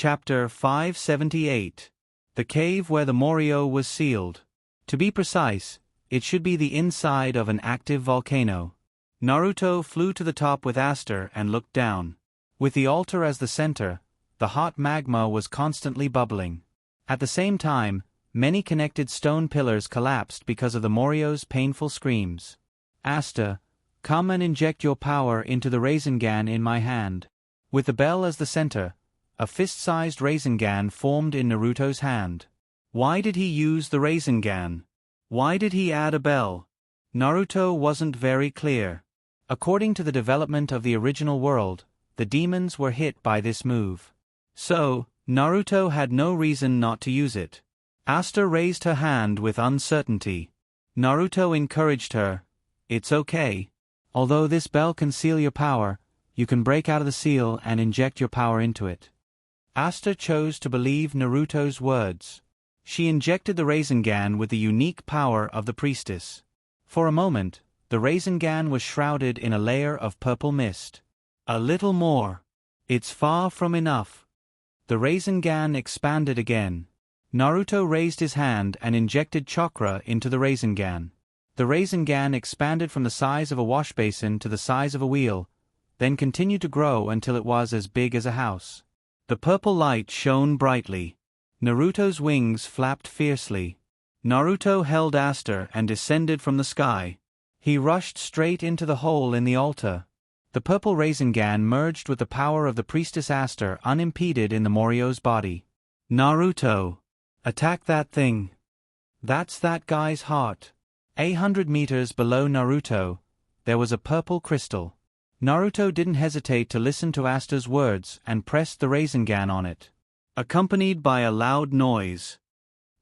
Chapter 578. The Cave Where the Morio Was Sealed. To be precise, it should be the inside of an active volcano. Naruto flew to the top with Aster and looked down. With the altar as the center, the hot magma was constantly bubbling. At the same time, many connected stone pillars collapsed because of the Morio's painful screams. Aster, come and inject your power into the Rasengan in my hand. With the bell as the center, a fist-sized Rasengan formed in Naruto's hand. Why did he use the Rasengan? Why did he add a bell? Naruto wasn't very clear. According to the development of the original world, the demons were hit by this move. So, Naruto had no reason not to use it. Aster raised her hand with uncertainty. Naruto encouraged her. It's okay. Although this bell can seal your power, you can break out of the seal and inject your power into it. Aster chose to believe Naruto's words. She injected the Rasengan with the unique power of the priestess. For a moment, the Rasengan was shrouded in a layer of purple mist. A little more. It's far from enough. The Rasengan expanded again. Naruto raised his hand and injected chakra into the Rasengan. The Rasengan expanded from the size of a wash basin to the size of a wheel, then continued to grow until it was as big as a house. The purple light shone brightly. Naruto's wings flapped fiercely. Naruto held Aster and descended from the sky. He rushed straight into the hole in the altar. The purple Rasengan merged with the power of the priestess Aster unimpeded in the Morio's body. Naruto! Attack that thing! That's that guy's heart. 800 meters below Naruto, there was a purple crystal. Naruto didn't hesitate to listen to Aster's words and pressed the Rasengan on it. Accompanied by a loud noise.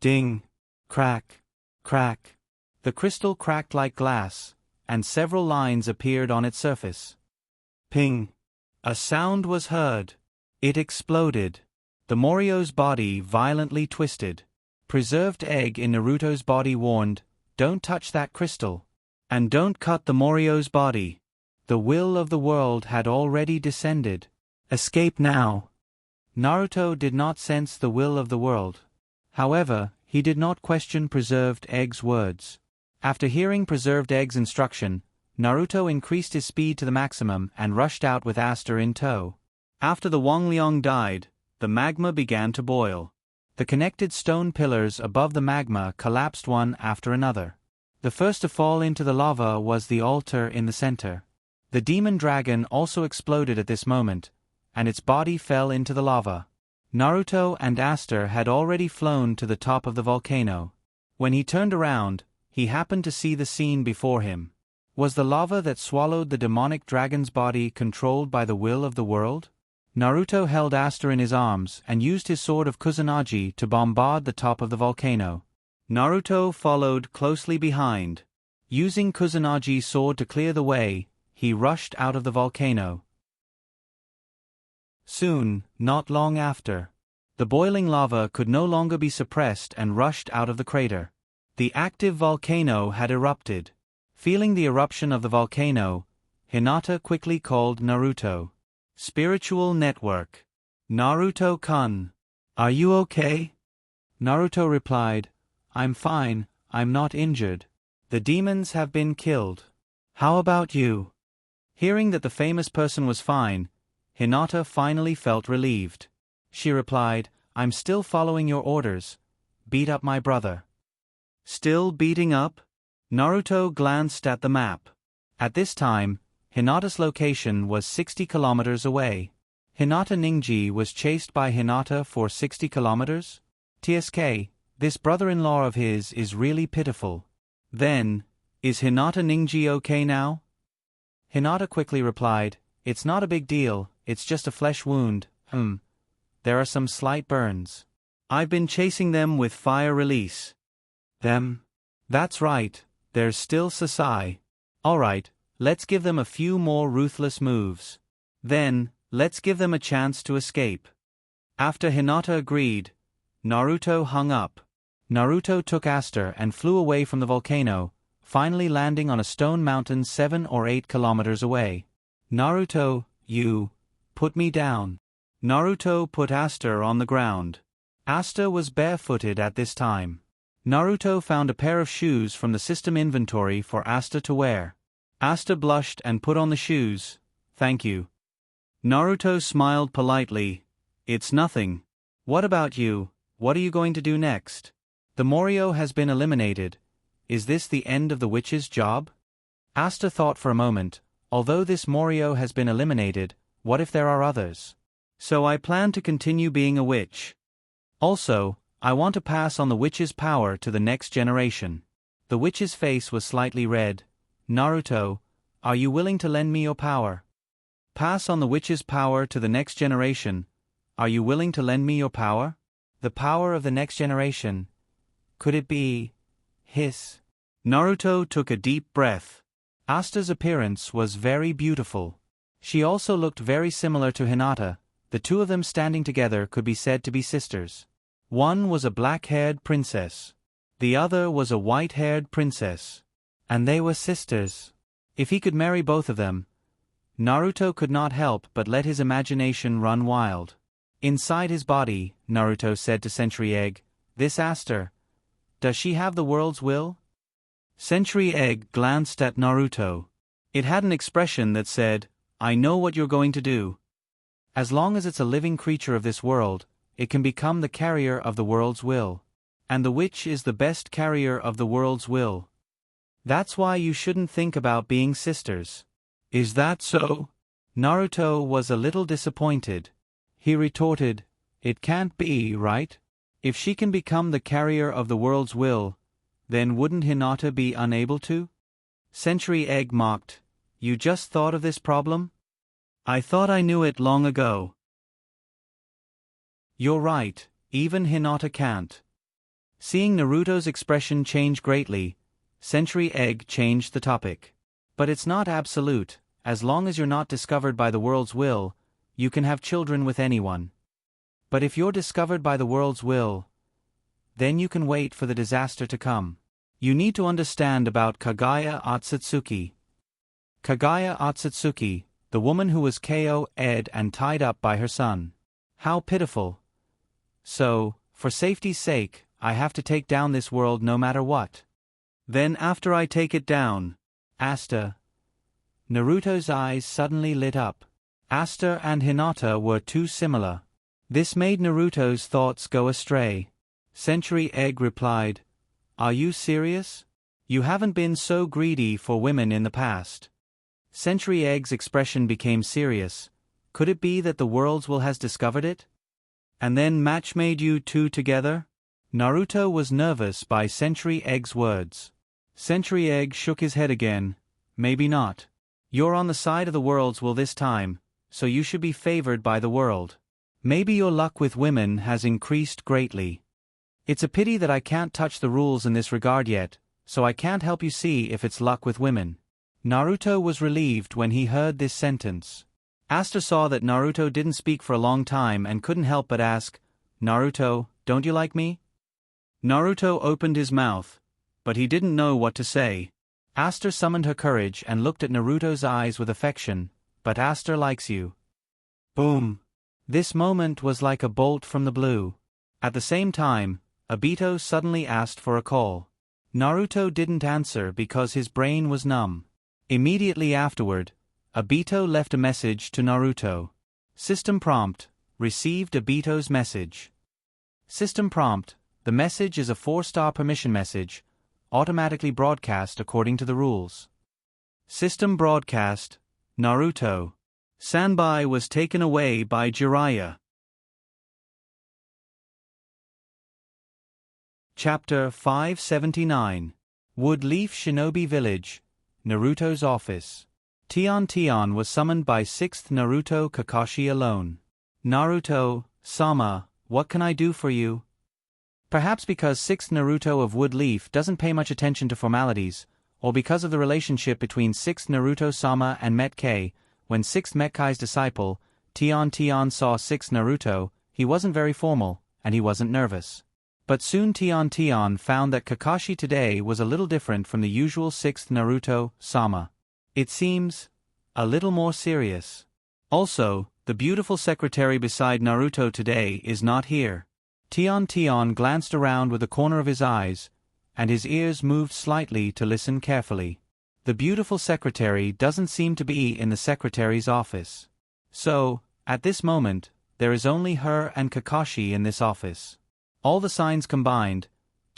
Ding! Crack! Crack! The crystal cracked like glass, and several lines appeared on its surface. Ping! A sound was heard. It exploded. The Morio's body violently twisted. Preserved egg in Naruto's body warned, "Don't touch that crystal. And don't cut the Morio's body." The will of the world had already descended. Escape now. Naruto did not sense the will of the world. However, he did not question Preserved Egg's words. After hearing Preserved Egg's instruction, Naruto increased his speed to the maximum and rushed out with Aster in tow. After the Wangliang died, the magma began to boil. The connected stone pillars above the magma collapsed one after another. The first to fall into the lava was the altar in the center. The demon dragon also exploded at this moment, and its body fell into the lava. Naruto and Aster had already flown to the top of the volcano. When he turned around, he happened to see the scene before him. Was the lava that swallowed the demonic dragon's body controlled by the will of the world? Naruto held Aster in his arms and used his sword of Kusanagi to bombard the top of the volcano. Naruto followed closely behind. Using Kusanagi's sword to clear the way, he rushed out of the volcano. Soon, not long after, the boiling lava could no longer be suppressed and rushed out of the crater. The active volcano had erupted. Feeling the eruption of the volcano, Hinata quickly called Naruto. Spiritual Network. Naruto-kun. Are you okay? Naruto replied, I'm fine, I'm not injured. The demons have been killed. How about you? Hearing that the famous person was fine, Hinata finally felt relieved. She replied, I'm still following your orders. Beat up my brother. Still beating up? Naruto glanced at the map. At this time, Hinata's location was 60 kilometers away. Hinata Ningji was chased by Hinata for 60 kilometers? TSK, this brother-in-law of his is really pitiful. Then, is Hinata Ningji okay now? Hinata quickly replied, It's not a big deal, it's just a flesh wound, There are some slight burns. I've been chasing them with fire release. Them? That's right, there's still Sasai. Alright, let's give them a few more ruthless moves. Then, let's give them a chance to escape. After Hinata agreed, Naruto hung up. Naruto took Aster and flew away from the volcano, finally landing on a stone mountain 7 or 8 kilometers away. Naruto, you put me down. Naruto put Asta on the ground. Asta was barefooted at this time. Naruto found a pair of shoes from the system inventory for Asta to wear. Asta blushed and put on the shoes. "Thank you." Naruto smiled politely. "It's nothing. What about you? What are you going to do next? The Morio has been eliminated. Is this the end of the witch's job?" Asta thought for a moment. Although this Morio has been eliminated, what if there are others? "So I plan to continue being a witch. Also, I want to pass on the witch's power to the next generation." The witch's face was slightly red. "Naruto, are you willing to lend me your power? Pass on the witch's power to the next generation. Are you willing to lend me your power?" The power of the next generation. Could it be... Hiss. Naruto took a deep breath. Asta's appearance was very beautiful. She also looked very similar to Hinata. The two of them standing together could be said to be sisters. One was a black-haired princess. The other was a white-haired princess. And they were sisters. If he could marry both of them, Naruto could not help but let his imagination run wild. Inside his body, Naruto said to Century Egg, "This Asta, does she have the world's will?" Century Egg glanced at Naruto. It had an expression that said, "I know what you're going to do." As long as it's a living creature of this world, it can become the carrier of the world's will. And the witch is the best carrier of the world's will. That's why you shouldn't think about being sisters. "Is that so?" Naruto was a little disappointed. He retorted, "It can't be, right? If she can become the carrier of the world's will, then wouldn't Hinata be unable to?" Century Egg mocked, "You just thought of this problem? I thought I knew it long ago." "You're right, even Hinata can't." Seeing Naruto's expression change greatly, Century Egg changed the topic. "But it's not absolute. As long as you're not discovered by the world's will, you can have children with anyone. But if you're discovered by the world's will, then you can wait for the disaster to come. You need to understand about Kaguya Otsutsuki." Kaguya Otsutsuki, the woman who was KO'd and tied up by her son. How pitiful. "So, for safety's sake, I have to take down this world no matter what. Then after I take it down, Asta..." Naruto's eyes suddenly lit up. Asta and Hinata were too similar. This made Naruto's thoughts go astray. Century Egg replied, "Are you serious? You haven't been so greedy for women in the past." Century Egg's expression became serious. Could it be that the world's will has discovered it? And then match made you two together? Naruto was nervous by Century Egg's words. Century Egg shook his head again. "Maybe not. You're on the side of the world's will this time, so you should be favored by the world. Maybe your luck with women has increased greatly. It's a pity that I can't touch the rules in this regard yet, so I can't help you see if it's luck with women." Naruto was relieved when he heard this sentence. Asta saw that Naruto didn't speak for a long time and couldn't help but ask, "Naruto, don't you like me?" Naruto opened his mouth, but he didn't know what to say. Asta summoned her courage and looked at Naruto's eyes with affection. "But Asta likes you." Boom! This moment was like a bolt from the blue. At the same time, Obito suddenly asked for a call. Naruto didn't answer because his brain was numb. Immediately afterward, Obito left a message to Naruto. System prompt, received Obito's message. System prompt, the message is a 4-star permission message, automatically broadcast according to the rules. System broadcast, Naruto. Sanbai was taken away by Jiraiya. Chapter 579. Woodleaf Shinobi Village. Naruto's office. Tian was summoned by 6th Naruto Kakashi alone. "Naruto, Sama, what can I do for you?" Perhaps because 6th Naruto of Woodleaf doesn't pay much attention to formalities, or because of the relationship between 6th Naruto Sama and Met-Kei, when 6th Met-Kei's disciple, Tian saw 6th Naruto, he wasn't very formal, and he wasn't nervous. But soon Tian found that Kakashi today was a little different from the usual 6th Naruto Sama. It seems a little more serious. Also, The beautiful secretary beside Naruto today is not here. Tion glanced around with the corner of his eyes, and his ears moved slightly to listen carefully. The beautiful secretary doesn't seem to be in the secretary's office. So, at this moment, there is only her and Kakashi in this office. All the signs combined,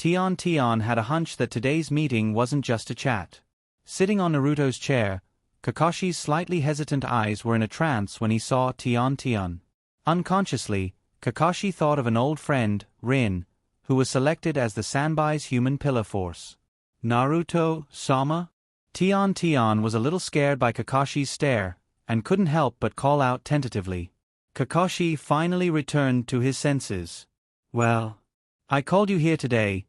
Tion had a hunch that today's meeting wasn't just a chat. Sitting on Naruto's chair, Kakashi's slightly hesitant eyes were in a trance when he saw Tion. Unconsciously, Kakashi thought of an old friend, Rin, who was selected as the Sanbai's human pillar force. Naruto-sama? Tion was a little scared by Kakashi's stare, and couldn't help but call out tentatively. Kakashi finally returned to his senses. Well, I called you here today,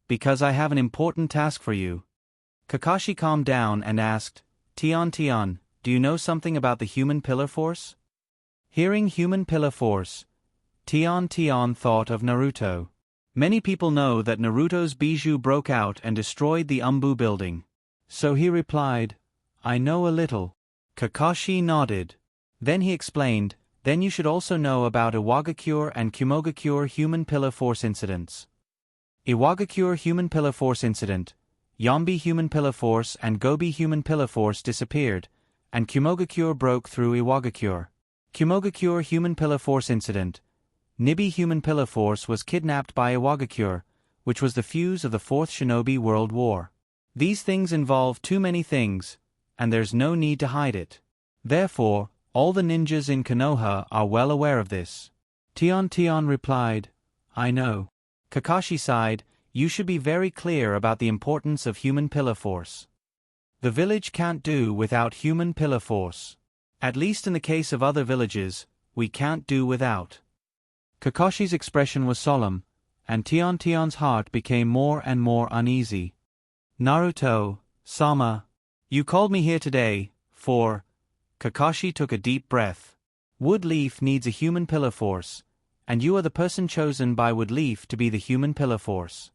because I have an important task for you. Kakashi calmed down and asked, Tion, do you know something about the human pillar force? Hearing human pillar force, Tion thought of Naruto. Many people know that Naruto's bijou broke out and destroyed the Umbu building. So he replied, I know a little. Kakashi nodded. Then he explained, then you should also know about Iwagakure and Kumogakure human pillar force incidents. Iwagakure human pillar force incident, Yambi human pillar force and Gobi human pillar force disappeared, and Kumogakure broke through Iwagakure. Kumogakure human pillar force incident, Nibi human pillar force was kidnapped by Iwagakure, which was the fuse of the Fourth Shinobi World War. These things involve too many things, and there's no need to hide it. Therefore, all the ninjas in Konoha are well aware of this. Tion replied, I know. Kakashi sighed, you should be very clear about the importance of human pillar force. The village can't do without human pillar force. At least in the case of other villages, we can't do without. Kakashi's expression was solemn, and Tion's heart became more and more uneasy. Naruto-sama, you called me here today, for... Kakashi took a deep breath. Wood Leaf needs a human pillar force, and you are the person chosen by Wood Leaf to be the human pillar force.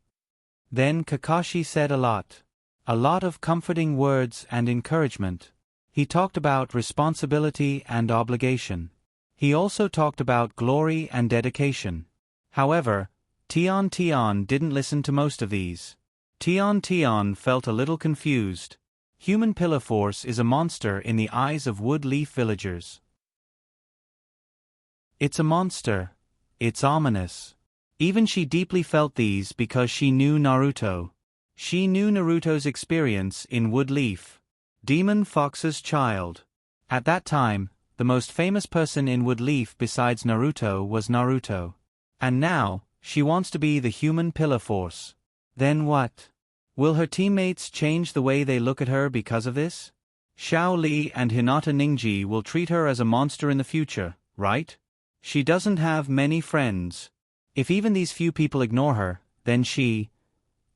Then Kakashi said a lot of comforting words and encouragement. He talked about responsibility and obligation. He also talked about glory and dedication. However, Tion didn't listen to most of these. Tion felt a little confused. Human pillar force is a monster in the eyes of Wood Leaf villagers. It's a monster. It's ominous. Even she deeply felt these because she knew Naruto. She knew Naruto's experience in Wood Leaf. Demon Fox's child. At that time, the most famous person in Wood Leaf besides Naruto was Naruto. And now, she wants to be the human pillar force. Then what? Will her teammates change the way they look at her because of this? Xiao Li and Hinata Ningji will treat her as a monster in the future, right? She doesn't have many friends. If even these few people ignore her, then she...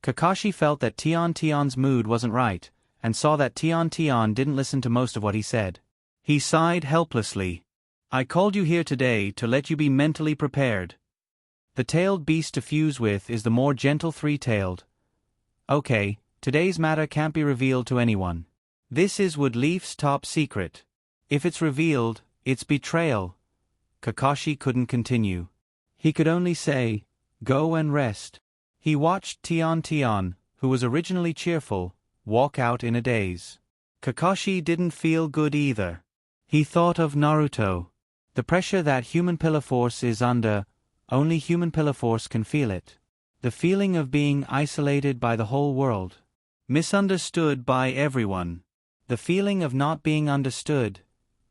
Kakashi felt that Tion's mood wasn't right, and saw that Tion didn't listen to most of what he said. He sighed helplessly. I called you here today to let you be mentally prepared. The tailed beast to fuse with is the more gentle three-tailed. Okay, today's matter can't be revealed to anyone. This is Wood Leaf's top secret. If it's revealed, it's betrayal. Kakashi couldn't continue. He could only say, go and rest. He watched Tion, who was originally cheerful, walk out in a daze. Kakashi didn't feel good either. He thought of Naruto. The pressure that human pillar force is under, only human pillar force can feel it. The feeling of being isolated by the whole world. Misunderstood by everyone. The feeling of not being understood,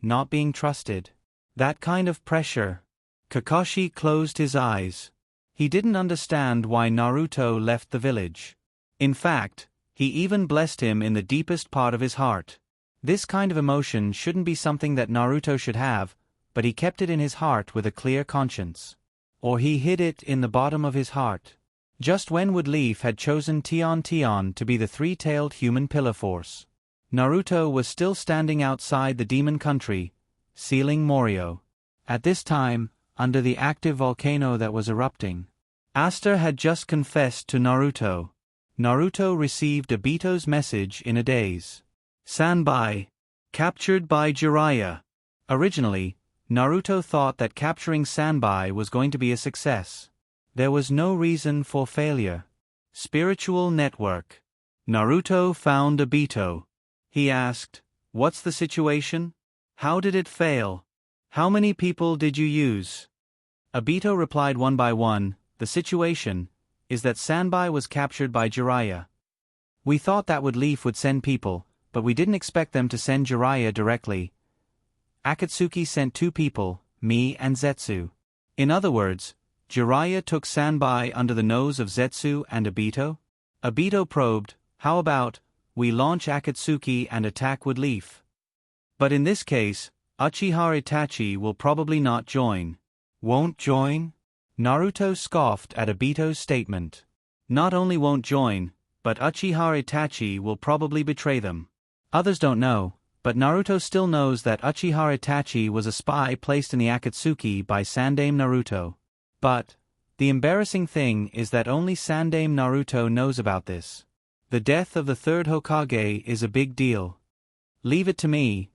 not being trusted. That kind of pressure. Kakashi closed his eyes. He didn't understand why Naruto left the village. In fact, he even blessed him in the deepest part of his heart. This kind of emotion shouldn't be something that Naruto should have, but he kept it in his heart with a clear conscience. Or he hid it in the bottom of his heart. Just when Wood Leaf had chosen Tion to be the three-tailed human pillar force. Naruto was still standing outside the demon country, sealing Morio. At this time, under the active volcano that was erupting. Aster had just confessed to Naruto. Naruto received Obito's message in a daze. Sanbai. Captured by Jiraiya. Originally, Naruto thought that capturing Sanbai was going to be a success. There was no reason for failure. Spiritual network. Naruto found Obito. He asked, "What's the situation? How did it fail? How many people did you use?" Obito replied one by one, "The situation is that Sanbai was captured by Jiraiya. We thought that Leaf would send people, but we didn't expect them to send Jiraiya directly. Akatsuki sent 2 people, me and Zetsu. In other words, Jiraiya took Sanbai under the nose of Zetsu and Obito?" Obito probed, "How about, we launch Akatsuki and attack Leaf? But in this case, Uchiha Itachi will probably not join." "Won't join?" Naruto scoffed at Obito's statement. "Not only won't join, but Uchiha Itachi will probably betray them." Others don't know, but Naruto still knows that Uchiha Itachi was a spy placed in the Akatsuki by Sandaime Naruto. But the embarrassing thing is that only Sandaime Naruto knows about this. The death of the 3rd Hokage is a big deal. "Leave it to me."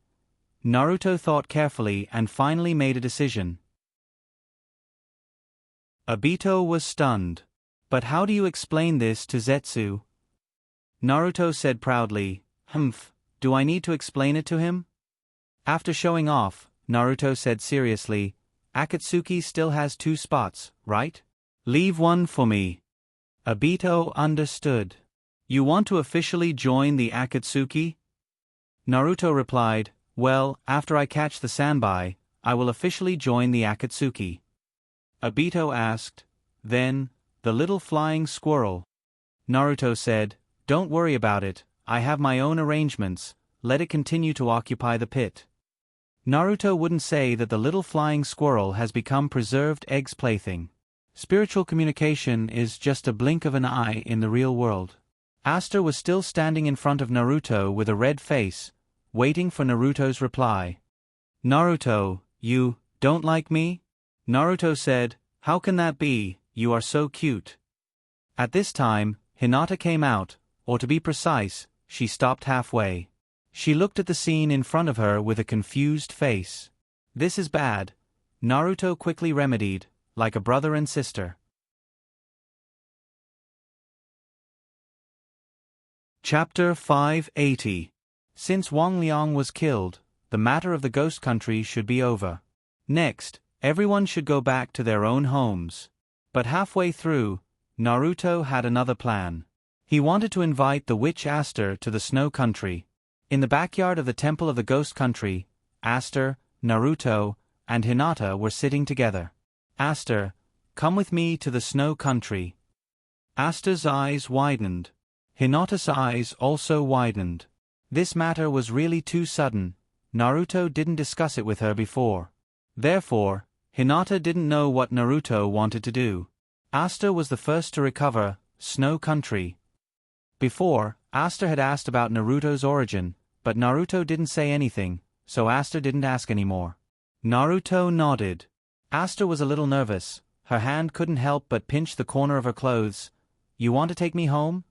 Naruto thought carefully and finally made a decision. Obito was stunned. "But how do you explain this to Zetsu?" Naruto said proudly, "Humph, do I need to explain it to him?" After showing off, Naruto said seriously, "Akatsuki still has 2 spots, right? Leave one for me." Obito understood. "You want to officially join the Akatsuki?" Naruto replied, "Well, after I catch the Sanbai, I will officially join the Akatsuki." Obito asked, "Then, the little flying squirrel?" Naruto said, "Don't worry about it, I have my own arrangements, let it continue to occupy the pit." Naruto wouldn't say that the little flying squirrel has become preserved egg's plaything. Spiritual communication is just a blink of an eye in the real world. Aster was still standing in front of Naruto with a red face, waiting for Naruto's reply. "Naruto, you don't like me?" Naruto said, "How can that be, you are so cute." At this time, Hinata came out, or to be precise, she stopped halfway. She looked at the scene in front of her with a confused face. "This is bad," Naruto quickly remedied, like a brother and sister. Chapter 580. Since Wang Liang was killed, the matter of the ghost country should be over. Next, everyone should go back to their own homes. But halfway through, Naruto had another plan. He wanted to invite the witch Aster to the snow country. In the backyard of the temple of the ghost country, Aster, Naruto, and Hinata were sitting together. "Aster, come with me to the snow country." Aster's eyes widened. Hinata's eyes also widened. This matter was really too sudden. Naruto didn't discuss it with her before. Therefore, Hinata didn't know what Naruto wanted to do. Aster was the first to recover snow country. Before, Aster had asked about Naruto's origin, but Naruto didn't say anything, so Aster didn't ask anymore. Naruto nodded. Aster was a little nervous. Her hand couldn't help but pinch the corner of her clothes. "You want to take me home?"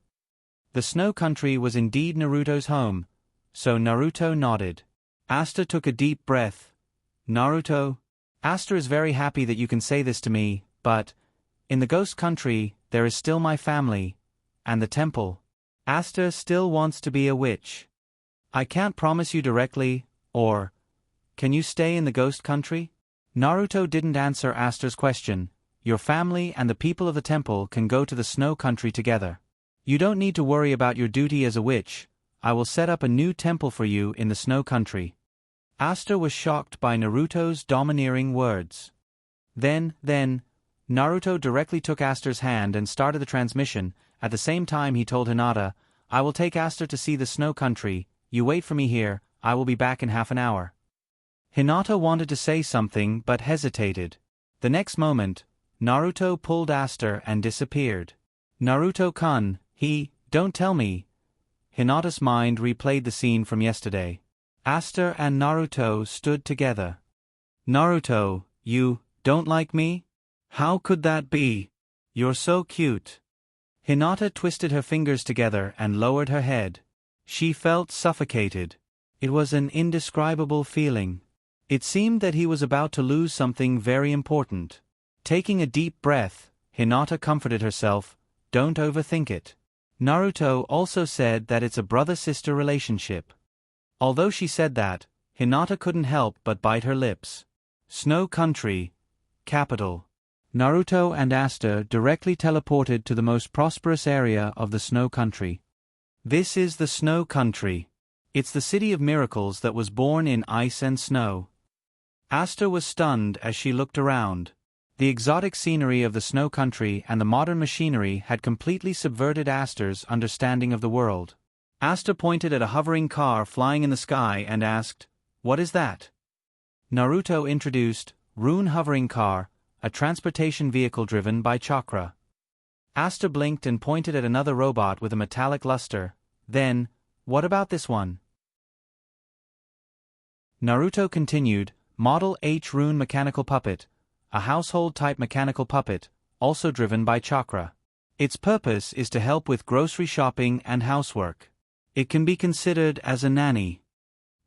The snow country was indeed Naruto's home, so Naruto nodded. Aster took a deep breath. "Naruto, Aster is very happy that you can say this to me, but in the ghost country, there is still my family, and the temple. Aster still wants to be a witch. I can't promise you directly, or can you stay in the ghost country?" Naruto didn't answer Aster's question. "Your family and the people of the temple can go to the snow country together. You don't need to worry about your duty as a witch. I will set up a new temple for you in the snow country." Aster was shocked by Naruto's domineering words. Then, Naruto directly took Aster's hand and started the transmission. At the same time he told Hinata, "I will take Aster to see the snow country, you wait for me here, I will be back in half an hour." Hinata wanted to say something but hesitated. The next moment, Naruto pulled Aster and disappeared. "Naruto-kun, don't tell me." Hinata's mind replayed the scene from yesterday. Aster and Naruto stood together. "Naruto, you don't like me? How could that be? You're so cute." Hinata twisted her fingers together and lowered her head. She felt suffocated. It was an indescribable feeling. It seemed that he was about to lose something very important. Taking a deep breath, Hinata comforted herself, "Don't overthink it." Naruto also said that it's a brother-sister relationship. Although she said that, Hinata couldn't help but bite her lips. Snow Country, capital. Naruto and Asta directly teleported to the most prosperous area of the Snow Country. This is the Snow Country. It's the city of miracles that was born in ice and snow. Asta was stunned as she looked around. The exotic scenery of the Snow Country and the modern machinery had completely subverted Asta's understanding of the world. Asta pointed at a hovering car flying in the sky and asked, "What is that?" Naruto introduced Rune Hovering Car, a transportation vehicle driven by chakra. Asta blinked and pointed at another robot with a metallic luster. Then, "What about this one?" Naruto continued, Model H Rune Mechanical Puppet, a household-type mechanical puppet, also driven by chakra. Its purpose is to help with grocery shopping and housework. It can be considered as a nanny.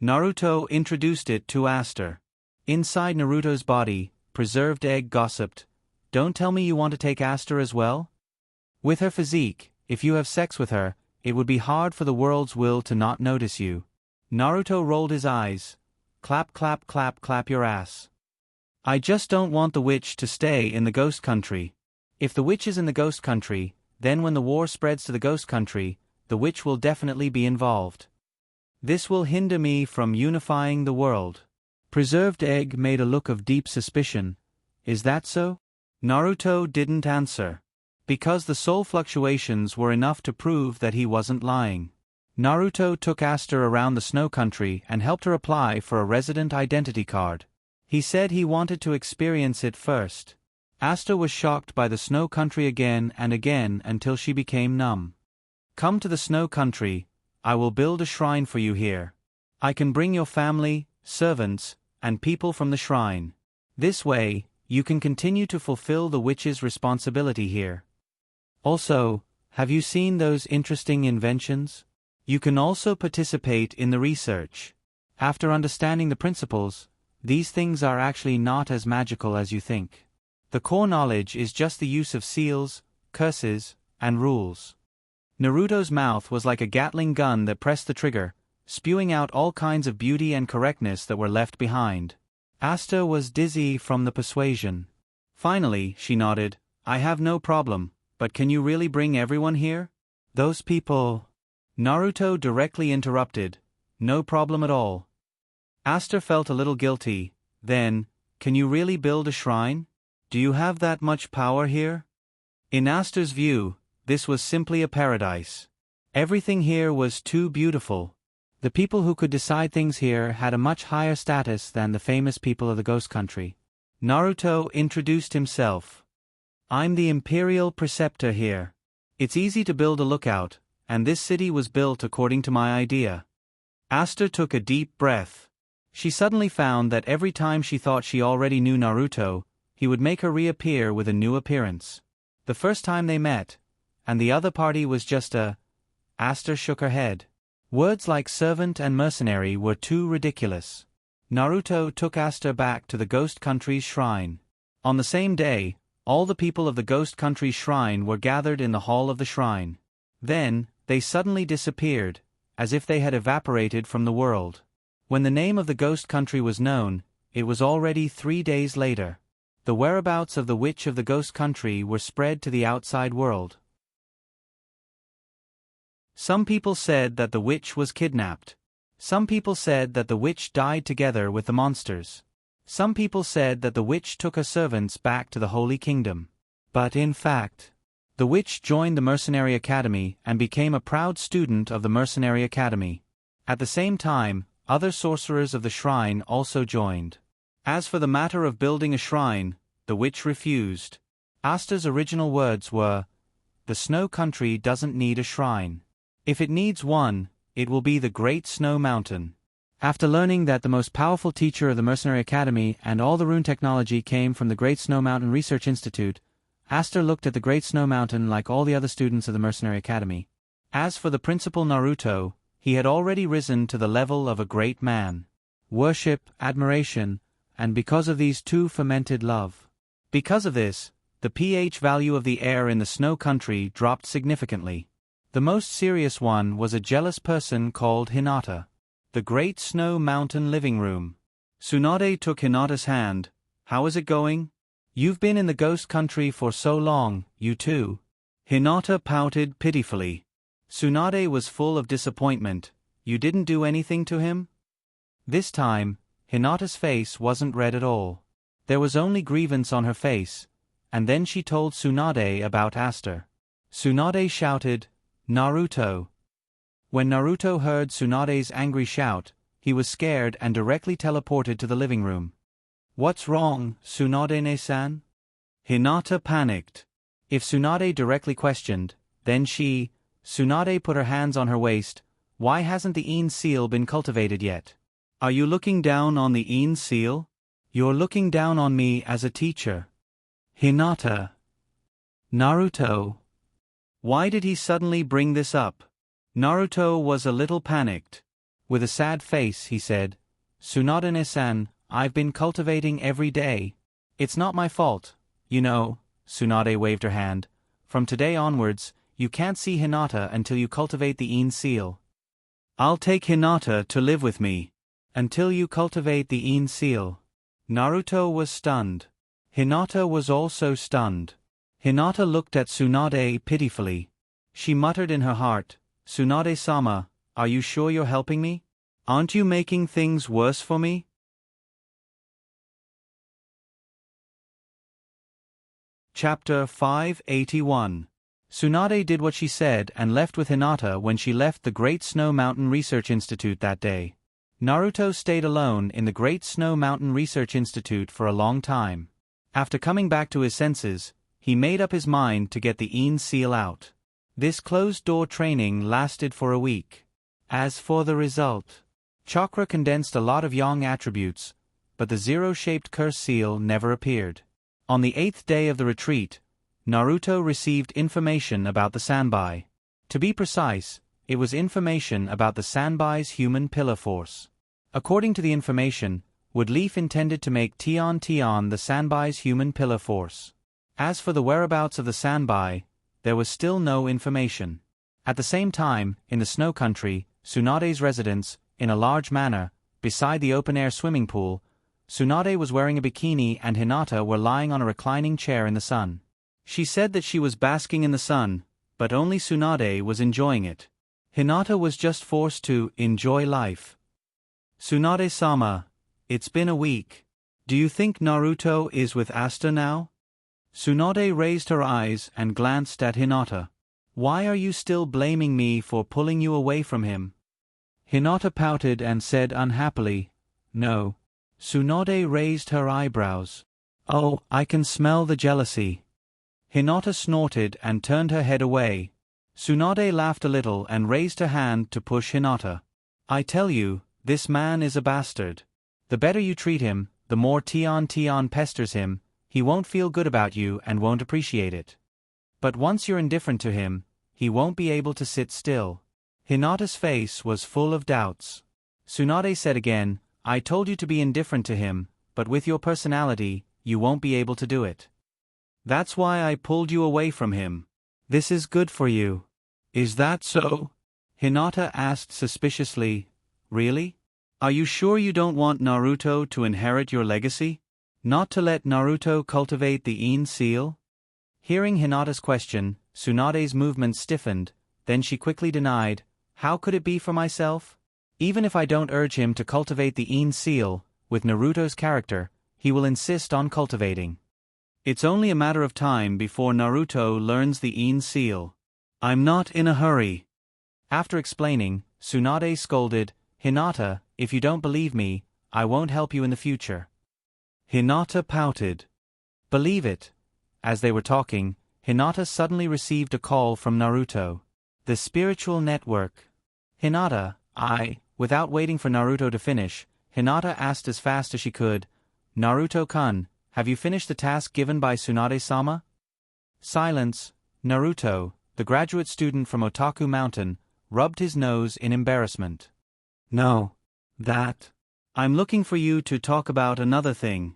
Naruto introduced it to Asta. Inside Naruto's body, Preserved Egg gossiped, "Don't tell me you want to take Asta as well? With her physique, if you have sex with her, it would be hard for the world's will to not notice you." Naruto rolled his eyes. "Clap clap clap clap your ass. I just don't want the witch to stay in the ghost country. If the witch is in the ghost country, then when the war spreads to the ghost country, the witch will definitely be involved. This will hinder me from unifying the world." Preserved Egg made a look of deep suspicion. "Is that so?" Naruto didn't answer. Because the soul fluctuations were enough to prove that he wasn't lying. Naruto took Asta around the Snow Country and helped her apply for a resident identity card. He said he wanted to experience it first. Asta was shocked by the Snow Country again and again until she became numb. "Come to the Snow Country, I will build a shrine for you here. I can bring your family, servants, and people from the shrine. This way, you can continue to fulfill the witch's responsibility here. Also, have you seen those interesting inventions? You can also participate in the research. After understanding the principles, these things are actually not as magical as you think. The core knowledge is just the use of seals, curses, and rules." Naruto's mouth was like a Gatling gun that pressed the trigger, spewing out all kinds of beauty and correctness that were left behind. Asta was dizzy from the persuasion. Finally, she nodded, "I have no problem, but can you really bring everyone here? Those people—" Naruto directly interrupted, "No problem at all." Asta felt a little guilty. Then, "Can you really build a shrine? Do you have that much power here?" In Asta's view, this was simply a paradise. Everything here was too beautiful. The people who could decide things here had a much higher status than the famous people of the Ghost Country. Naruto introduced himself. "I'm the Imperial Preceptor here. It's easy to build a lookout, and this city was built according to my idea." Asta took a deep breath. She suddenly found that every time she thought she already knew Naruto, he would make her reappear with a new appearance. The first time they met, and the other party was just a... Asta shook her head. Words like servant and mercenary were too ridiculous. Naruto took Asta back to the Ghost Country's shrine. On the same day, all the people of the Ghost Country's shrine were gathered in the hall of the shrine. Then, they suddenly disappeared, as if they had evaporated from the world. When the name of the Ghost Country was known, it was already 3 days later. The whereabouts of the witch of the Ghost Country were spread to the outside world. Some people said that the witch was kidnapped. Some people said that the witch died together with the monsters. Some people said that the witch took her servants back to the Holy Kingdom. But in fact, the witch joined the Mercenary Academy and became a proud student of the Mercenary Academy. At the same time, other sorcerers of the shrine also joined. As for the matter of building a shrine, the witch refused. Asta's original words were, "The Snow Country doesn't need a shrine. If it needs one, it will be the Great Snow Mountain." After learning that the most powerful teacher of the Mercenary Academy and all the rune technology came from the Great Snow Mountain Research Institute, Asta looked at the Great Snow Mountain like all the other students of the Mercenary Academy. As for the principal Naruto, he had already risen to the level of a great man. worship, admiration, and because of these two fermented love. Because of this, the pH value of the air in the snow country dropped significantly. The most serious one was a jealous person called Hinata. The Great Snow Mountain Living Room. Tsunade took Hinata's hand. How is it going? You've been in the ghost country for so long, you too. Hinata pouted pitifully. Tsunade was full of disappointment. You didn't do anything to him? This time, Hinata's face wasn't red at all. There was only grievance on her face, and then she told Tsunade about Aster. Tsunade shouted, Naruto. When Naruto heard Tsunade's angry shout, he was scared and directly teleported to the living room. What's wrong, Tsunade-ne-san? Hinata panicked. If Tsunade directly questioned, then Tsunade put her hands on her waist. Why hasn't the Een seal been cultivated yet? Are you looking down on the Een seal? You're looking down on me as a teacher. Hinata. Naruto. Why did he suddenly bring this up? Naruto was a little panicked. With a sad face, he said, Tsunade-ne-san, I've been cultivating every day. It's not my fault, you know. Tsunade waved her hand. From today onwards, you can't see Hinata until you cultivate the Een seal. I'll take Hinata to live with me. Until you cultivate the Een seal. Naruto was stunned. Hinata was also stunned. Hinata looked at Tsunade pitifully. She muttered in her heart, Tsunade-sama, are you sure you're helping me? Aren't you making things worse for me? Chapter 581. Tsunade did what she said and left with Hinata when she left the Great Snow Mountain Research Institute that day. Naruto stayed alone in the Great Snow Mountain Research Institute for a long time. After coming back to his senses, he made up his mind to get the Een seal out. This closed-door training lasted for a week. As for the result, Chakra condensed a lot of yang attributes, but the zero-shaped curse seal never appeared. On the 8th day of the retreat, Naruto received information about the Sanbai. To be precise, it was information about the Sanbai's human pillar force. According to the information, Woodleaf intended to make Tion the Sanbai's human pillar force. As for the whereabouts of the Sanbai, there was still no information. At the same time, in the snow country, Tsunade's residence, in a large manor, beside the open-air swimming pool, Tsunade was wearing a bikini and Hinata were lying on a reclining chair in the sun. She said that she was basking in the sun, but only Tsunade was enjoying it. Hinata was just forced to enjoy life. Tsunade-sama, it's been a week. Do you think Naruto is with Asta now? Tsunade raised her eyes and glanced at Hinata. Why are you still blaming me for pulling you away from him? Hinata pouted and said unhappily, No. Tsunade raised her eyebrows. Oh, I can smell the jealousy. Hinata snorted and turned her head away. Tsunade laughed a little and raised her hand to push Hinata. I tell you, this man is a bastard. The better you treat him, the more Tion pesters him, he won't feel good about you and won't appreciate it. But once you're indifferent to him, he won't be able to sit still. Hinata's face was full of doubts. Tsunade said again, I told you to be indifferent to him, but with your personality, you won't be able to do it. That's why I pulled you away from him. This is good for you. Is that so? Hinata asked suspiciously. Really? Are you sure you don't want Naruto to inherit your legacy? Not to let Naruto cultivate the Een seal? Hearing Hinata's question, Tsunade's movements stiffened, then she quickly denied, How could it be for myself? Even if I don't urge him to cultivate the Een seal, with Naruto's character, he will insist on cultivating. It's only a matter of time before Naruto learns the Een seal. I'm not in a hurry. After explaining, Tsunade scolded, Hinata, if you don't believe me, I won't help you in the future. Hinata pouted. Believe it. As they were talking, Hinata suddenly received a call from Naruto. The spiritual network. Hinata, Without waiting for Naruto to finish, Hinata asked as fast as she could, Naruto-kun, have you finished the task given by Tsunade-sama? Silence. Naruto, the graduate student from Otaku Mountain, rubbed his nose in embarrassment. No. I'm looking for you to talk about another thing.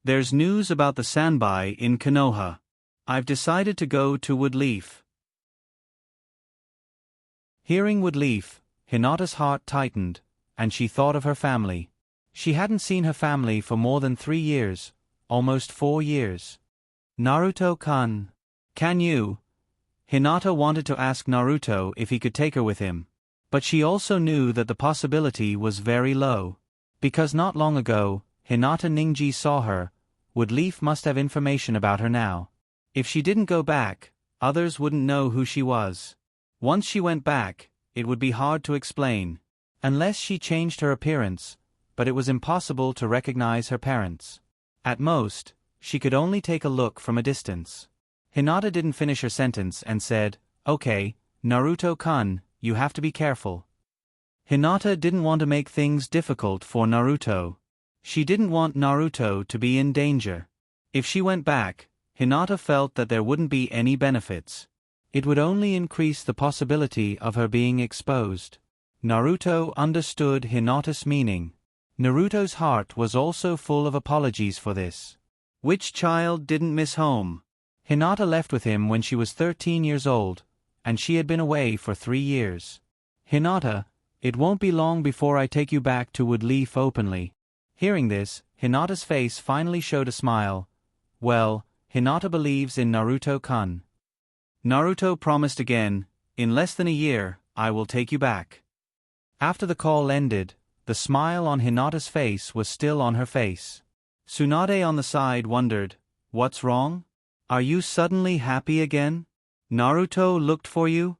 There's news about the Sanbai in Konoha. I've decided to go to Woodleaf. Hearing Woodleaf, Hinata's heart tightened, and she thought of her family. She hadn't seen her family for more than 3 years, almost 4 years. Naruto-kun, can you? Hinata wanted to ask Naruto if he could take her with him. But she also knew that the possibility was very low. Because not long ago, Hinata Ningji saw her, Woodleaf must have information about her now. If she didn't go back, others wouldn't know who she was. Once she went back, it would be hard to explain. Unless she changed her appearance, but it was impossible to recognize her parents. At most, she could only take a look from a distance. Hinata didn't finish her sentence and said, "Okay, Naruto-kun, you have to be careful." Hinata didn't want to make things difficult for Naruto. She didn't want Naruto to be in danger. If she went back, Hinata felt that there wouldn't be any benefits. It would only increase the possibility of her being exposed. Naruto understood Hinata's meaning. Naruto's heart was also full of apologies for this. Which child didn't miss home? Hinata left with him when she was 13 years old, and she had been away for 3 years. Hinata, it won't be long before I take you back to Woodleaf openly. Hearing this, Hinata's face finally showed a smile. Well, Hinata believes in Naruto-kun. Naruto promised again, "In less than a year, I will take you back." After the call ended, the smile on Hinata's face was still on her face. Tsunade on the side wondered, "What's wrong? Are you suddenly happy again? Naruto looked for you?"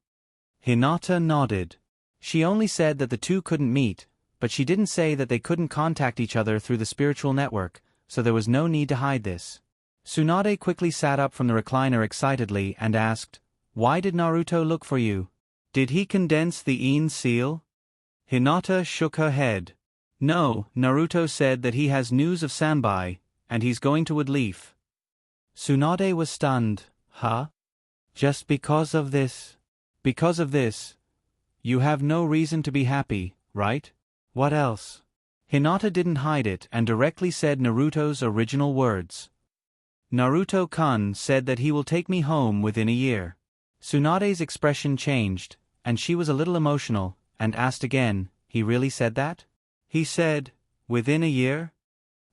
Hinata nodded. She only said that the two couldn't meet, but she didn't say that they couldn't contact each other through the spiritual network, so there was no need to hide this. Tsunade quickly sat up from the recliner excitedly and asked, "Why did Naruto look for you? Did he condense the Ein seal?" Hinata shook her head. "No, Naruto said that he has news of Sanbai, and he's going to Woodleaf." Tsunade was stunned. Huh? Just because of this? Because of this? You have no reason to be happy, right? What else? Hinata didn't hide it and directly said Naruto's original words. Naruto-kun said that he will take me home within a year. Tsunade's expression changed, and she was a little emotional, and asked again, "He really said that?" He said, "Within a year?"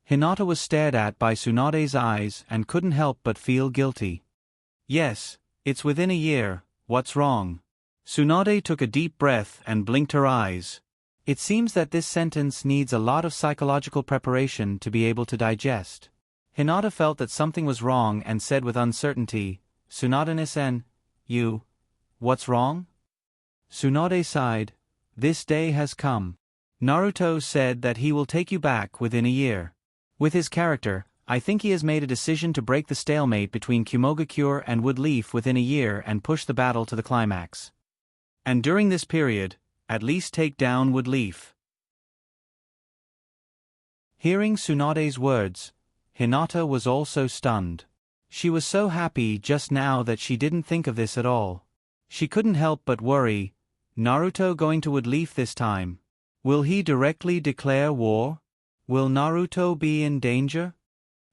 Hinata was stared at by Tsunade's eyes and couldn't help but feel guilty. "Yes, it's within a year, what's wrong?" Tsunade took a deep breath and blinked her eyes. It seems that this sentence needs a lot of psychological preparation to be able to digest. Hinata felt that something was wrong and said with uncertainty, "Tsunade-sen, what's wrong?" Tsunade sighed. "This day has come. Naruto said that he will take you back within a year. With his character, I think he has made a decision to break the stalemate between Kumogakure and Woodleaf within a year and push the battle to the climax. And during this period, at least take down Woodleaf." Hearing Tsunade's words, Hinata was also stunned. She was so happy just now that she didn't think of this at all. She couldn't help but worry, Naruto going to Woodleaf this time. Will he directly declare war? Will Naruto be in danger?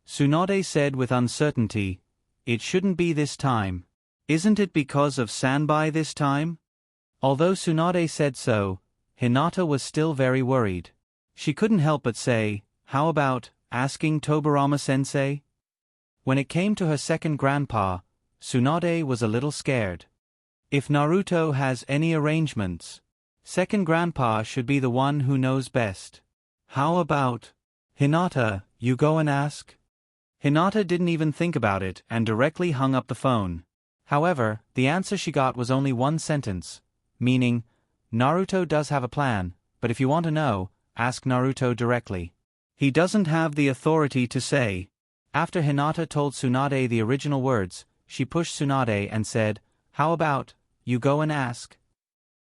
Tsunade said with uncertainty, "It shouldn't be this time. Isn't it because of Sanbai this time?" Although Tsunade said so, Hinata was still very worried. She couldn't help but say, "How about asking Tobirama-sensei?" When it came to her second grandpa, Tsunade was a little scared. If Naruto has any arrangements, second grandpa should be the one who knows best. How about, "Hinata, you go and ask?" Hinata didn't even think about it and directly hung up the phone. However, the answer she got was only one sentence, meaning, "Naruto does have a plan, but if you want to know, ask Naruto directly. He doesn't have the authority to say." After Hinata told Tsunade the original words, she pushed Tsunade and said, "How about, you go and ask?"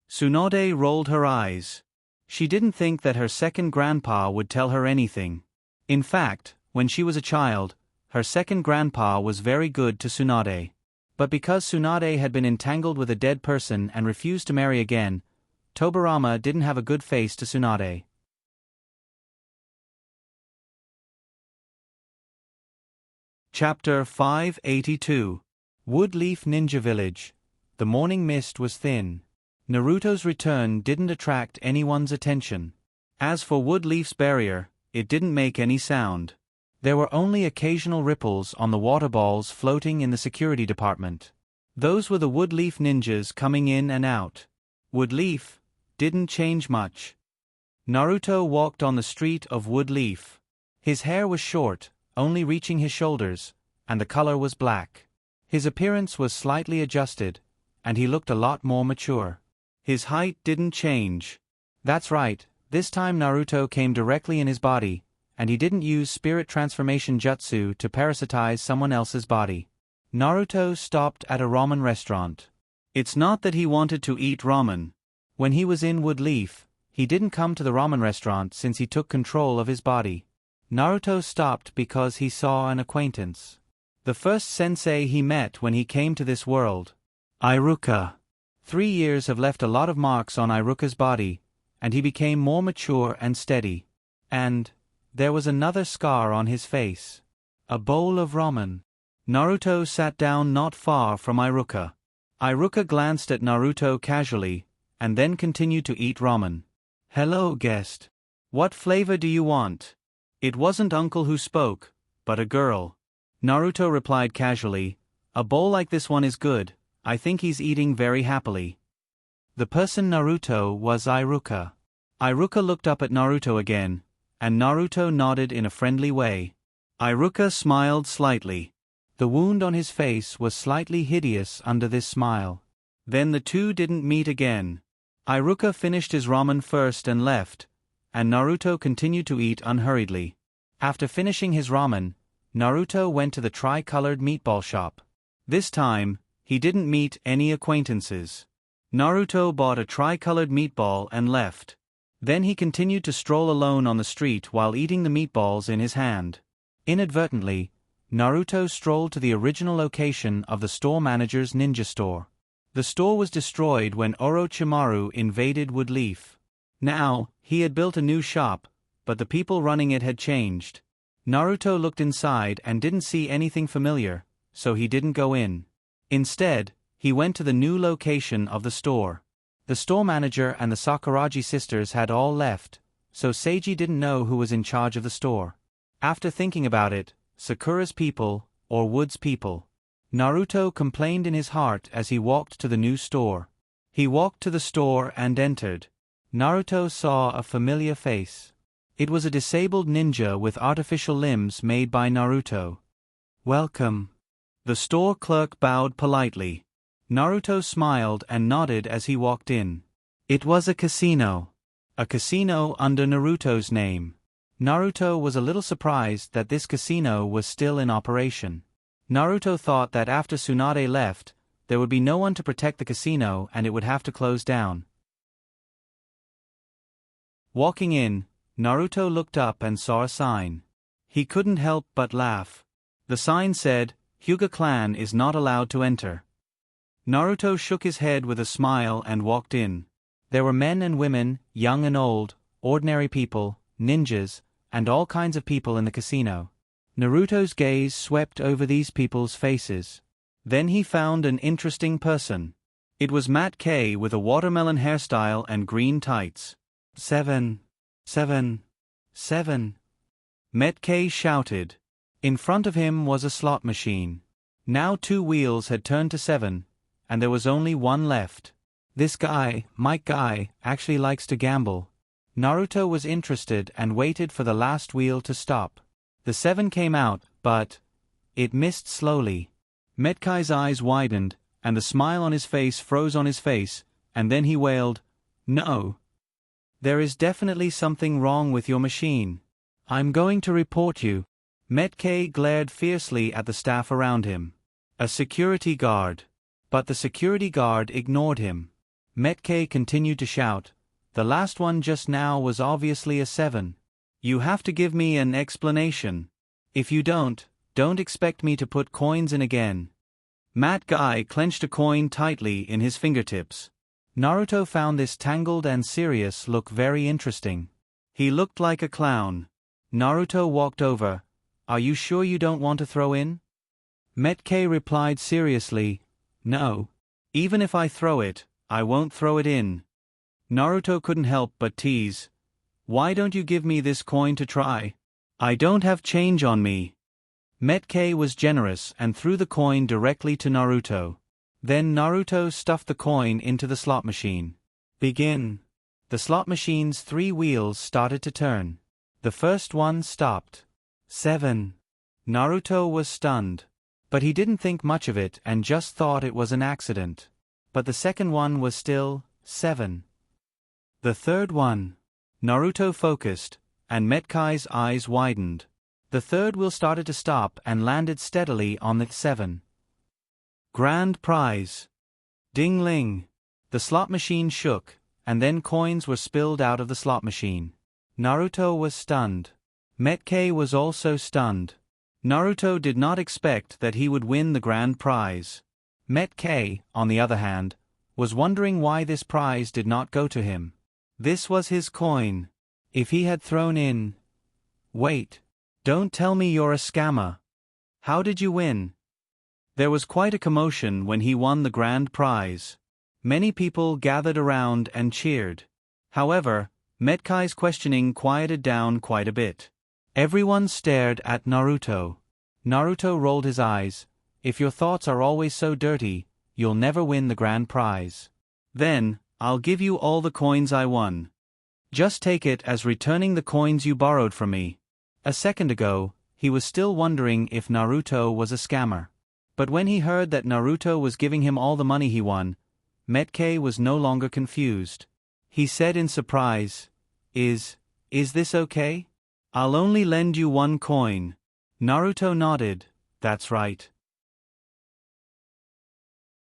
Tsunade rolled her eyes. She didn't think that her second grandpa would tell her anything. In fact, when she was a child, her second grandpa was very good to Tsunade. But because Tsunade had been entangled with a dead person and refused to marry again, Tobirama didn't have a good face to Tsunade. Chapter 582. Woodleaf Ninja Village. The morning mist was thin. Naruto's return didn't attract anyone's attention. As for Woodleaf's barrier, it didn't make any sound. There were only occasional ripples on the water balls floating in the security department. Those were the Woodleaf ninjas coming in and out. Woodleaf didn't change much. Naruto walked on the street of Woodleaf. His hair was short, only reaching his shoulders, and the color was black. His appearance was slightly adjusted, and he looked a lot more mature. His height didn't change. That's right, this time Naruto came directly in his body, and he didn't use spirit transformation jutsu to parasitize someone else's body. Naruto stopped at a ramen restaurant. It's not that he wanted to eat ramen. When he was in Woodleaf, he didn't come to the ramen restaurant since he took control of his body. Naruto stopped because he saw an acquaintance. The first sensei he met when he came to this world. Iruka. 3 years have left a lot of marks on Iruka's body, and he became more mature and steady. And there was another scar on his face. A bowl of ramen. Naruto sat down not far from Iruka. Iruka glanced at Naruto casually, and then continued to eat ramen. Hello, guest. What flavor do you want? It wasn't uncle who spoke, but a girl. Naruto replied casually, a bowl like this one is good, I think he's eating very happily. The person Naruto was Iruka. Iruka looked up at Naruto again, and Naruto nodded in a friendly way. Iruka smiled slightly. The wound on his face was slightly hideous under this smile. Then the two didn't meet again. Iruka finished his ramen first and left, and Naruto continued to eat unhurriedly. After finishing his ramen, Naruto went to the tri-colored meatball shop. This time, he didn't meet any acquaintances. Naruto bought a tri-colored meatball and left. Then he continued to stroll alone on the street while eating the meatballs in his hand. Inadvertently, Naruto strolled to the original location of the store manager's ninja store. The store was destroyed when Orochimaru invaded Woodleaf. Now, he had built a new shop, but the people running it had changed. Naruto looked inside and didn't see anything familiar, so he didn't go in. Instead, he went to the new location of the store. The store manager and the Sakuragi sisters had all left, so Seiji didn't know who was in charge of the store. After thinking about it, Sakura's people, or Wood's people. Naruto complained in his heart as he walked to the new store. He walked to the store and entered. Naruto saw a familiar face. It was a disabled ninja with artificial limbs made by Naruto. Welcome. The store clerk bowed politely. Naruto smiled and nodded as he walked in. It was a casino. A casino under Naruto's name. Naruto was a little surprised that this casino was still in operation. Naruto thought that after Tsunade left, there would be no one to protect the casino and it would have to close down. Walking in, Naruto looked up and saw a sign. He couldn't help but laugh. The sign said, Hyuga clan is not allowed to enter. Naruto shook his head with a smile and walked in. There were men and women, young and old, ordinary people, ninjas, and all kinds of people in the casino. Naruto's gaze swept over these people's faces. Then he found an interesting person. It was Matt K with a watermelon hairstyle and green tights. 7, 7, 7. Matt K shouted. In front of him was a slot machine. Now 2 wheels had turned to 7, and there was only one left. This guy, Mike Guy, actually likes to gamble. Naruto was interested and waited for the last wheel to stop. The 7 came out, but it missed slowly. Metkai's eyes widened, and the smile on his face froze on his face, and then he wailed, No. There is definitely something wrong with your machine. I'm going to report you. Metkei glared fiercely at the staff around him. A security guard. But the security guard ignored him. Metkei continued to shout, The last one just now was obviously a 7. You have to give me an explanation. If you don't expect me to put coins in again. Matt Guy clenched a coin tightly in his fingertips. Naruto found this tangled and serious look very interesting. He looked like a clown. Naruto walked over. Are you sure you don't want to throw in? Metkei replied seriously, "No. Even if I throw it, I won't throw it in." Naruto couldn't help but tease, "Why don't you give me this coin to try? I don't have change on me." Metkei was generous and threw the coin directly to Naruto. Then Naruto stuffed the coin into the slot machine. Begin. The slot machine's 3 wheels started to turn. The first one stopped. 7. Naruto was stunned. But he didn't think much of it and just thought it was an accident. But the second one was still 7. The third one. Naruto focused, and Metkai's eyes widened. The third wheel started to stop and landed steadily on the 7. Grand prize. Ding-ling. The slot machine shook, and then coins were spilled out of the slot machine. Naruto was stunned. Metkei was also stunned. Naruto did not expect that he would win the grand prize. Metkei, on the other hand, was wondering why this prize did not go to him. This was his coin. If he had thrown in... Wait. Don't tell me you're a scammer. How did you win? There was quite a commotion when he won the grand prize. Many people gathered around and cheered. However, Metkai's questioning quieted down quite a bit. Everyone stared at Naruto. Naruto rolled his eyes. "If your thoughts are always so dirty, you'll never win the grand prize. Then, I'll give you all the coins I won. Just take it as returning the coins you borrowed from me." A second ago, he was still wondering if Naruto was a scammer. But when he heard that Naruto was giving him all the money he won, Metkei was no longer confused. He said in surprise, Is this okay? I'll only lend you 1 coin." Naruto nodded. "That's right.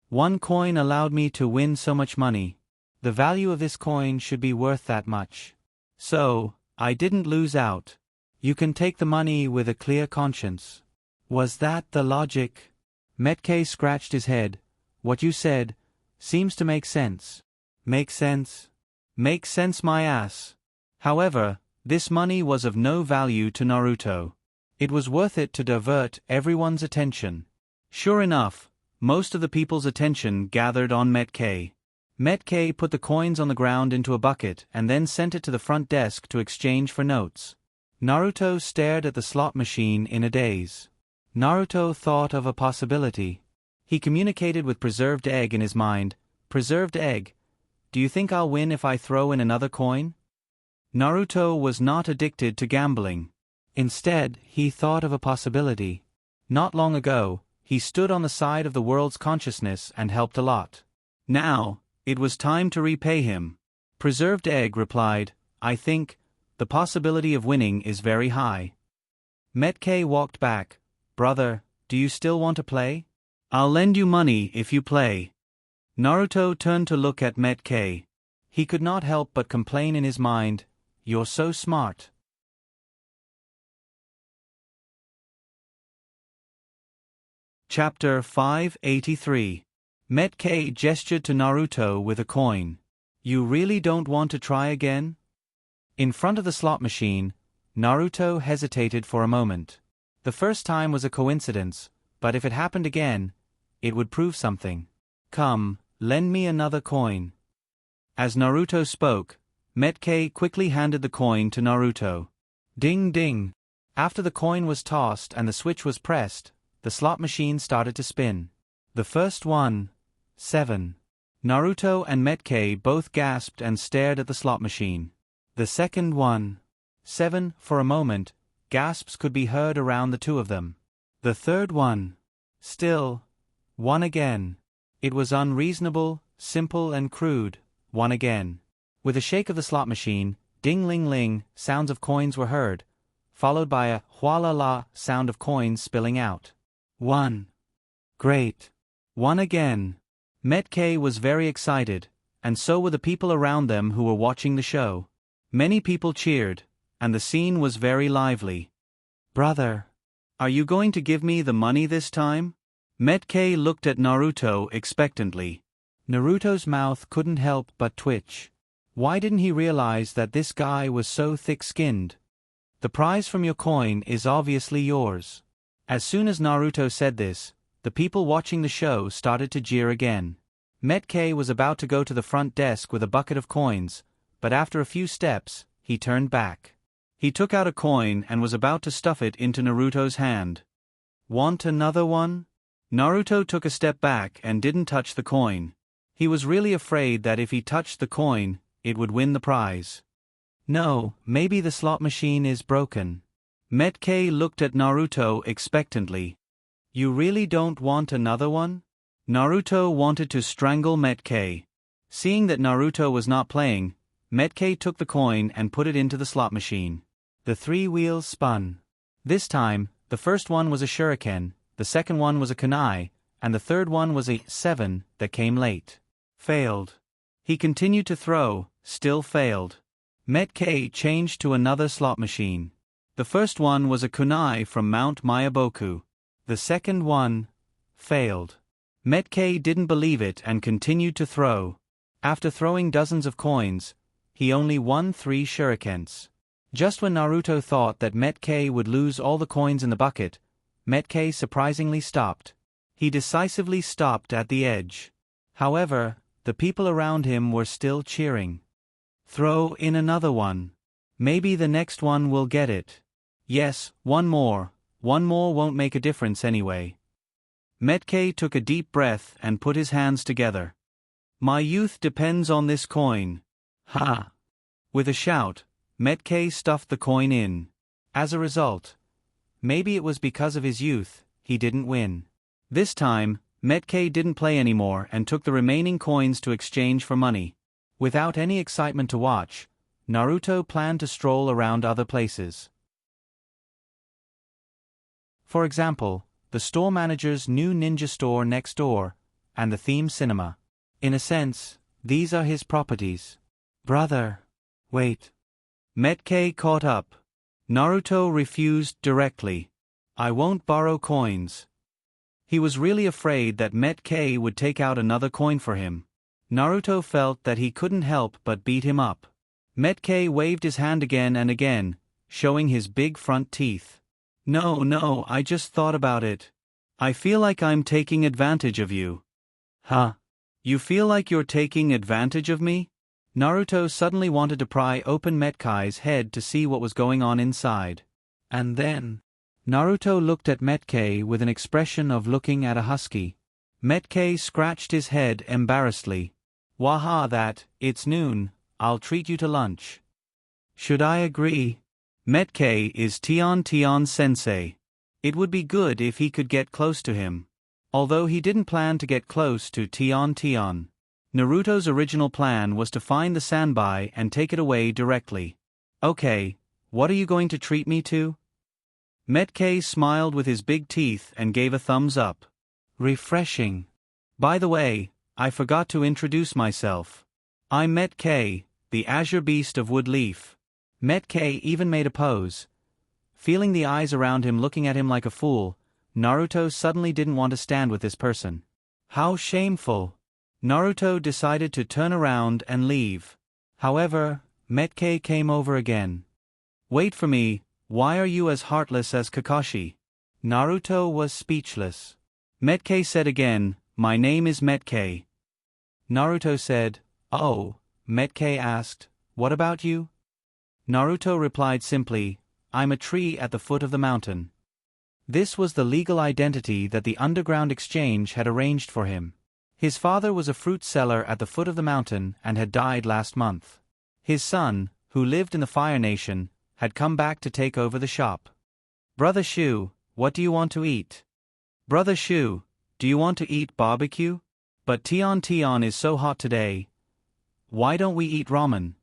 1 coin allowed me to win so much money. The value of this coin should be worth that much. So, I didn't lose out. You can take the money with a clear conscience." Was that the logic? Metkei scratched his head. "What you said seems to make sense." "Make sense? Make sense my ass." However, this money was of no value to Naruto. It was worth it to divert everyone's attention. Sure enough, most of the people's attention gathered on Metkei. Metkei put the coins on the ground into a bucket and then sent it to the front desk to exchange for notes. Naruto stared at the slot machine in a daze. Naruto thought of a possibility. He communicated with Preserved Egg in his mind. "Preserved Egg, do you think I'll win if I throw in another coin?" Naruto was not addicted to gambling. Instead, he thought of a possibility. Not long ago, he stood on the side of the world's consciousness and helped a lot. Now, it was time to repay him. Preserved Egg replied, "I think the possibility of winning is very high." Metkei walked back. "Brother, do you still want to play? I'll lend you money if you play." Naruto turned to look at Metkei. He could not help but complain in his mind, "You're so smart." Chapter 583. Metkei gestured to Naruto with a coin. "You really don't want to try again?" In front of the slot machine, Naruto hesitated for a moment. The first time was a coincidence, but if it happened again, it would prove something. "Come, lend me another coin." As Naruto spoke, Metkei quickly handed the coin to Naruto. Ding ding. After the coin was tossed and the switch was pressed, the slot machine started to spin. The first one, 7. Naruto and Metkei both gasped and stared at the slot machine. The second one, 7. For a moment, gasps could be heard around the two of them. The third one, still, 1 again. It was unreasonable, simple and crude. 1 again. With a shake of the slot machine, ding-ling-ling, sounds of coins were heard, followed by a hua-la-la sound of coins spilling out. 1. Great. 1 again. Metkei was very excited, and so were the people around them who were watching the show. Many people cheered, and the scene was very lively. "Brother, are you going to give me the money this time?" Metkei looked at Naruto expectantly. Naruto's mouth couldn't help but twitch. Why didn't he realize that this guy was so thick-skinned? "The prize from your coin is obviously yours. As soon as Naruto said this, the people watching the show started to jeer again. Metkei was about to go to the front desk with a bucket of coins, but after a few steps, he turned back. He took out a coin and was about to stuff it into Naruto's hand. "Want another one?" Naruto took a step back and didn't touch the coin. He was really afraid that if he touched the coin, it would win the prize. "No, maybe the slot machine is broken." Metkei looked at Naruto expectantly. "You really don't want another one?" Naruto wanted to strangle Metkei. Seeing that Naruto was not playing, Metkei took the coin and put it into the slot machine. The 3 wheels spun. This time, the first one was a shuriken, the second one was a kunai, and the third one was a 7 that came late. Failed. He continued to throw, still failed. Metkei changed to another slot machine. The first one was a kunai from Mount Mayaboku. The second one failed. Metkei didn't believe it and continued to throw. After throwing dozens of coins, he only won 3 shurikens. Just when Naruto thought that Metkei would lose all the coins in the bucket, Metkei surprisingly stopped. He decisively stopped at the edge. However, the people around him were still cheering. "Throw in another one. Maybe the next one will get it." "Yes, one more. One more won't make a difference anyway." Metkei took a deep breath and put his hands together. "My youth depends on this coin. Ha!" With a shout, Metkei stuffed the coin in. As a result, maybe it was because of his youth, he didn't win. This time, Metkei didn't play anymore and took the remaining coins to exchange for money. Without any excitement to watch, Naruto planned to stroll around other places. For example, the store manager's new ninja store next door, and the theme cinema. In a sense, these are his properties. "Brother, wait." Metkei caught up. Naruto refused directly. "I won't borrow coins." He was really afraid that Metkei would take out another coin for him. Naruto felt that he couldn't help but beat him up. Metkei waved his hand again and again, showing his big front teeth. No, I just thought about it. I feel like I'm taking advantage of you." "Huh? You feel like you're taking advantage of me?" Naruto suddenly wanted to pry open Metkei's head to see what was going on inside. And then, Naruto looked at Metkei with an expression of looking at a husky. Metkei scratched his head embarrassedly. "Waha it's noon, I'll treat you to lunch." "Should I agree?" Metkei is Tian sensei. It would be good if he could get close to him. Although he didn't plan to get close to Tian. Naruto's original plan was to find the sanbai and take it away directly. "Okay, what are you going to treat me to?" Metkei smiled with his big teeth and gave a thumbs up. "Refreshing. By the way, I forgot to introduce myself. I'm Metkei, the Azure Beast of Woodleaf." Metkei even made a pose. Feeling the eyes around him looking at him like a fool, Naruto suddenly didn't want to stand with this person. How shameful! Naruto decided to turn around and leave. However, Metkei came over again. "Wait for me, why are you as heartless as Kakashi?" Naruto was speechless. Metkei said again, "My name is Metkei." Naruto said, "Oh." Metkei asked, "What about you?" Naruto replied simply, "I'm a tree at the foot of the mountain." This was the legal identity that the underground exchange had arranged for him. His father was a fruit seller at the foot of the mountain and had died last month. His son, who lived in the Fire Nation, had come back to take over the shop. "Brother Shu, what do you want to eat?" "Brother Shu, do you want to eat barbecue? But Tian is so hot today. Why don't we eat ramen?"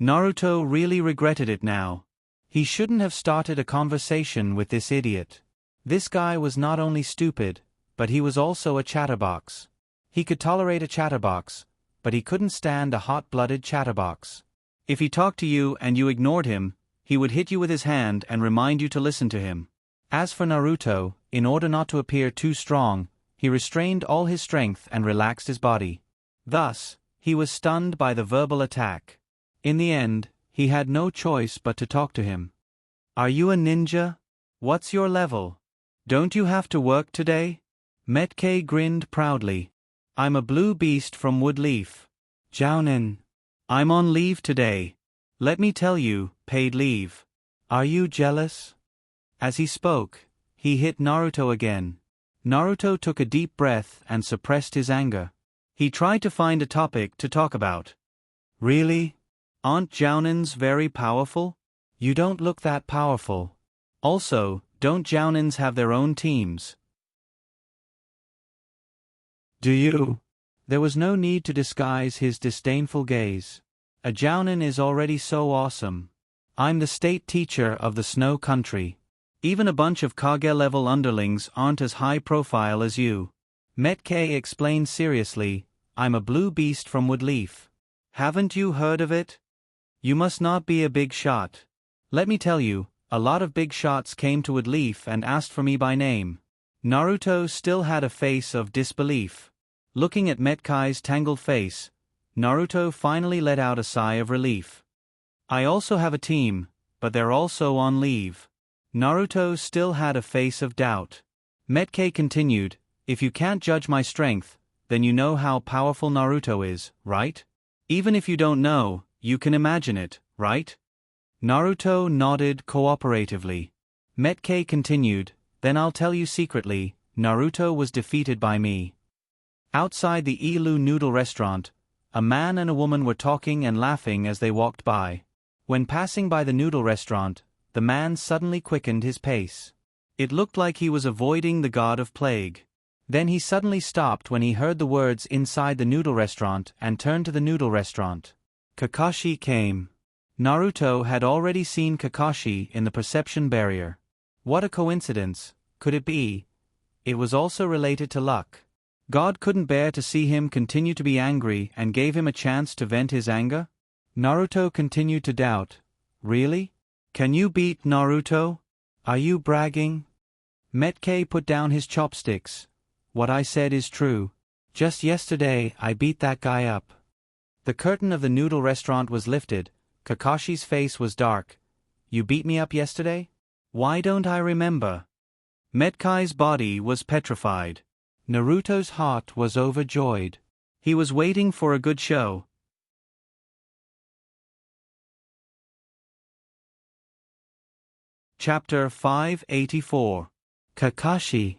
Naruto really regretted it now. He shouldn't have started a conversation with this idiot. This guy was not only stupid, but he was also a chatterbox. He could tolerate a chatterbox, but he couldn't stand a hot-blooded chatterbox. If he talked to you and you ignored him, he would hit you with his hand and remind you to listen to him. As for Naruto, in order not to appear too strong, he restrained all his strength and relaxed his body. Thus, he was stunned by the verbal attack. In the end, he had no choice but to talk to him. "Are you a ninja? What's your level? Don't you have to work today? Metke grinned proudly. I'm a blue beast from Woodleaf. Jounin. I'm on leave today. Let me tell you, paid leave. Are you jealous? As he spoke, he hit Naruto again. Naruto took a deep breath and suppressed his anger. He tried to find a topic to talk about. Really? Aren't Jounins very powerful? You don't look that powerful. Also, don't Jounins have their own teams? Do you? There was no need to disguise his disdainful gaze. A Jounin is already so awesome. I'm the state teacher of the Snow Country. Even a bunch of Kage-level underlings aren't as high profile as you. Metke explained seriously, I'm a blue beast from Woodleaf. Haven't you heard of it? You must not be a big shot. Let me tell you, a lot of big shots came to Woodleaf and asked for me by name. Naruto still had a face of disbelief. Looking at Metkai's tangled face, Naruto finally let out a sigh of relief. I also have a team, but they're also on leave. Naruto still had a face of doubt. Metke continued, if you can't judge my strength, then you know how powerful Naruto is, right? Even if you don't know, you can imagine it, right? Naruto nodded cooperatively. Metke continued, then I'll tell you secretly, Naruto was defeated by me. Outside the Ilu noodle restaurant, a man and a woman were talking and laughing as they walked by. When passing by the noodle restaurant, the man suddenly quickened his pace. It looked like he was avoiding the god of plague. Then he suddenly stopped when he heard the words inside the noodle restaurant and turned to the noodle restaurant. Kakashi came. Naruto had already seen Kakashi in the perception barrier. What a coincidence, could it be? It was also related to luck. God couldn't bear to see him continue to be angry and gave him a chance to vent his anger? Naruto continued to doubt. Really? Can you beat Naruto? Are you bragging? Metke put down his chopsticks. What I said is true. Just yesterday I beat that guy up. The curtain of the noodle restaurant was lifted. Kakashi's face was dark. You beat me up yesterday? Why don't I remember? Metkai's body was petrified. Naruto's heart was overjoyed. He was waiting for a good show. Chapter 584. Kakashi.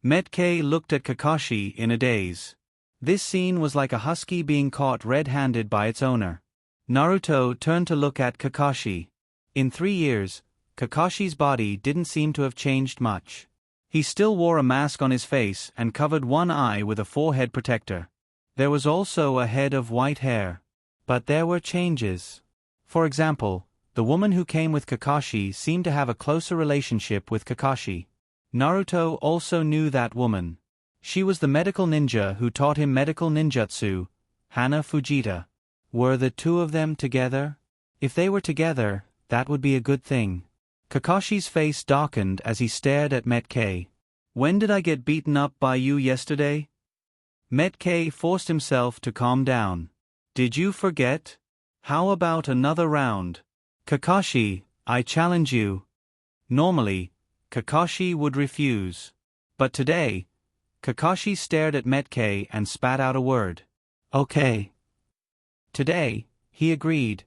Metke looked at Kakashi in a daze. This scene was like a husky being caught red-handed by its owner. Naruto turned to look at Kakashi. In 3 years, Kakashi's body didn't seem to have changed much. He still wore a mask on his face and covered one eye with a forehead protector. There was also a head of white hair. But there were changes. For example, the woman who came with Kakashi seemed to have a closer relationship with Kakashi. Naruto also knew that woman. She was the medical ninja who taught him medical ninjutsu, Hana Fujita. Were the two of them together? If they were together, that would be a good thing. Kakashi's face darkened as he stared at Metke. When did I get beaten up by you yesterday? Metke forced himself to calm down. Did you forget? How about another round? Kakashi, I challenge you. Normally, Kakashi would refuse. But today, Kakashi stared at Metke and spat out a word. Okay. Today, he agreed.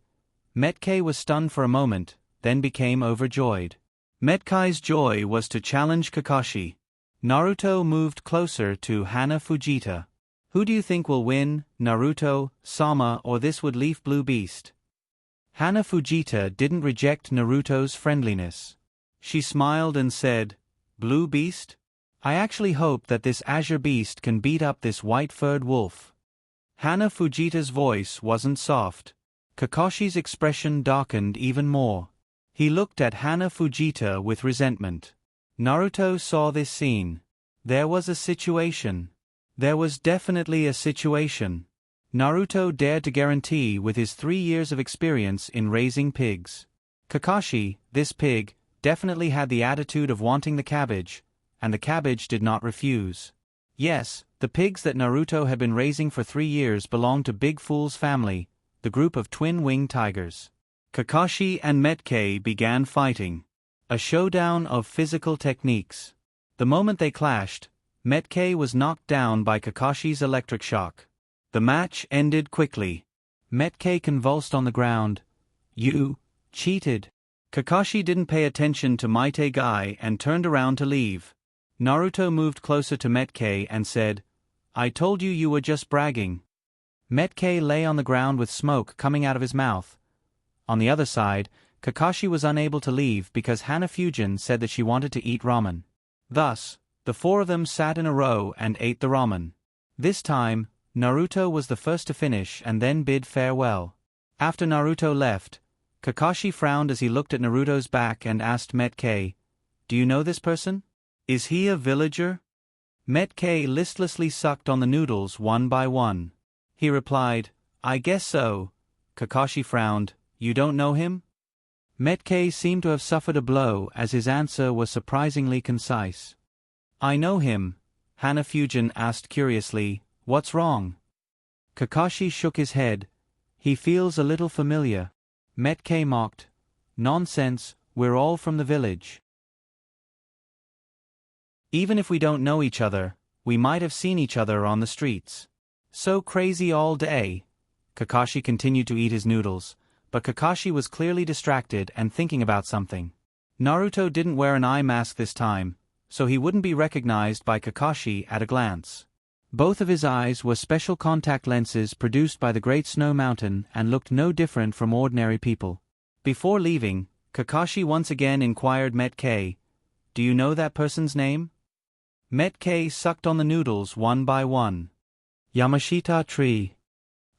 Metke was stunned for a moment, then became overjoyed. Metkai's joy was to challenge Kakashi. Naruto moved closer to Hana Fujita. Who do you think will win, Naruto, Sama, or this Woodleaf blue beast? Hana Fujita didn't reject Naruto's friendliness. She smiled and said, Blue beast? I actually hope that this azure beast can beat up this white-furred wolf. Hana Fujita's voice wasn't soft. Kakashi's expression darkened even more. He looked at Hana Fujita with resentment. Naruto saw this scene. There was a situation. There was definitely a situation. Naruto dared to guarantee with his 3 years of experience in raising pigs. Kakashi, this pig, definitely had the attitude of wanting the cabbage, and the cabbage did not refuse. Yes, the pigs that Naruto had been raising for 3 years belonged to Big Fool's family, the group of twin-winged tigers. Kakashi and Metke began fighting. A showdown of physical techniques. The moment they clashed, Metkei was knocked down by Kakashi's electric shock. The match ended quickly. Metkei convulsed on the ground. "You cheated." Kakashi didn't pay attention to Maite Guy and turned around to leave. Naruto moved closer to Metkei and said, "I told you you were just bragging." Metkei lay on the ground with smoke coming out of his mouth. On the other side, Kakashi was unable to leave because Hana Fujin said that she wanted to eat ramen. Thus, the four of them sat in a row and ate the ramen. This time, Naruto was the first to finish and then bid farewell. After Naruto left, Kakashi frowned as he looked at Naruto's back and asked Metkei, "Do you know this person? Is he a villager?" Metkei listlessly sucked on the noodles one by one. He replied, "I guess so." Kakashi frowned, "You don't know him?" Metkei seemed to have suffered a blow as his answer was surprisingly concise. "I know him," Hana Fujin asked curiously, "What's wrong?" Kakashi shook his head. "He feels a little familiar." Metkei mocked, "Nonsense, we're all from the village. Even if we don't know each other, we might have seen each other on the streets." "So crazy all day." Kakashi continued to eat his noodles, but Kakashi was clearly distracted and thinking about something. Naruto didn't wear an eye mask this time, so he wouldn't be recognized by Kakashi at a glance. Both of his eyes were special contact lenses produced by the Great Snow Mountain and looked no different from ordinary people. Before leaving, Kakashi once again inquired Metkei, "Do you know that person's name?" Metkei sucked on the noodles one by one. "Yamashita Tree."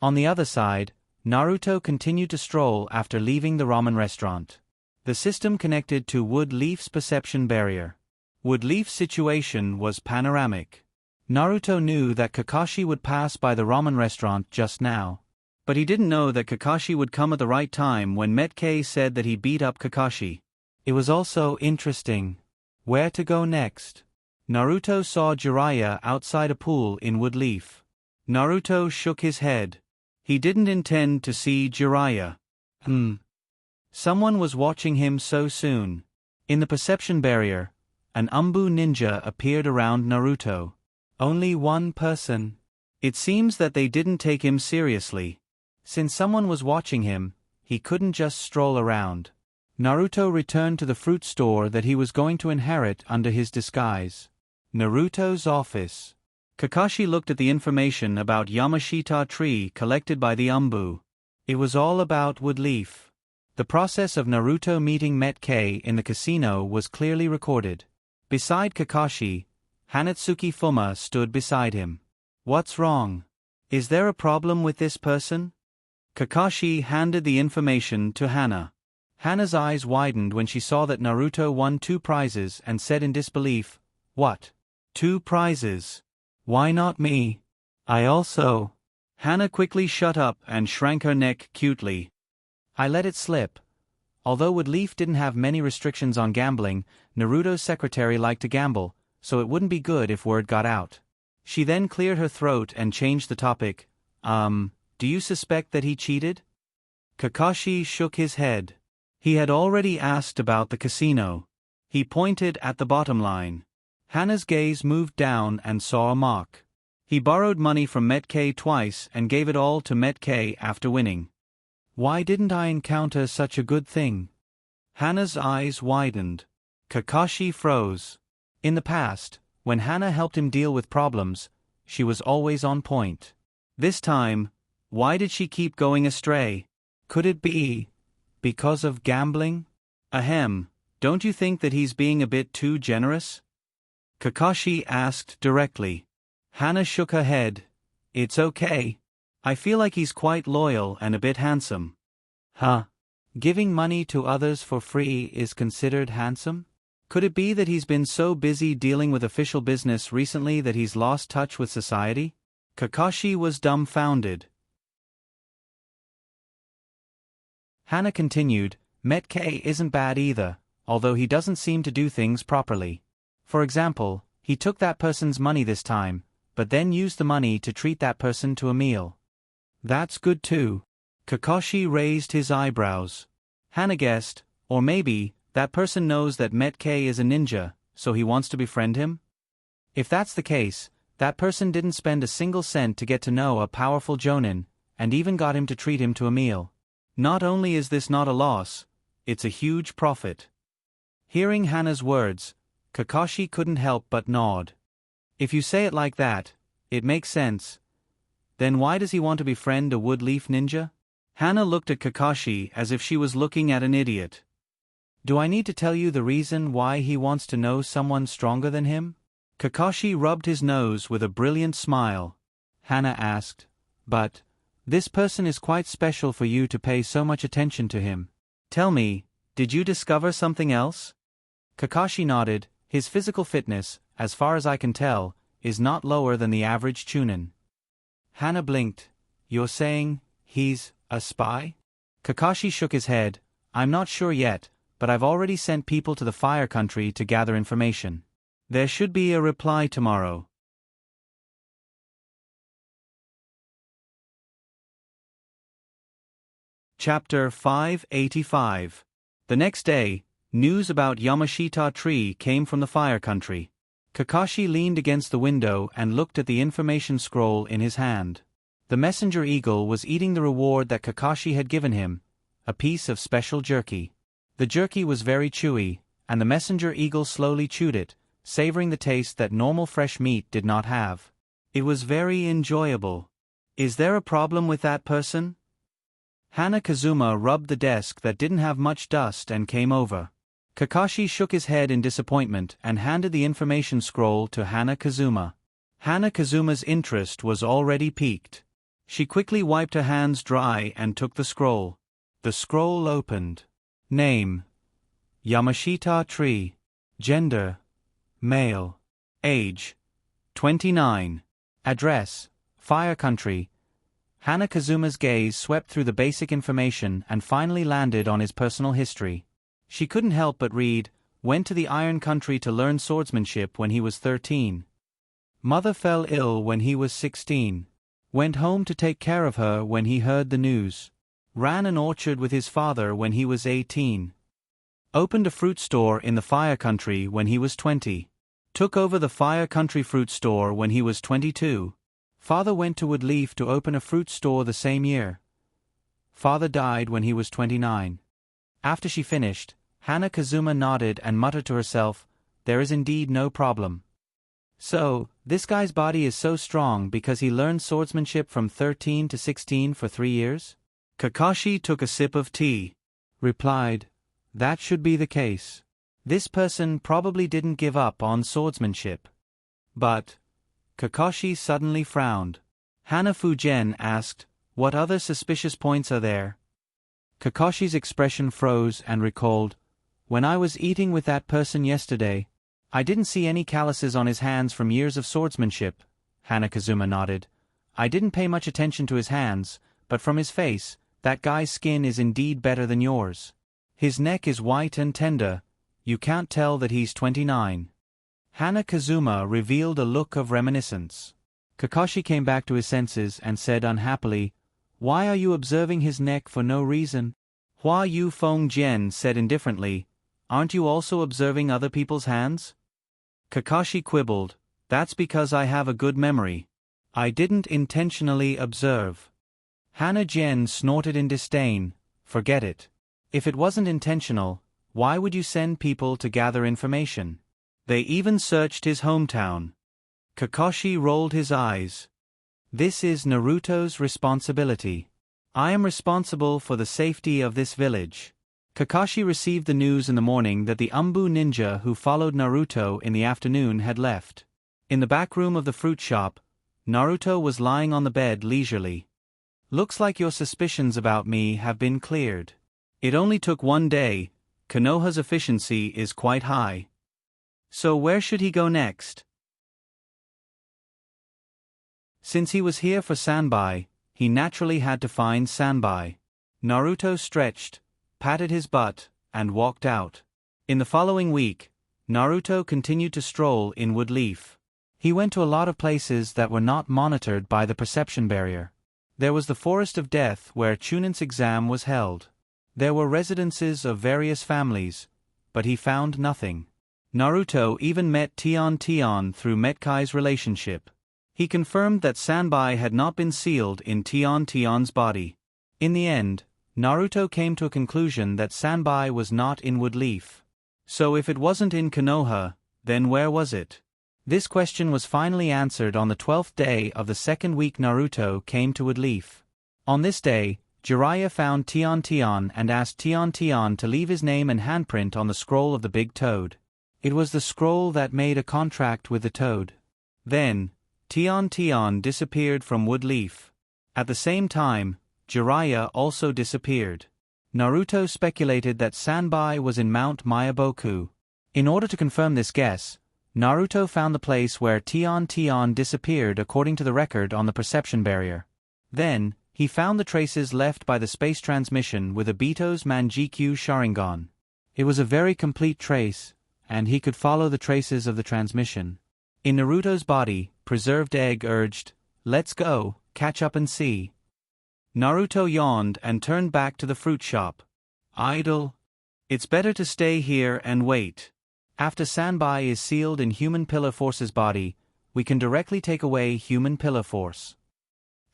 On the other side, Naruto continued to stroll after leaving the ramen restaurant. The system connected to Wood Leaf's perception barrier. Wood Leaf's situation was panoramic. Naruto knew that Kakashi would pass by the ramen restaurant just now. But he didn't know that Kakashi would come at the right time when Metkei said that he beat up Kakashi. It was also interesting. Where to go next? Naruto saw Jiraiya outside a pool in Wood Leaf. Naruto shook his head. He didn't intend to see Jiraiya. Someone was watching him so soon. In the perception barrier, an Umbu ninja appeared around Naruto. Only one person. It seems that they didn't take him seriously. Since someone was watching him, he couldn't just stroll around. Naruto returned to the fruit store that he was going to inherit under his disguise. Naruto's office. Kakashi looked at the information about Yamashita Tree collected by the Umbu. It was all about Wood Leaf. The process of Naruto meeting Metkei in the casino was clearly recorded. Beside Kakashi, Hanatsuki Fuma stood beside him. "What's wrong? Is there a problem with this person?" Kakashi handed the information to Hana. Hana's eyes widened when she saw that Naruto won 2 prizes and said in disbelief, "What? 2 prizes? Why not me? I also." Hana quickly shut up and shrank her neck cutely. "I let it slip." Although Wood Leaf didn't have many restrictions on gambling, Naruto's secretary liked to gamble, so it wouldn't be good if word got out. She then cleared her throat and changed the topic. Do you suspect that he cheated?" Kakashi shook his head. He had already asked about the casino. He pointed at the bottom line. Hana's gaze moved down and saw a mark. He borrowed money from Metkei twice and gave it all to Metkei after winning. Why didn't I encounter such a good thing? Hana's eyes widened. Kakashi froze. In the past, when Hana helped him deal with problems, she was always on point. This time, why did she keep going astray? Could it be because of gambling? Ahem, don't you think that he's being a bit too generous? Kakashi asked directly. Hana shook her head. It's okay. I feel like he's quite loyal and a bit handsome. Huh? Giving money to others for free is considered handsome? Could it be that he's been so busy dealing with official business recently that he's lost touch with society? Kakashi was dumbfounded. Hana continued, Metkei isn't bad either, although he doesn't seem to do things properly. For example, he took that person's money this time, but then used the money to treat that person to a meal. That's good too. Kakashi raised his eyebrows. Hana guessed, or maybe, that person knows that Metkei is a ninja, so he wants to befriend him? If that's the case, that person didn't spend a single cent to get to know a powerful jonin, and even got him to treat him to a meal. Not only is this not a loss, it's a huge profit. Hearing Hana's words, Kakashi couldn't help but nod. If you say it like that, it makes sense. Then why does he want to befriend a wood-leaf ninja? Hana looked at Kakashi as if she was looking at an idiot. Do I need to tell you the reason why he wants to know someone stronger than him? Kakashi rubbed his nose with a brilliant smile. Hana asked, but this person is quite special for you to pay so much attention to him. Tell me, did you discover something else? Kakashi nodded. His physical fitness, as far as I can tell, is not lower than the average chunin. Hana blinked. You're saying he's a spy? Kakashi shook his head. I'm not sure yet, but I've already sent people to the Fire Country to gather information. There should be a reply tomorrow. Chapter 585. The next day, news about Yamashita tree came from the Fire Country. Kakashi leaned against the window and looked at the information scroll in his hand. The messenger eagle was eating the reward that Kakashi had given him, a piece of special jerky. The jerky was very chewy, and the messenger eagle slowly chewed it, savoring the taste that normal fresh meat did not have. It was very enjoyable. Is there a problem with that person? Hana Kazuma rubbed the desk that didn't have much dust and came over. Kakashi shook his head in disappointment and handed the information scroll to Hana Kazuma. Hana Kazuma's interest was already piqued. She quickly wiped her hands dry and took the scroll. The scroll opened. Name: Yamashita tree. Gender: male. Age: 29. Address: Fire Country. Hana Kazuma's gaze swept through the basic information and finally landed on his personal history. She couldn't help but read, went to the Iron Country to learn swordsmanship when he was 13. Mother fell ill when he was 16. Went home to take care of her when he heard the news. Ran an orchard with his father when he was 18. Opened a fruit store in the Fire Country when he was 20. Took over the Fire Country fruit store when he was 22. Father went to Woodleaf to open a fruit store the same year. Father died when he was 29. After she finished, Hana Kazuma nodded and muttered to herself, there is indeed no problem. So, this guy's body is so strong because he learned swordsmanship from 13 to 16 for 3 years? Kakashi took a sip of tea. Replied, that should be the case. This person probably didn't give up on swordsmanship. But Kakashi suddenly frowned. Hana Fujen asked, what other suspicious points are there? Kakashi's expression froze and recalled, when I was eating with that person yesterday, I didn't see any calluses on his hands from years of swordsmanship. Hana Kazuma nodded. I didn't pay much attention to his hands, but from his face, that guy's skin is indeed better than yours. His neck is white and tender. You can't tell that he's 29. Hana Kazuma revealed a look of reminiscence. Kakashi came back to his senses and said unhappily, why are you observing his neck for no reason? Hua Yu Feng Jian said indifferently, aren't you also observing other people's hands? Kakashi quibbled, that's because I have a good memory. I didn't intentionally observe. Hana Jian snorted in disdain, forget it. If it wasn't intentional, why would you send people to gather information? They even searched his hometown. Kakashi rolled his eyes. This is Naruto's responsibility. I am responsible for the safety of this village. Kakashi received the news in the morning that the Umbu ninja who followed Naruto in the afternoon had left. In the back room of the fruit shop, Naruto was lying on the bed leisurely. Looks like your suspicions about me have been cleared. It only took 1 day. Konoha's efficiency is quite high. So where should he go next? Since he was here for Sanbai, he naturally had to find Sanbai. Naruto stretched, patted his butt, and walked out. In the following week, Naruto continued to stroll in Woodleaf. He went to a lot of places that were not monitored by the perception barrier. There was the Forest of Death where Chunin's exam was held. There were residences of various families, but he found nothing. Naruto even met Tion through Metkai's relationship. He confirmed that Sanbai had not been sealed in Tion's body. In the end, Naruto came to a conclusion that Sanbai was not in Woodleaf. So if it wasn't in Konoha, then where was it? This question was finally answered on the 12th day of the second week Naruto came to Woodleaf. On this day, Jiraiya found Tion and asked Tion to leave his name and handprint on the scroll of the big toad. It was the scroll that made a contract with the toad. Then, Tion disappeared from Woodleaf. At the same time, Jiraiya also disappeared. Naruto speculated that Sanbai was in Mount Mayaboku. In order to confirm this guess, Naruto found the place where Tion disappeared according to the record on the perception barrier. Then, he found the traces left by the space transmission with Obito's Manjikyu Sharingan. It was a very complete trace, and he could follow the traces of the transmission. In Naruto's body, Preserved Egg urged, "Let's go, catch up and see." Naruto yawned and turned back to the fruit shop. Idle. It's better to stay here and wait. After Sanbai is sealed in Human Pillar Force's body, we can directly take away Human Pillar Force.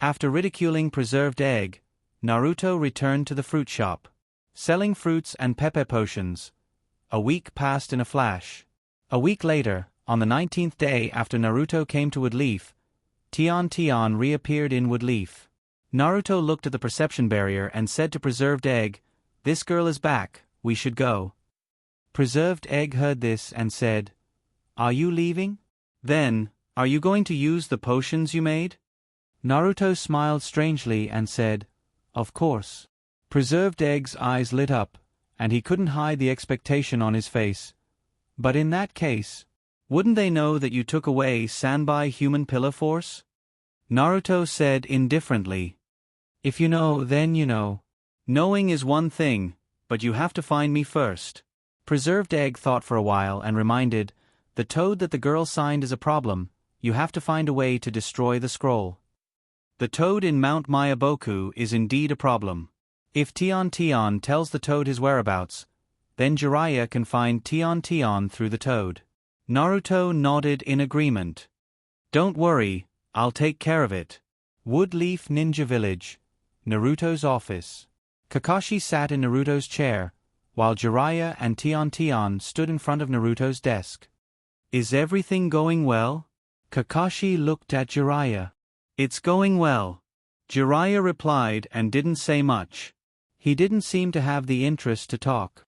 After ridiculing Preserved Egg, Naruto returned to the fruit shop, selling fruits and pepe potions. A week passed in a flash. A week later, on the 19th day after Naruto came to Woodleaf, Tion reappeared in Woodleaf. Naruto looked at the perception barrier and said to Preserved Egg, "This girl is back, we should go." Preserved Egg heard this and said, "Are you leaving? Then, are you going to use the potions you made?" Naruto smiled strangely and said, "Of course." Preserved Egg's eyes lit up, and he couldn't hide the expectation on his face. "But in that case, wouldn't they know that you took away Sanbai Human Pillar Force?" Naruto said indifferently, "If you know, then you know. Knowing is one thing, but you have to find me first." Preserved Egg thought for a while and reminded, "The toad that the girl signed is a problem, you have to find a way to destroy the scroll." The toad in Mount Mayaboku is indeed a problem. If Tion tells the toad his whereabouts, then Jiraiya can find Tion through the toad. Naruto nodded in agreement. "Don't worry, I'll take care of it." Woodleaf Ninja Village. Naruto's office. Kakashi sat in Naruto's chair, while Jiraiya and Tion stood in front of Naruto's desk. "Is everything going well?" Kakashi looked at Jiraiya. "It's going well." Jiraiya replied and didn't say much. He didn't seem to have the interest to talk.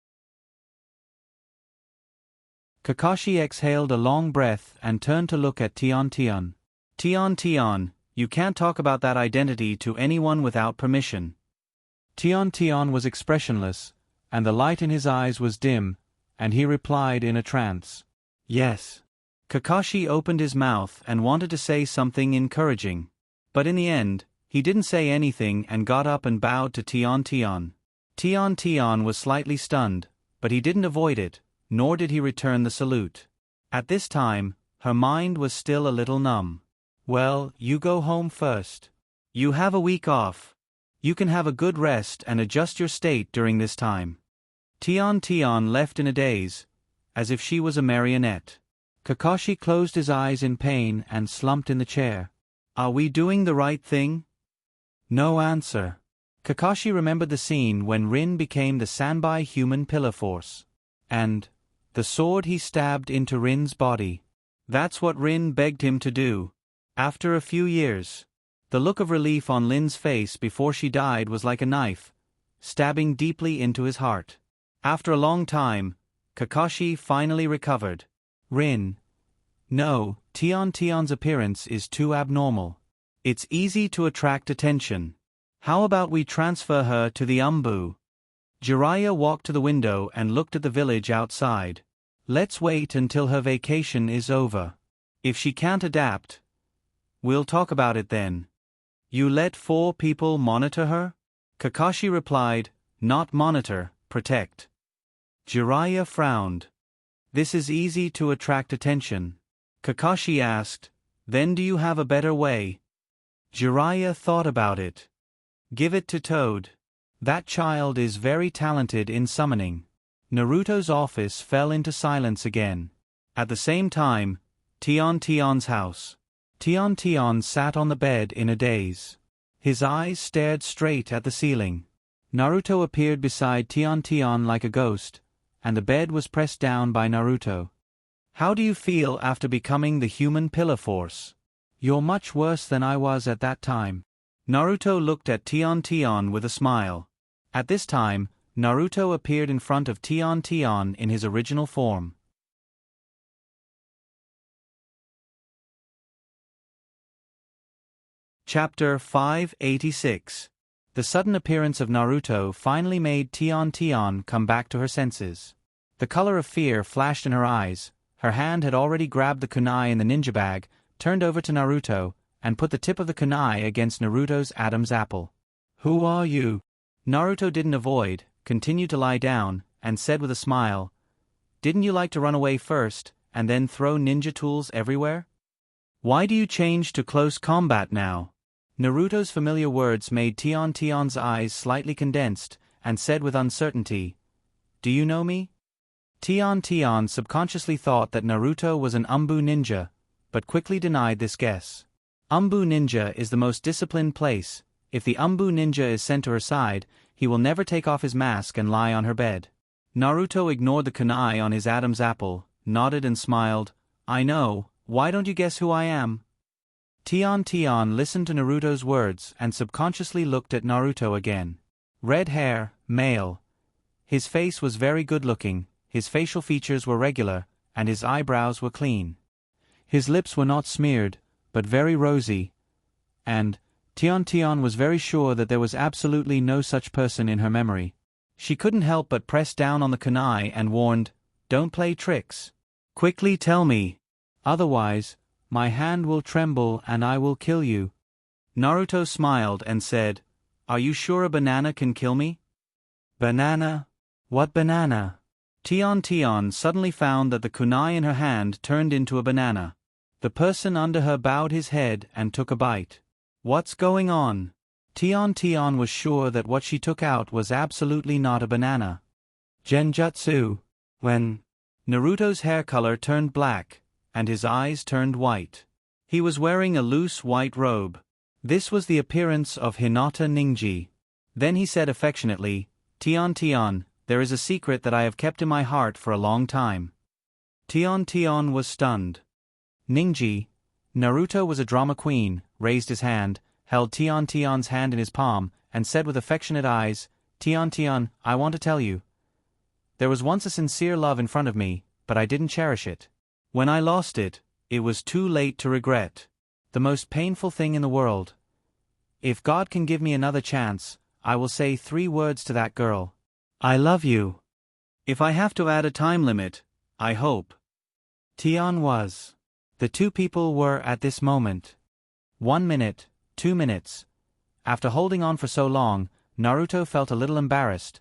Kakashi exhaled a long breath and turned to look at Tion. Tion, you can't talk about that identity to anyone without permission." Tion was expressionless, and the light in his eyes was dim, and he replied in a trance, "Yes." Kakashi opened his mouth and wanted to say something encouraging. But in the end, he didn't say anything and got up and bowed to Tion. Tion was slightly stunned, but he didn't avoid it, nor did he return the salute. At this time, her mind was still a little numb. "Well, you go home first. You have a week off. You can have a good rest and adjust your state during this time." Tion left in a daze, as if she was a marionette. Kakashi closed his eyes in pain and slumped in the chair. "Are we doing the right thing?" No answer. Kakashi remembered the scene when Rin became the Sanbai Human Pillar Force. And the sword he stabbed into Rin's body. That's what Rin begged him to do. After a few years, the look of relief on Lin's face before she died was like a knife, stabbing deeply into his heart. After a long time, Kakashi finally recovered. "Rin. No, Tion's appearance is too abnormal. It's easy to attract attention. How about we transfer her to the Umbu?" Jiraiya walked to the window and looked at the village outside. "Let's wait until her vacation is over. If she can't adapt, we'll talk about it then." "You let 4 people monitor her?" Kakashi replied, "Not monitor, protect." Jiraiya frowned. "This is easy to attract attention." Kakashi asked, "Then do you have a better way?" Jiraiya thought about it. "Give it to Toad. That child is very talented in summoning." Naruto's office fell into silence again. At the same time, Tion's house. Tion sat on the bed in a daze. His eyes stared straight at the ceiling. Naruto appeared beside Tion like a ghost, and the bed was pressed down by Naruto. How do you feel after becoming the human pillar force? You're much worse than I was at that time. Naruto looked at Tion with a smile. At this time, Naruto appeared in front of Tion in his original form. Chapter 586. The sudden appearance of Naruto finally made Tion come back to her senses. The color of fear flashed in her eyes. Her hand had already grabbed the kunai in the ninja bag, turned over to Naruto, and put the tip of the kunai against Naruto's Adam's apple. "Who are you?" Naruto didn't avoid, continued to lie down, and said with a smile, "Didn't you like to run away first, and then throw ninja tools everywhere? Why do you change to close combat now?" Naruto's familiar words made Tion's eyes slightly condensed, and said with uncertainty, "Do you know me?" Tion subconsciously thought that Naruto was an Umbu ninja, but quickly denied this guess. Umbu ninja is the most disciplined place. If the Umbu ninja is sent to her side, he will never take off his mask and lie on her bed. Naruto ignored the kunai on his Adam's apple, nodded and smiled. "I know, why don't you guess who I am?" Tion listened to Naruto's words and subconsciously looked at Naruto again. Red hair, male. His face was very good-looking, his facial features were regular, and his eyebrows were clean. His lips were not smeared, but very rosy, and Tion was very sure that there was absolutely no such person in her memory. She couldn't help but press down on the kunai and warned, "Don't play tricks. Quickly tell me. Otherwise, my hand will tremble and I will kill you." Naruto smiled and said, "Are you sure a banana can kill me?" "Banana? What banana?" Tion suddenly found that the kunai in her hand turned into a banana. The person under her bowed his head and took a bite. "What's going on?" Tion was sure that what she took out was absolutely not a banana. "Genjutsu." When Naruto's hair color turned black, and his eyes turned white. He was wearing a loose white robe. This was the appearance of Hinata Ninji. Then he said affectionately, Tion, there is a secret that I have kept in my heart for a long time." Tion was stunned. Ninji, Naruto was a drama queen, raised his hand, held Tion's hand in his palm, and said with affectionate eyes, Tion, I want to tell you. There was once a sincere love in front of me, but I didn't cherish it. When I lost it, it was too late to regret. The most painful thing in the world. If God can give me another chance, I will say 3 words to that girl. I love you. If I have to add a time limit, I hope. Tion was. The two people were at this moment. 1 minute, 2 minutes. After holding on for so long, Naruto felt a little embarrassed.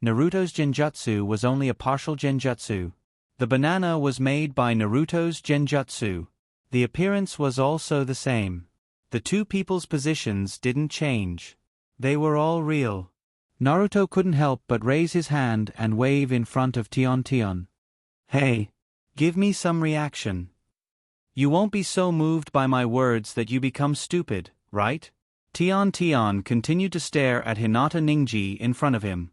Naruto's genjutsu was only a partial genjutsu. The banana was made by Naruto's genjutsu. The appearance was also the same. The two people's positions didn't change. They were all real. Naruto couldn't help but raise his hand and wave in front of Tion. Hey, give me some reaction. You won't be so moved by my words that you become stupid, right? Tion continued to stare at Hinata Ninji in front of him.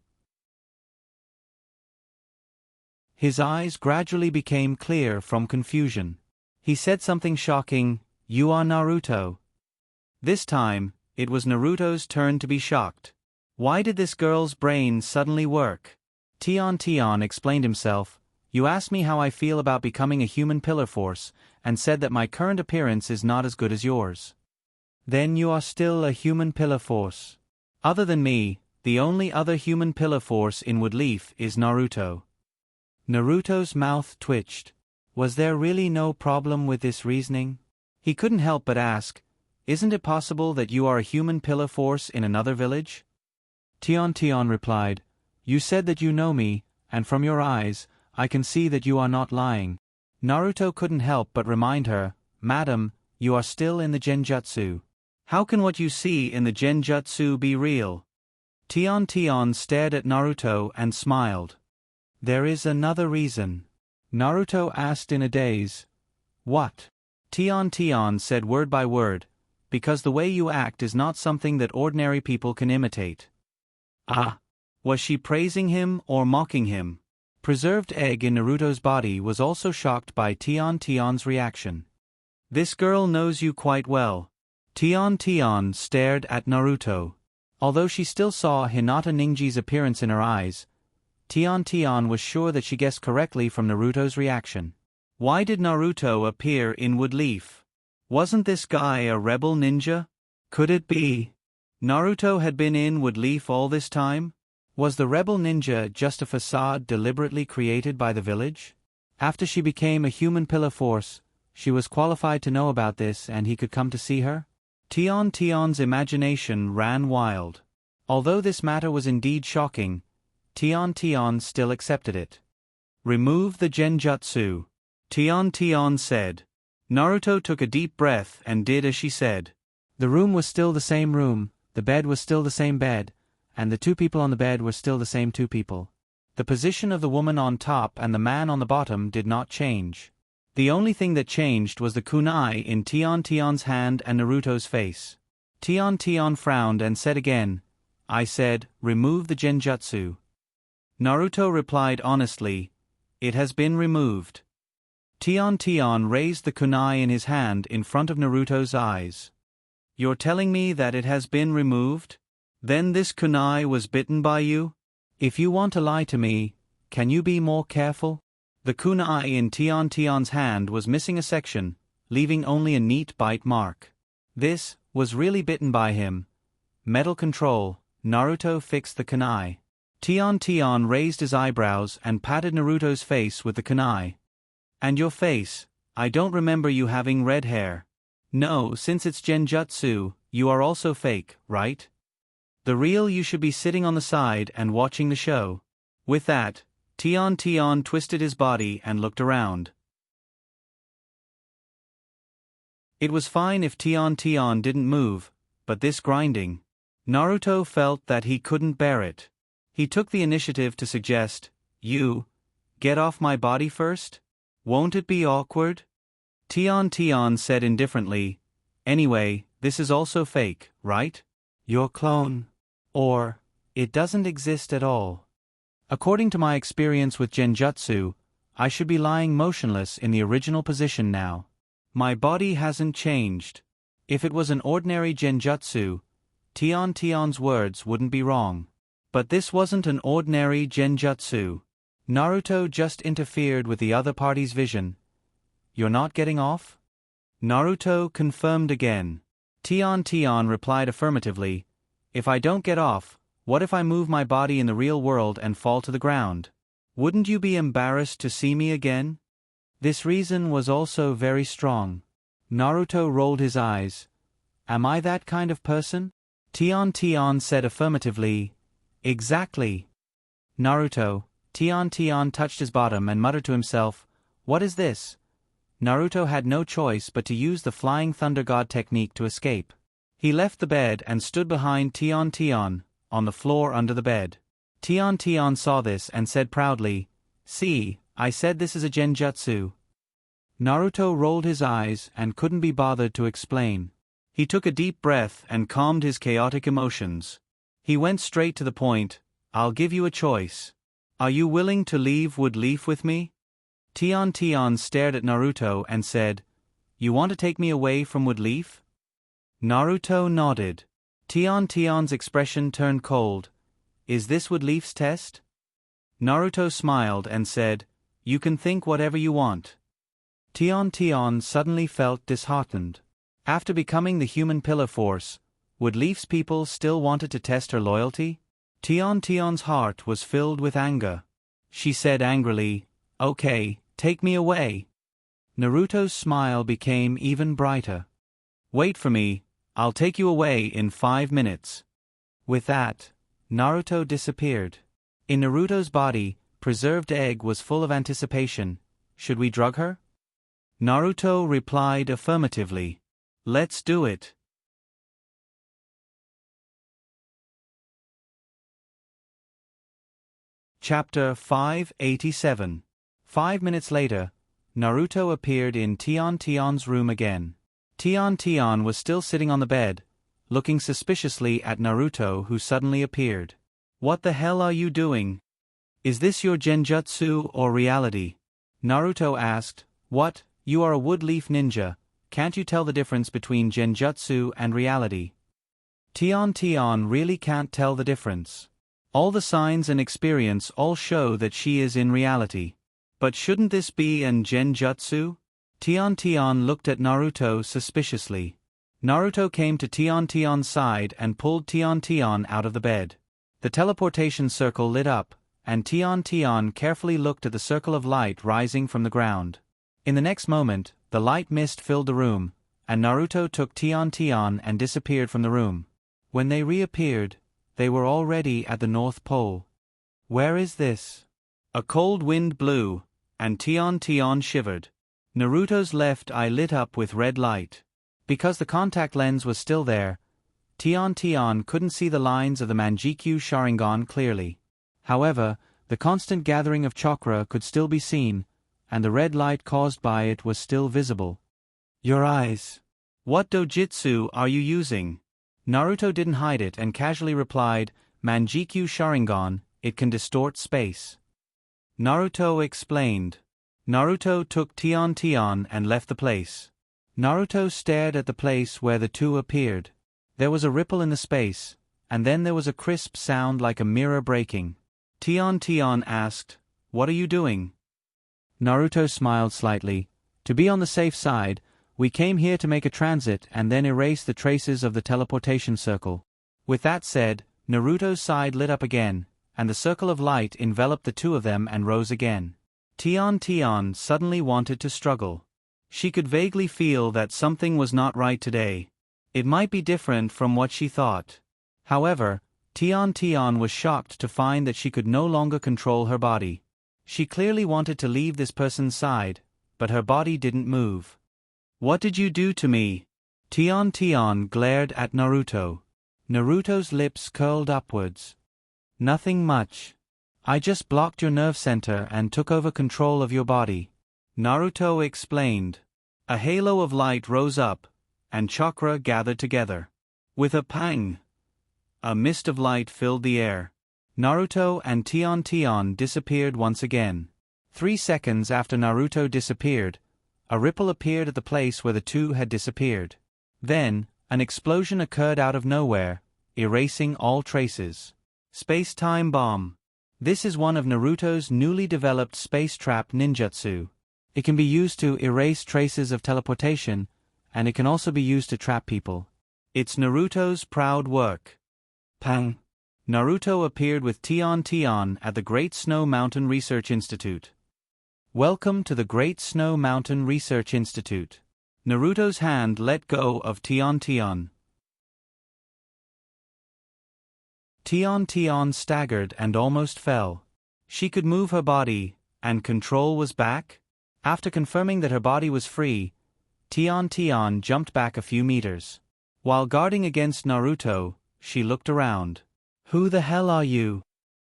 His eyes gradually became clear from confusion. He said something shocking, "You are Naruto." This time, it was Naruto's turn to be shocked. Why did this girl's brain suddenly work? Tion explained himself. You asked me how I feel about becoming a human pillar force, and said that my current appearance is not as good as yours. Then you are still a human pillar force. Other than me, the only other human pillar force in Woodleaf is Naruto. Naruto's mouth twitched. Was there really no problem with this reasoning? He couldn't help but ask, "Isn't it possible that you are a human pillar force in another village?" Tion replied, "You said that you know me, and from your eyes, I can see that you are not lying." Naruto couldn't help but remind her, "Madam, you are still in the genjutsu. How can what you see in the genjutsu be real?" Tion stared at Naruto and smiled. "There is another reason. Naruto asked in a daze. What? Tion said word by word, because the way you act is not something that ordinary people can imitate. Ah! Was she praising him or mocking him? Preserved egg in Naruto's body was also shocked by Tion's reaction. This girl knows you quite well. Tion stared at Naruto. Although she still saw Hinata Ninji's appearance in her eyes, Tion was sure that she guessed correctly from Naruto's reaction. Why did Naruto appear in Woodleaf? Wasn't this guy a rebel ninja? Could it be Naruto had been in Woodleaf all this time? Was the rebel ninja just a facade deliberately created by the village? After she became a human pillar force, she was qualified to know about this and he could come to see her? Tion's imagination ran wild. Although this matter was indeed shocking, Tion still accepted it. Remove the genjutsu. Tion said. Naruto took a deep breath and did as she said. The room was still the same room, the bed was still the same bed, and the two people on the bed were still the same two people. The position of the woman on top and the man on the bottom did not change. The only thing that changed was the kunai in Tion's hand and Naruto's face. Tion frowned and said again, I said, remove the genjutsu. Naruto replied honestly, it has been removed. Tion raised the kunai in his hand in front of Naruto's eyes. You're telling me that it has been removed? Then this kunai was bitten by you? If you want to lie to me, can you be more careful? The kunai in Tion's hand was missing a section, leaving only a neat bite mark. This was really bitten by him. Metal control. Naruto fixed the kunai. Tion raised his eyebrows and patted Naruto's face with the kunai. And your face, I don't remember you having red hair. No, since it's genjutsu, you are also fake, right? The real you should be sitting on the side and watching the show. With that, Tion twisted his body and looked around. It was fine if Tion didn't move, but this grinding. Naruto felt that he couldn't bear it. He took the initiative to suggest, you, get off my body first? Won't it be awkward? Tion said indifferently, anyway, this is also fake, right? Your clone. Or, it doesn't exist at all. According to my experience with genjutsu, I should be lying motionless in the original position now. My body hasn't changed. If it was an ordinary genjutsu, Tion's words wouldn't be wrong. But this wasn't an ordinary genjutsu. Naruto just interfered with the other party's vision. You're not getting off? Naruto confirmed again. Tion replied affirmatively, if I don't get off, what if I move my body in the real world and fall to the ground? Wouldn't you be embarrassed to see me again? This reason was also very strong. Naruto rolled his eyes. Am I that kind of person? Tion said affirmatively, exactly. Naruto, Tion touched his bottom and muttered to himself, what is this? Naruto had no choice but to use the Flying Thunder God technique to escape. He left the bed and stood behind Tion, on the floor under the bed. Tion saw this and said proudly, see, I said this is a genjutsu. Naruto rolled his eyes and couldn't be bothered to explain. He took a deep breath and calmed his chaotic emotions. He went straight to the point, I'll give you a choice. Are you willing to leave Woodleaf with me? Tion stared at Naruto and said, you want to take me away from Woodleaf? Naruto nodded. Tion's expression turned cold. Is this Woodleaf's test? Naruto smiled and said, you can think whatever you want. Tion suddenly felt disheartened. After becoming the human pillar force, Woodleaf's people still wanted to test her loyalty? Tion's heart was filled with anger. She said angrily, okay, take me away. Naruto's smile became even brighter. Wait for me, I'll take you away in 5 minutes. With that, Naruto disappeared. In Naruto's body, preserved egg was full of anticipation. Should we drug her? Naruto replied affirmatively. Let's do it. Chapter 587. 5 minutes later, Naruto appeared in Tion's room again. Tion was still sitting on the bed, looking suspiciously at Naruto, who suddenly appeared. "What the hell are you doing? Is this your genjutsu or reality?" Naruto asked. "What, you are a wood leaf ninja, can't you tell the difference between genjutsu and reality?" Tion really can't tell the difference. All the signs and experience all show that she is in reality. But shouldn't this be an genjutsu? Tion looked at Naruto suspiciously. Naruto came to Tion's side and pulled Tion out of the bed. The teleportation circle lit up, and Tion carefully looked at the circle of light rising from the ground. In the next moment, the light mist filled the room, and Naruto took Tion and disappeared from the room. When they reappeared, they were already at the North Pole. "Where is this?" A cold wind blew, and Tion shivered. Naruto's left eye lit up with red light. Because the contact lens was still there, Tion couldn't see the lines of the Manjikyu Sharingan clearly. However, the constant gathering of chakra could still be seen, and the red light caused by it was still visible. "Your eyes. What dojutsu are you using?" Naruto didn't hide it and casually replied, "Manjikyu Sharingan, it can distort space." Naruto explained. Naruto took Tion and left the place. Naruto stared at the place where the two appeared. There was a ripple in the space, and then there was a crisp sound like a mirror breaking. Tion asked, "What are you doing?" Naruto smiled slightly. "To be on the safe side, we came here to make a transit and then erase the traces of the teleportation circle." With that said, Naruto's side lit up again, and the circle of light enveloped the two of them and rose again. Tion suddenly wanted to struggle. She could vaguely feel that something was not right today. It might be different from what she thought. However, Tion was shocked to find that she could no longer control her body. She clearly wanted to leave this person's side, but her body didn't move. "What did you do to me?" Tion glared at Naruto. Naruto's lips curled upwards. "Nothing much. I just blocked your nerve center and took over control of your body." Naruto explained. A halo of light rose up, and chakra gathered together. With a pang, a mist of light filled the air. Naruto and Tion disappeared once again. 3 seconds after Naruto disappeared, a ripple appeared at the place where the two had disappeared. Then, an explosion occurred out of nowhere, erasing all traces. Space-time bomb. This is one of Naruto's newly developed space trap ninjutsu. It can be used to erase traces of teleportation, and it can also be used to trap people. It's Naruto's proud work. Pang. Naruto appeared with Tion at the Great Snow Mountain Research Institute. "Welcome to the Great Snow Mountain Research Institute." Naruto's hand let go of Tion. Tion staggered and almost fell. She could move her body, and control was back? After confirming that her body was free, Tion jumped back a few meters. While guarding against Naruto, she looked around. "Who the hell are you?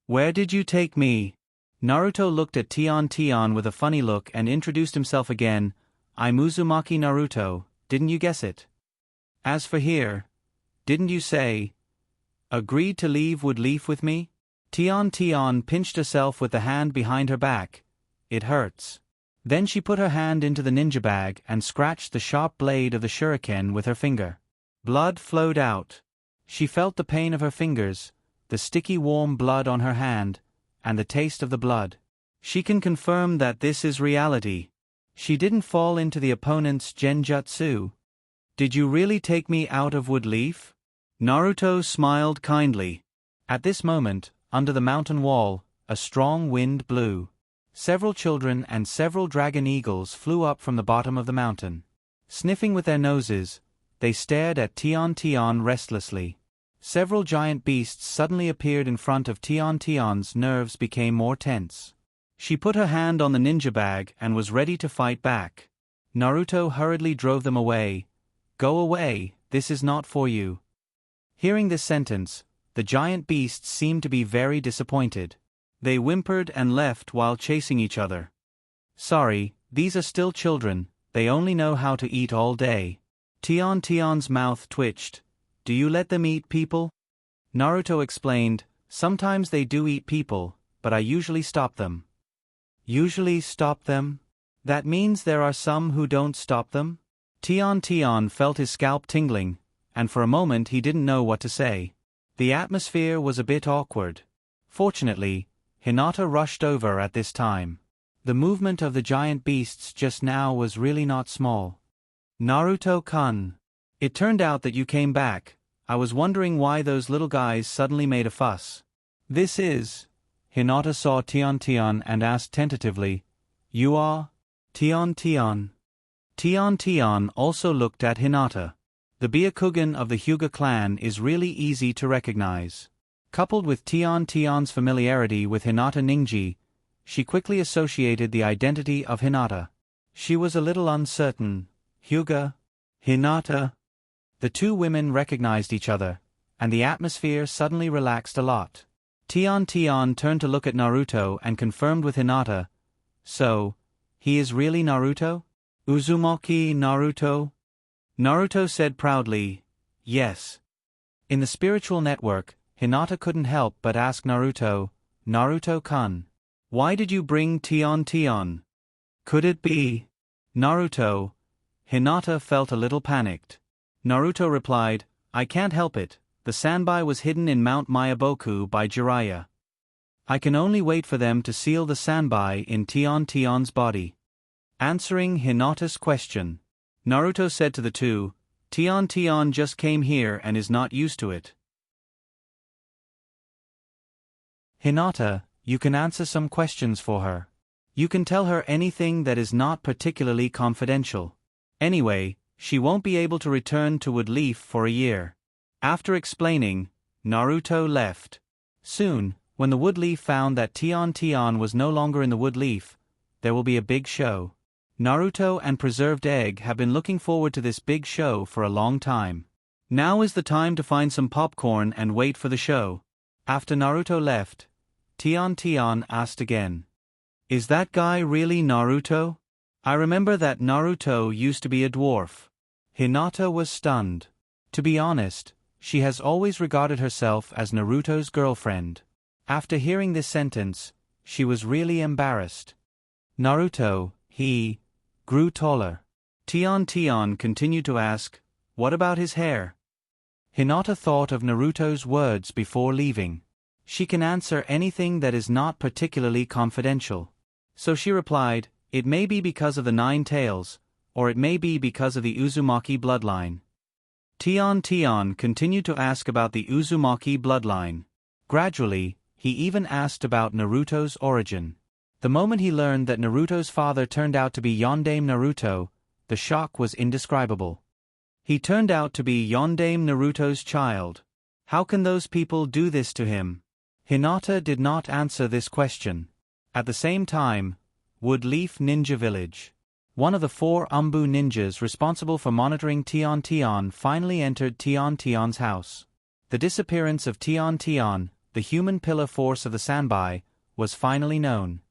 Where did you take me?" Naruto looked at Tion with a funny look and introduced himself again. "I'm Uzumaki Naruto, didn't you guess it? As for here, didn't you say, agreed to leave wood leaf with me?" Tion pinched herself with the hand behind her back. "It hurts." Then she put her hand into the ninja bag and scratched the sharp blade of the shuriken with her finger. Blood flowed out. She felt the pain of her fingers, the sticky warm blood on her hand, and the taste of the blood. She can confirm that this is reality. She didn't fall into the opponent's genjutsu. "Did you really take me out of wood leaf?" Naruto smiled kindly. At this moment, under the mountain wall, a strong wind blew. Several children and several dragon eagles flew up from the bottom of the mountain. Sniffing with their noses, they stared at Tion restlessly. Several giant beasts suddenly appeared in front of Tion's nerves became more tense. She put her hand on the ninja bag and was ready to fight back. Naruto hurriedly drove them away. "Go away, this is not for you." Hearing this sentence, the giant beasts seemed to be very disappointed. They whimpered and left while chasing each other. Sorry, these are still children, they only know how to eat all day. Tion's mouth twitched. Do you let them eat people? Naruto explained, sometimes they do eat people, but I usually stop them. Usually stop them? That means there are some who don't stop them? Tion felt his scalp tingling, and for a moment he didn't know what to say. The atmosphere was a bit awkward. Fortunately, Hinata rushed over at this time. The movement of the giant beasts just now was really not small. Naruto-kun. It turned out that you came back. I was wondering why those little guys suddenly made a fuss. This is... Hinata saw Tion and asked tentatively, You are? Tion. Tion also looked at Hinata. The Byakugan of the Hyuga clan is really easy to recognize. Coupled with Tion's familiarity with Hinata Ningji, she quickly associated the identity of Hinata. She was a little uncertain. Hyuga? Hinata? The two women recognized each other, and the atmosphere suddenly relaxed a lot. Tion turned to look at Naruto and confirmed with Hinata, So, he is really Naruto? Uzumaki Naruto? Naruto said proudly, Yes. In the spiritual network, Hinata couldn't help but ask Naruto, Naruto-kun, why did you bring Tion? Could it be? Naruto. Hinata felt a little panicked. Naruto replied, I can't help it, the Sanbai was hidden in Mount Mayaboku by Jiraiya. I can only wait for them to seal the Sanbai in Tion's body. Answering Hinata's question, Naruto said to the two, Tion just came here and is not used to it. Hinata, you can answer some questions for her. You can tell her anything that is not particularly confidential. Anyway, she won't be able to return to Woodleaf for a year. After explaining, Naruto left. Soon, when the Woodleaf found that Tion was no longer in the Woodleaf, there will be a big show. Naruto and Preserved Egg have been looking forward to this big show for a long time. Now is the time to find some popcorn and wait for the show. After Naruto left, Tion asked again. Is that guy really Naruto? I remember that Naruto used to be a dwarf. Hinata was stunned. To be honest, she has always regarded herself as Naruto's girlfriend. After hearing this sentence, she was really embarrassed. Naruto, he grew taller. Tion continued to ask, what about his hair? Hinata thought of Naruto's words before leaving. She can answer anything that is not particularly confidential. So she replied, it may be because of the 9 tails, or it may be because of the Uzumaki bloodline. Tion continued to ask about the Uzumaki bloodline. Gradually, he even asked about Naruto's origin. The moment he learned that Naruto's father turned out to be Yondaime Naruto, the shock was indescribable. He turned out to be Yondaime Naruto's child. How can those people do this to him? Hinata did not answer this question. At the same time, Woodleaf Ninja Village. One of the 4 Umbu ninjas responsible for monitoring Tion finally entered Tion's house. The disappearance of Tion, the human pillar force of the Sanbai, was finally known.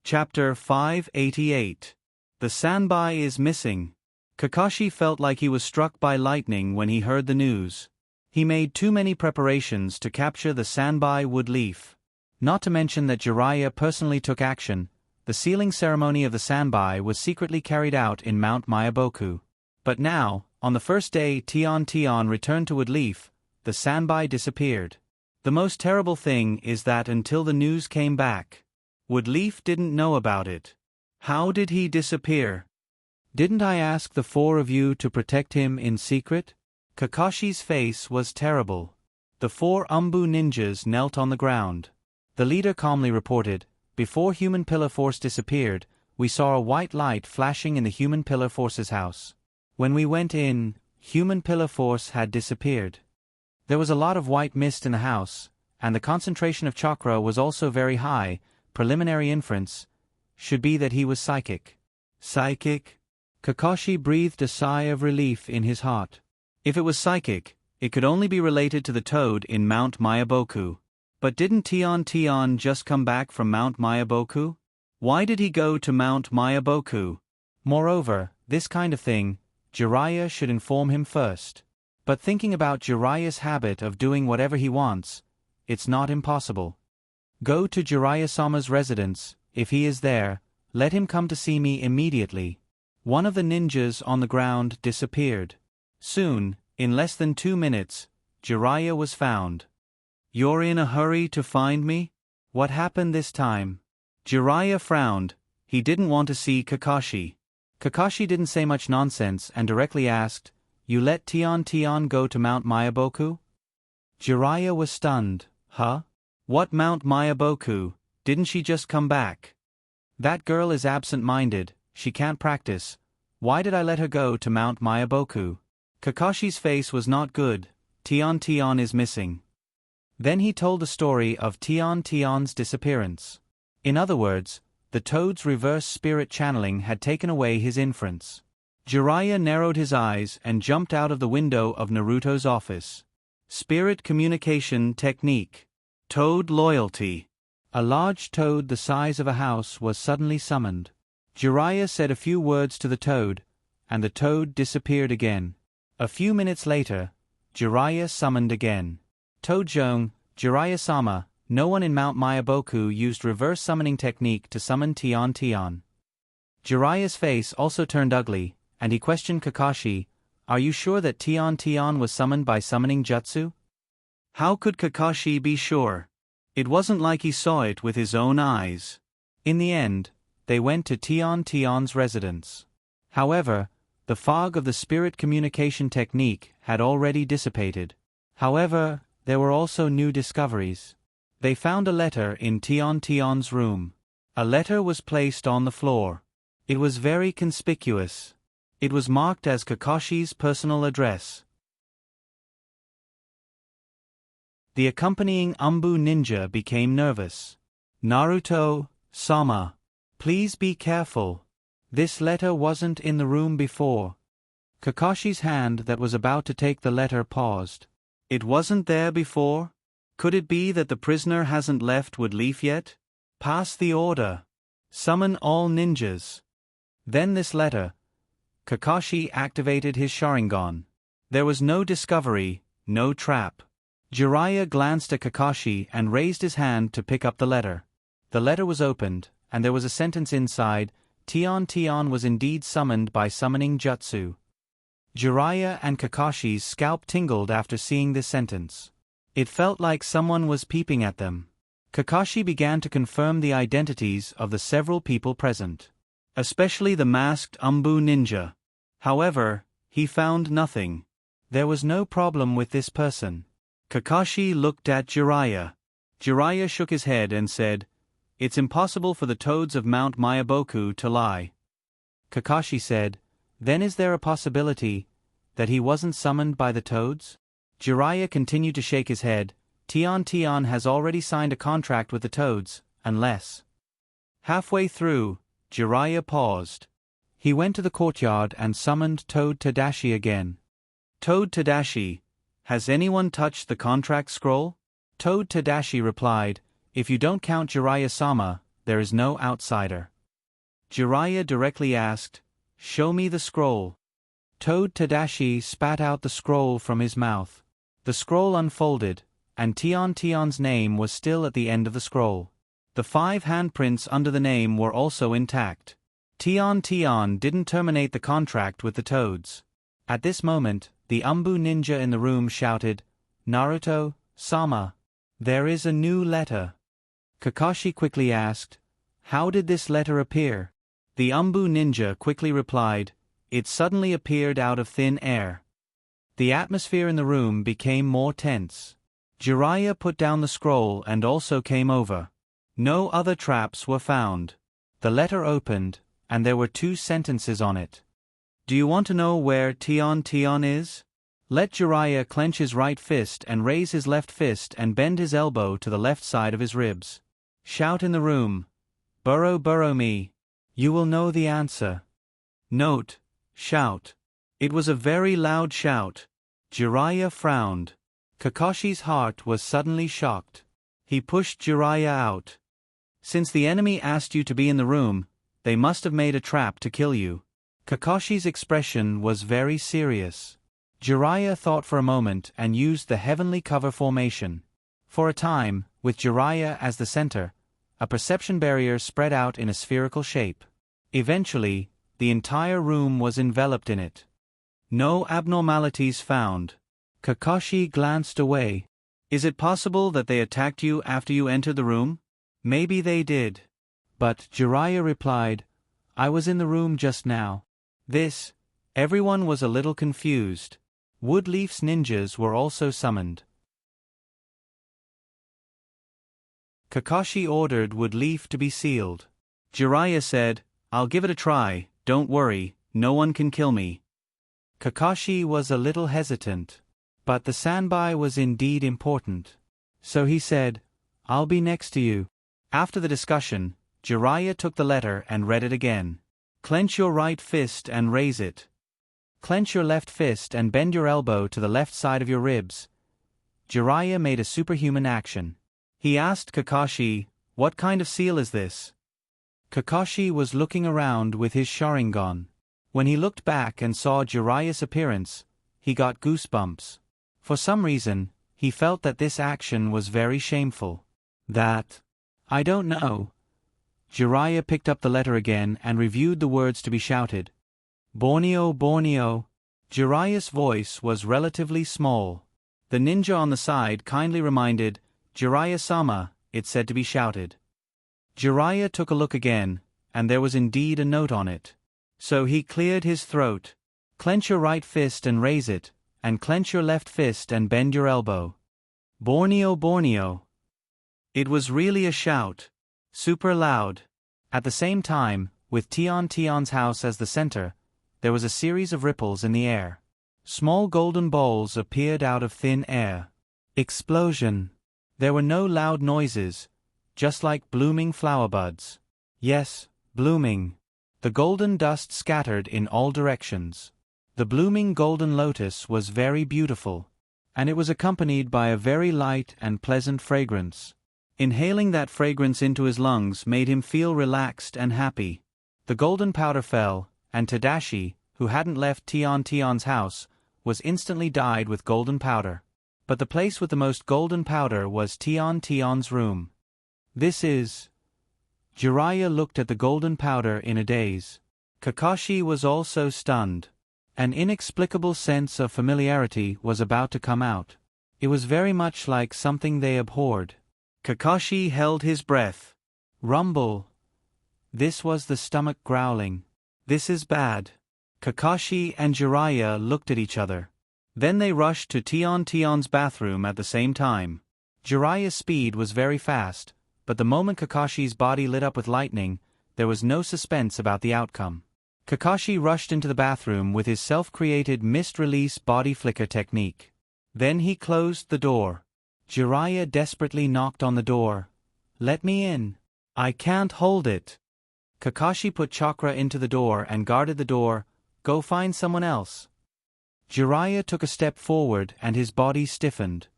Chapter 588. The Sanbai is missing. Kakashi felt like he was struck by lightning when he heard the news. He made too many preparations to capture the Sanbai Woodleaf. Not to mention that Jiraiya personally took action, the sealing ceremony of the Sanbai was secretly carried out in Mount Mayaboku. But now, on the first day Tion returned to Woodleaf, the Sanbai disappeared. The most terrible thing is that until the news came back, Woodleaf didn't know about it. How did he disappear? Didn't I ask the 4 of you to protect him in secret? Kakashi's face was terrible. The 4 Umbu ninjas knelt on the ground. The leader calmly reported, before Human Pillar Force disappeared, we saw a white light flashing in the Human Pillar Force's house. When we went in, Human Pillar Force had disappeared. There was a lot of white mist in the house, and the concentration of chakra was also very high. Preliminary inference should be that he was psychic. Psychic? Kakashi breathed a sigh of relief in his heart. If it was psychic, It could only be related to the toad in Mount Mayaboku. But didn't Tion just come back from Mount Mayaboku? Why did he go to Mount Mayaboku? Moreover, this kind of thing, Jiraiya should inform him first. But thinking about Jiraiya's habit of doing whatever he wants, it's not impossible. Go to Jiraiya-sama's residence. If he is there, let him come to see me immediately. One of the ninjas on the ground disappeared. Soon, in less than 2 minutes, Jiraiya was found. You're in a hurry to find me? What happened this time? Jiraiya frowned. He didn't want to see Kakashi. Kakashi didn't say much nonsense and directly asked, "You let Tion go to Mount Mayaboku?" Jiraiya was stunned. Huh? What Mount Mayaboku? Didn't she just come back? That girl is absent-minded, she can't practice. Why did I let her go to Mount Mayaboku? Kakashi's face was not good. Tion is missing. Then he told the story of Tion's disappearance. In other words, the toad's reverse spirit channeling had taken away his inference. Jiraiya narrowed his eyes and jumped out of the window of Naruto's office. Spirit communication technique. Toad loyalty. A large toad the size of a house was suddenly summoned. Jiraiya said a few words to the toad, and the toad disappeared again. A few minutes later, Jiraiya summoned again. Toad-jong, Jiraiya-sama, no one in Mount Mayaboku used reverse summoning technique to summon Tion. Jiraiya's face also turned ugly, and he questioned Kakashi, "Are you sure that Tion was summoned by summoning jutsu?" How could Kakashi be sure? It wasn't like he saw it with his own eyes. In the end, they went to Tion's residence. However, the fog of the spirit communication technique had already dissipated. However, there were also new discoveries. They found a letter in Tion's room. A letter was placed on the floor. It was very conspicuous. It was marked as Kakashi's personal address. The accompanying Umbu ninja became nervous. Naruto-sama, please be careful. This letter wasn't in the room before. Kakashi's hand that was about to take the letter paused. It wasn't there before? Could it be that the prisoner hasn't left Woodleaf yet? Pass the order. Summon all ninjas. Then this letter. Kakashi activated his Sharingan. There was no discovery, no trap. Jiraiya glanced at Kakashi and raised his hand to pick up the letter. The letter was opened, and there was a sentence inside. Tion was indeed summoned by summoning jutsu. Jiraiya and Kakashi's scalp tingled after seeing this sentence. It felt like someone was peeping at them. Kakashi began to confirm the identities of the several people present, especially the masked Umbu ninja. However, he found nothing. There was no problem with this person. Kakashi looked at Jiraiya. Jiraiya shook his head and said, "It's impossible for the toads of Mount Mayaboku to lie." Kakashi said, "Then is there a possibility that he wasn't summoned by the toads?" Jiraiya continued to shake his head. Tion has already signed a contract with the toads, unless... Halfway through, Jiraiya paused. He went to the courtyard and summoned Toad Tadashi again. "Toad Tadashi, has anyone touched the contract scroll?" Toad Tadashi replied, "If you don't count Jiraiya-sama, there is no outsider." Jiraiya directly asked, "Show me the scroll." Toad Tadashi spat out the scroll from his mouth. The scroll unfolded, and Tion's name was still at the end of the scroll. The 5 handprints under the name were also intact. Tion didn't terminate the contract with the toads. At this moment, the Umbu ninja in the room shouted, "Naruto-sama, there is a new letter." Kakashi quickly asked, "How did this letter appear?" The Umbu ninja quickly replied, "It suddenly appeared out of thin air." The atmosphere in the room became more tense. Jiraiya put down the scroll and also came over. No other traps were found. The letter opened, and there were 2 sentences on it. "Do you want to know where Tion is? Let Jiraiya clench his right fist and raise his left fist and bend his elbow to the left side of his ribs. Shout in the room, 'Burrow me.' You will know the answer." Note: shout. It was a very loud shout. Jiraiya frowned. Kakashi's heart was suddenly shocked. He pushed Jiraiya out. Since the enemy asked you to be in the room, they must have made a trap to kill you. Kakashi's expression was very serious. Jiraiya thought for a moment and used the heavenly cover formation. For a time, with Jiraiya as the center, a perception barrier spread out in a spherical shape. Eventually, the entire room was enveloped in it. No abnormalities found. Kakashi glanced away. Is it possible that they attacked you after you entered the room? Maybe they did. But Jiraiya replied, I was in the room just now. Everyone was a little confused. Woodleaf's ninjas were also summoned. Kakashi ordered Woodleaf to be sealed. Jiraiya said, I'll give it a try, don't worry, no one can kill me. Kakashi was a little hesitant. But the Sanbai was indeed important. So he said, I'll be next to you. After the discussion, Jiraiya took the letter and read it again. Clench your right fist and raise it. Clench your left fist and bend your elbow to the left side of your ribs. Jiraiya made a superhuman action. He asked Kakashi, what kind of seal is this? Kakashi was looking around with his Sharingan. When he looked back and saw Jiraiya's appearance, he got goosebumps. For some reason, he felt that this action was very shameful. I don't know. Jiraiya picked up the letter again and reviewed the words to be shouted. Borneo, Borneo. Jiraiya's voice was relatively small. The ninja on the side kindly reminded, Jiraiya-sama, it said to be shouted. Jiraiya took a look again, and there was indeed a note on it. So he cleared his throat. Clench your right fist and raise it, and clench your left fist and bend your elbow. Borneo, Borneo. It was really a shout. Super loud. At the same time, with Tion's house as the center, there was a series of ripples in the air. Small golden balls appeared out of thin air. Explosion. There were no loud noises, just like blooming flower buds. Yes, blooming. The golden dust scattered in all directions. The blooming golden lotus was very beautiful, and it was accompanied by a very light and pleasant fragrance. Inhaling that fragrance into his lungs made him feel relaxed and happy. The golden powder fell, and Tadashi, who hadn't left Tion's house, was instantly dyed with golden powder. But the place with the most golden powder was Tion's room. Jiraiya looked at the golden powder in a daze. Kakashi was also stunned. An inexplicable sense of familiarity was about to come out. It was very much like something they abhorred. Kakashi held his breath. Rumble. This was the stomach growling. This is bad. Kakashi and Jiraiya looked at each other. Then they rushed to Tion's bathroom at the same time. Jiraiya's speed was very fast, but the moment Kakashi's body lit up with lightning, there was no suspense about the outcome. Kakashi rushed into the bathroom with his self-created mist-release body flicker technique. Then he closed the door. Jiraiya desperately knocked on the door. Let me in. I can't hold it. Kakashi put chakra into the door and guarded the door. Go find someone else. Jiraiya took a step forward and his body stiffened.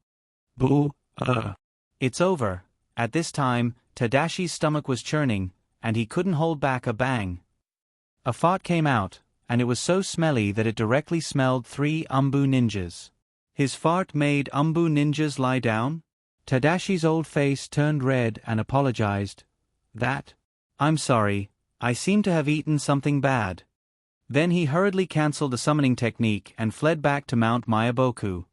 It's over. At this time, Tadashi's stomach was churning, and he couldn't hold back a bang. A fart came out, and it was so smelly that it directly smelled 3 Umbu ninjas. His fart made Umbu ninjas lie down? Tadashi's old face turned red and apologized. I'm sorry, I seem to have eaten something bad. Then he hurriedly cancelled the summoning technique and fled back to Mount Mayaboku.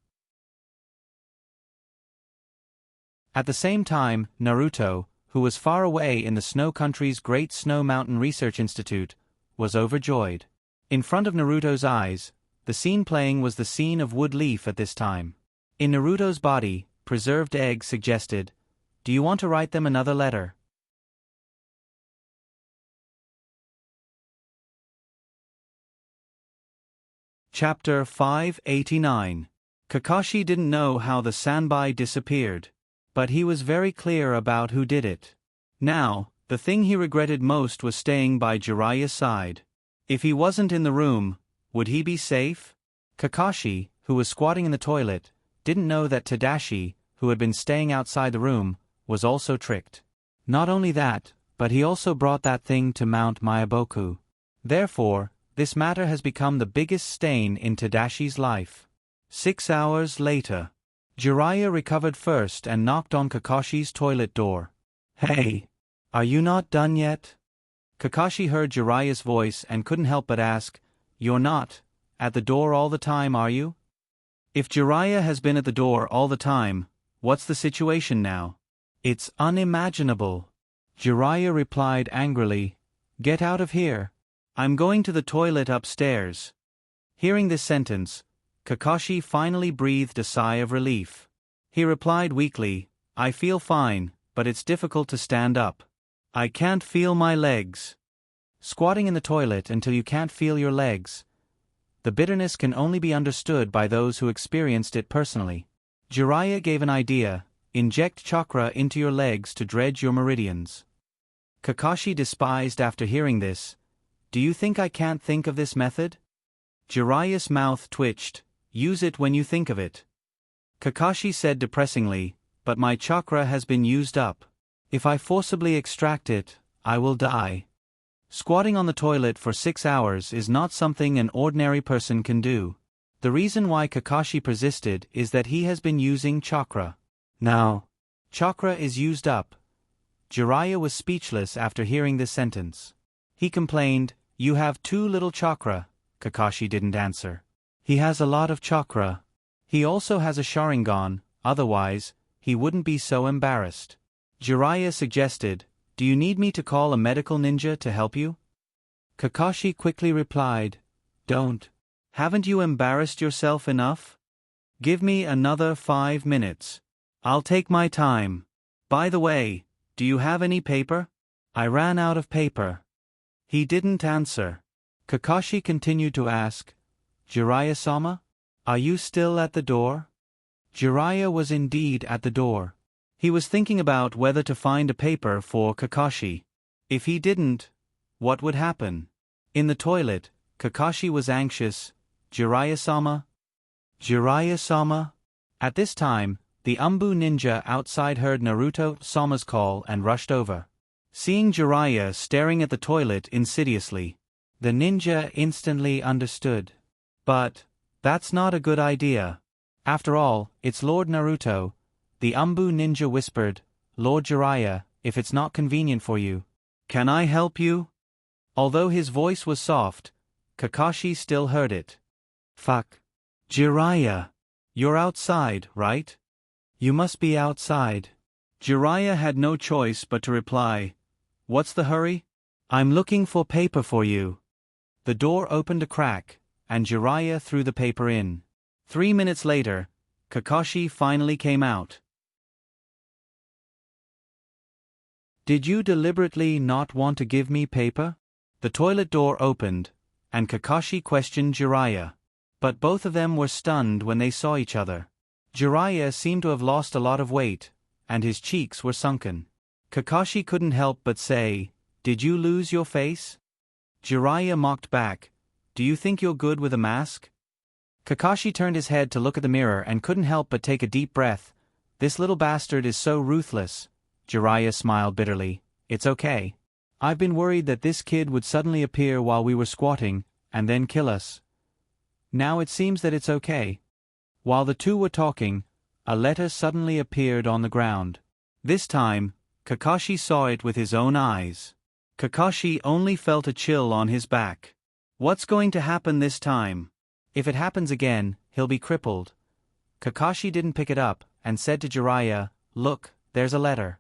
At the same time, Naruto, who was far away in the Snow Country's Great Snow Mountain Research Institute, was overjoyed. In front of Naruto's eyes, the scene playing was the scene of Woodleaf at this time. In Naruto's body, preserved egg suggested, "Do you want to write them another letter?" Chapter 589. Kakashi didn't know how the Sanbai disappeared, but he was very clear about who did it. Now, the thing he regretted most was staying by Jiraiya's side. If he wasn't in the room, would he be safe? Kakashi, who was squatting in the toilet, didn't know that Tadashi, who had been staying outside the room, was also tricked. Not only that, but he also brought that thing to Mount Myaboku. Therefore, this matter has become the biggest stain in Tadashi's life. 6 hours later. Jiraiya recovered first and knocked on Kakashi's toilet door. "Hey! Are you not done yet?" Kakashi heard Jiraiya's voice and couldn't help but ask, "You're not at the door all the time, are you?" If Jiraiya has been at the door all the time, what's the situation now? It's unimaginable. Jiraiya replied angrily, "Get out of here. I'm going to the toilet upstairs." Hearing this sentence, Kakashi finally breathed a sigh of relief. He replied weakly, "I feel fine, but it's difficult to stand up. I can't feel my legs." Squatting in the toilet until you can't feel your legs. The bitterness can only be understood by those who experienced it personally. Jiraiya gave an idea: inject chakra into your legs to dredge your meridians. Kakashi despised after hearing this. "Do you think I can't think of this method?" Jiraiya's mouth twitched. "Use it when you think of it." Kakashi said depressingly, "But my chakra has been used up. If I forcibly extract it, I will die." Squatting on the toilet for 6 hours is not something an ordinary person can do. The reason why Kakashi persisted is that he has been using chakra. Now, chakra is used up. Jiraiya was speechless after hearing this sentence. He complained, "You have too little chakra." Kakashi didn't answer. "He has a lot of chakra. He also has a Sharingan, otherwise, he wouldn't be so embarrassed." Jiraiya suggested, "Do you need me to call a medical ninja to help you?" Kakashi quickly replied, "Don't. Haven't you embarrassed yourself enough? Give me another 5 minutes. I'll take my time. By the way, do you have any paper?" "I ran out of paper." He didn't answer. Kakashi continued to ask, "Jiraiya-sama? Are you still at the door?" Jiraiya was indeed at the door. He was thinking about whether to find a paper for Kakashi. If he didn't, what would happen? In the toilet, Kakashi was anxious. "Jiraiya-sama? Jiraiya-sama?" At this time, the Umbu ninja outside heard Naruto-sama's call and rushed over. Seeing Jiraiya staring at the toilet insidiously, the ninja instantly understood. But that's not a good idea. After all, it's Lord Naruto. The Umbu ninja whispered, "Lord Jiraiya, if it's not convenient for you, can I help you?" Although his voice was soft, Kakashi still heard it. "Fuck. Jiraiya. You're outside, right? You must be outside." Jiraiya had no choice but to reply, "What's the hurry? I'm looking for paper for you." The door opened a crack, and Jiraiya threw the paper in. 3 minutes later, Kakashi finally came out. "Did you deliberately not want to give me paper?" The toilet door opened, and Kakashi questioned Jiraiya. But both of them were stunned when they saw each other. Jiraiya seemed to have lost a lot of weight, and his cheeks were sunken. Kakashi couldn't help but say, "Did you lose your face?" Jiraiya mocked back, "Do you think you're good with a mask?" Kakashi turned his head to look at the mirror and couldn't help but take a deep breath. "This little bastard is so ruthless." Jiraiya smiled bitterly. "It's okay. I've been worried that this kid would suddenly appear while we were squatting, and then kill us. Now it seems that it's okay." While the two were talking, a letter suddenly appeared on the ground. This time, Kakashi saw it with his own eyes. Kakashi only felt a chill on his back. What's going to happen this time? If it happens again, he'll be crippled. Kakashi didn't pick it up, and said to Jiraiya, "Look, there's a letter."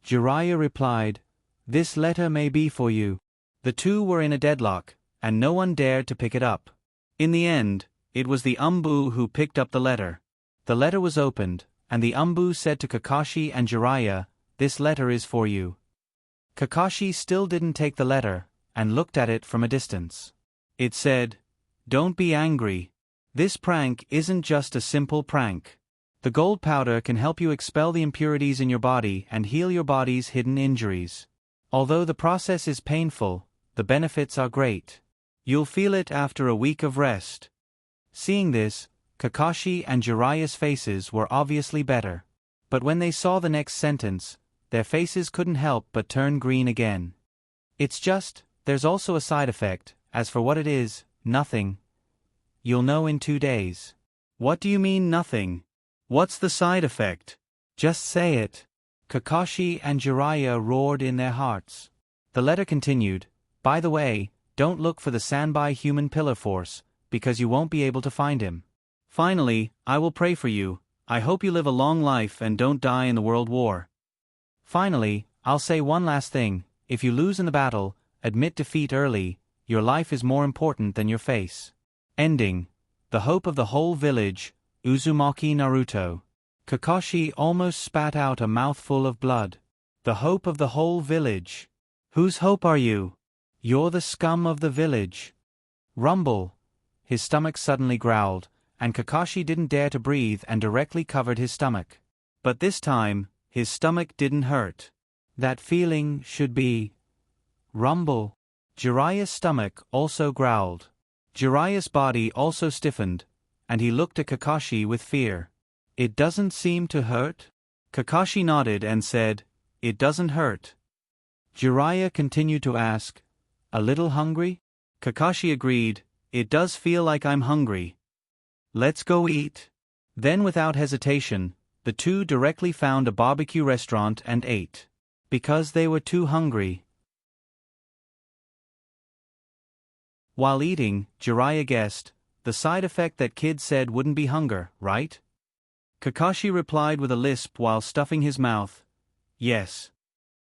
Jiraiya replied, "This letter may be for you." The two were in a deadlock, and no one dared to pick it up. In the end, it was the Umbu who picked up the letter. The letter was opened, and the Umbu said to Kakashi and Jiraiya, "This letter is for you." Kakashi still didn't take the letter, and looked at it from a distance. It said, "Don't be angry. This prank isn't just a simple prank. The gold powder can help you expel the impurities in your body and heal your body's hidden injuries. Although the process is painful, the benefits are great. You'll feel it after a week of rest." Seeing this, Kakashi and Jiraiya's faces were obviously better. But when they saw the next sentence, their faces couldn't help but turn green again. It's just, there's also a side effect. As for what it is, nothing. You'll know in 2 days. What do you mean nothing? What's the side effect? Just say it. Kakashi and Jiraiya roared in their hearts. The letter continued, by the way, don't look for the Sanbai human pillar force, because you won't be able to find him. Finally, I will pray for you. I hope you live a long life and don't die in the World War. Finally, I'll say one last thing. If you lose in the battle, admit defeat early. Your life is more important than your face. Ending. The hope of the whole village, Uzumaki Naruto. Kakashi almost spat out a mouthful of blood. The hope of the whole village. Whose hope are you? You're the scum of the village. Rumble. His stomach suddenly growled, and Kakashi didn't dare to breathe and directly covered his stomach. But this time, his stomach didn't hurt. That feeling should be... Rumble. Jiraiya's stomach also growled. Jiraiya's body also stiffened, and he looked at Kakashi with fear. It doesn't seem to hurt? Kakashi nodded and said, it doesn't hurt. Jiraiya continued to ask, a little hungry? Kakashi agreed, it does feel like I'm hungry. Let's go eat. Then without hesitation, the two directly found a barbecue restaurant and ate. Because they were too hungry. While eating, Jiraiya guessed, the side effect that kid said wouldn't be hunger, right? Kakashi replied with a lisp while stuffing his mouth, yes.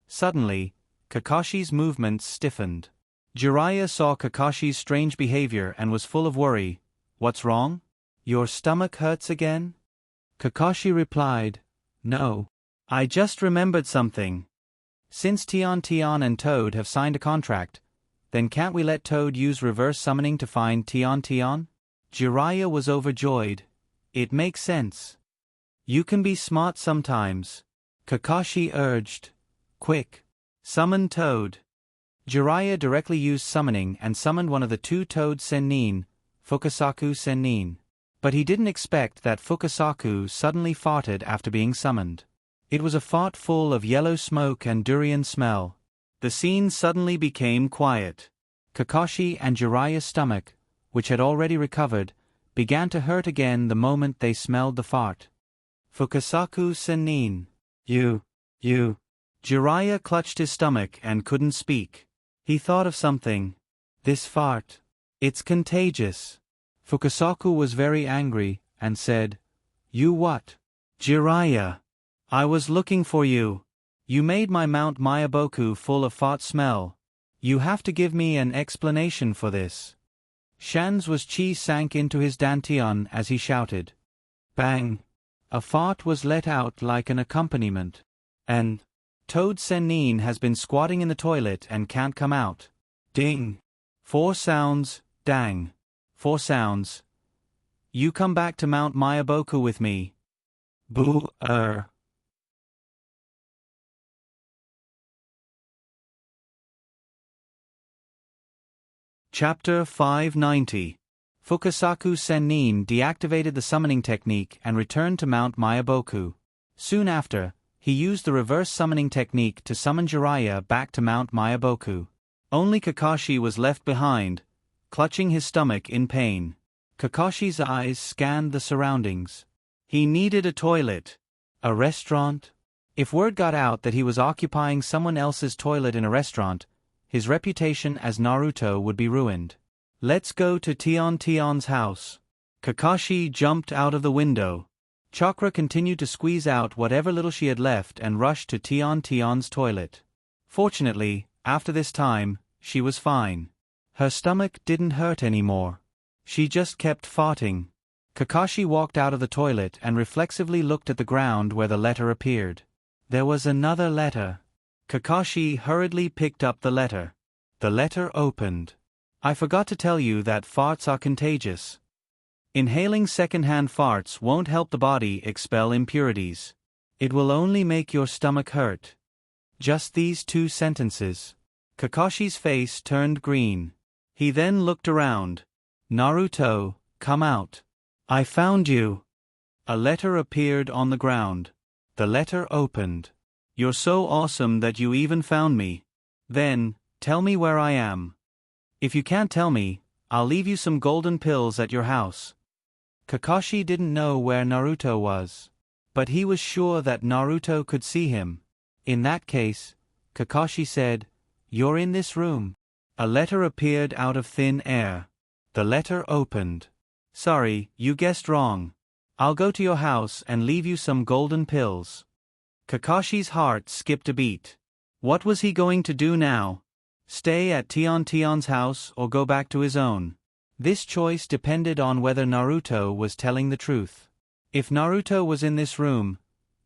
Suddenly, Kakashi's movements stiffened. Jiraiya saw Kakashi's strange behavior and was full of worry. What's wrong? Your stomach hurts again? Kakashi replied, no. I just remembered something. Since Tian and Toad have signed a contract, then can't we let Toad use reverse summoning to find Tian? Jiraiya was overjoyed. It makes sense. You can be smart sometimes. Kakashi urged. Quick. Summon Toad. Jiraiya directly used summoning and summoned one of the two Toad Sennin, Fukasaku Sennin. But he didn't expect that Fukasaku suddenly farted after being summoned. It was a fart full of yellow smoke and durian smell. The scene suddenly became quiet. Kakashi and Jiraiya's stomach, which had already recovered, began to hurt again the moment they smelled the fart. Fukasaku Sennin. You. Jiraiya clutched his stomach and couldn't speak. He thought of something. This fart. It's contagious. Fukasaku was very angry, and said, you what? Jiraiya. I was looking for you. You made my Mount Mayaboku full of fart smell. You have to give me an explanation for this. Shan's chi sank into his dantian as he shouted. Bang! A fart was let out like an accompaniment. And Toad Sennin has been squatting in the toilet and can't come out. Ding! 4 sounds, dang. 4 sounds. You come back to Mount Mayaboku with me. Boo. Chapter 590. Fukasaku Sennin deactivated the summoning technique and returned to Mount Mayaboku. Soon after, he used the reverse summoning technique to summon Jiraiya back to Mount Mayaboku. Only Kakashi was left behind, clutching his stomach in pain. Kakashi's eyes scanned the surroundings. He needed a toilet. A restaurant? If word got out that he was occupying someone else's toilet in a restaurant, his reputation as Naruto would be ruined. Let's go to Tian's house. Kakashi jumped out of the window. Chakra continued to squeeze out whatever little she had left and rushed to Tian's toilet. Fortunately, after this time, she was fine. Her stomach didn't hurt anymore. She just kept farting. Kakashi walked out of the toilet and reflexively looked at the ground where the letter appeared. There was another letter. Kakashi hurriedly picked up the letter. The letter opened. I forgot to tell you that farts are contagious. Inhaling secondhand farts won't help the body expel impurities. It will only make your stomach hurt. Just these 2 sentences. Kakashi's face turned green. He then looked around. Naruto, come out. I found you. A letter appeared on the ground. The letter opened. You're so awesome that you even found me. Then, tell me where I am. If you can't tell me, I'll leave you some golden pills at your house. Kakashi didn't know where Naruto was, but he was sure that Naruto could see him. In that case, Kakashi said, "You're in this room." A letter appeared out of thin air. The letter opened. "Sorry, you guessed wrong. I'll go to your house and leave you some golden pills." Kakashi's heart skipped a beat. What was he going to do now? Stay at Tion's house or go back to his own? This choice depended on whether Naruto was telling the truth. If Naruto was in this room,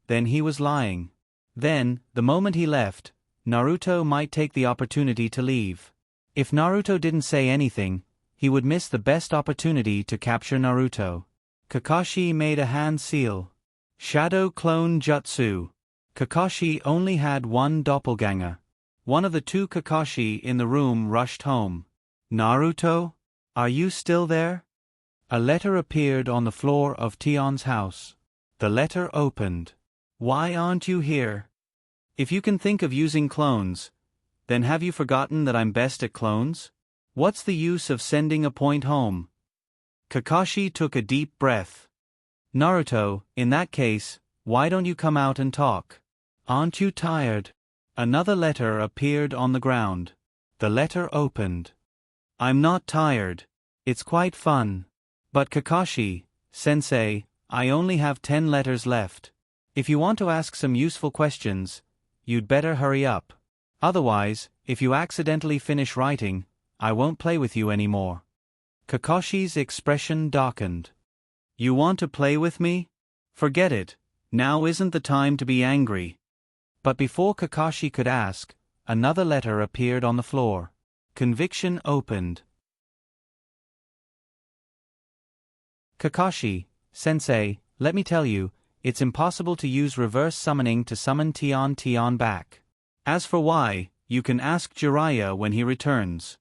then he was lying. Then, the moment he left, Naruto might take the opportunity to leave. If Naruto didn't say anything, he would miss the best opportunity to capture Naruto. Kakashi made a hand seal. Shadow Clone Jutsu. Kakashi only had one doppelganger. One of the two Kakashi in the room rushed home. "Naruto? Are you still there?" A letter appeared on the floor of Tion's house. The letter opened. "Why aren't you here? If you can think of using clones, then have you forgotten that I'm best at clones? What's the use of sending a point home?" Kakashi took a deep breath. "Naruto, in that case, why don't you come out and talk? Aren't you tired?" Another letter appeared on the ground. The letter opened. "I'm not tired. It's quite fun. But Kakashi-sensei, I only have 10 letters left. If you want to ask some useful questions, you'd better hurry up. Otherwise, if you accidentally finish writing, I won't play with you anymore." Kakashi's expression darkened. "You want to play with me? Forget it. Now isn't the time to be angry." But before Kakashi could ask, another letter appeared on the floor. Conviction opened. "Kakashi-sensei, let me tell you, it's impossible to use reverse summoning to summon Tion back. As for why, you can ask Jiraiya when he returns."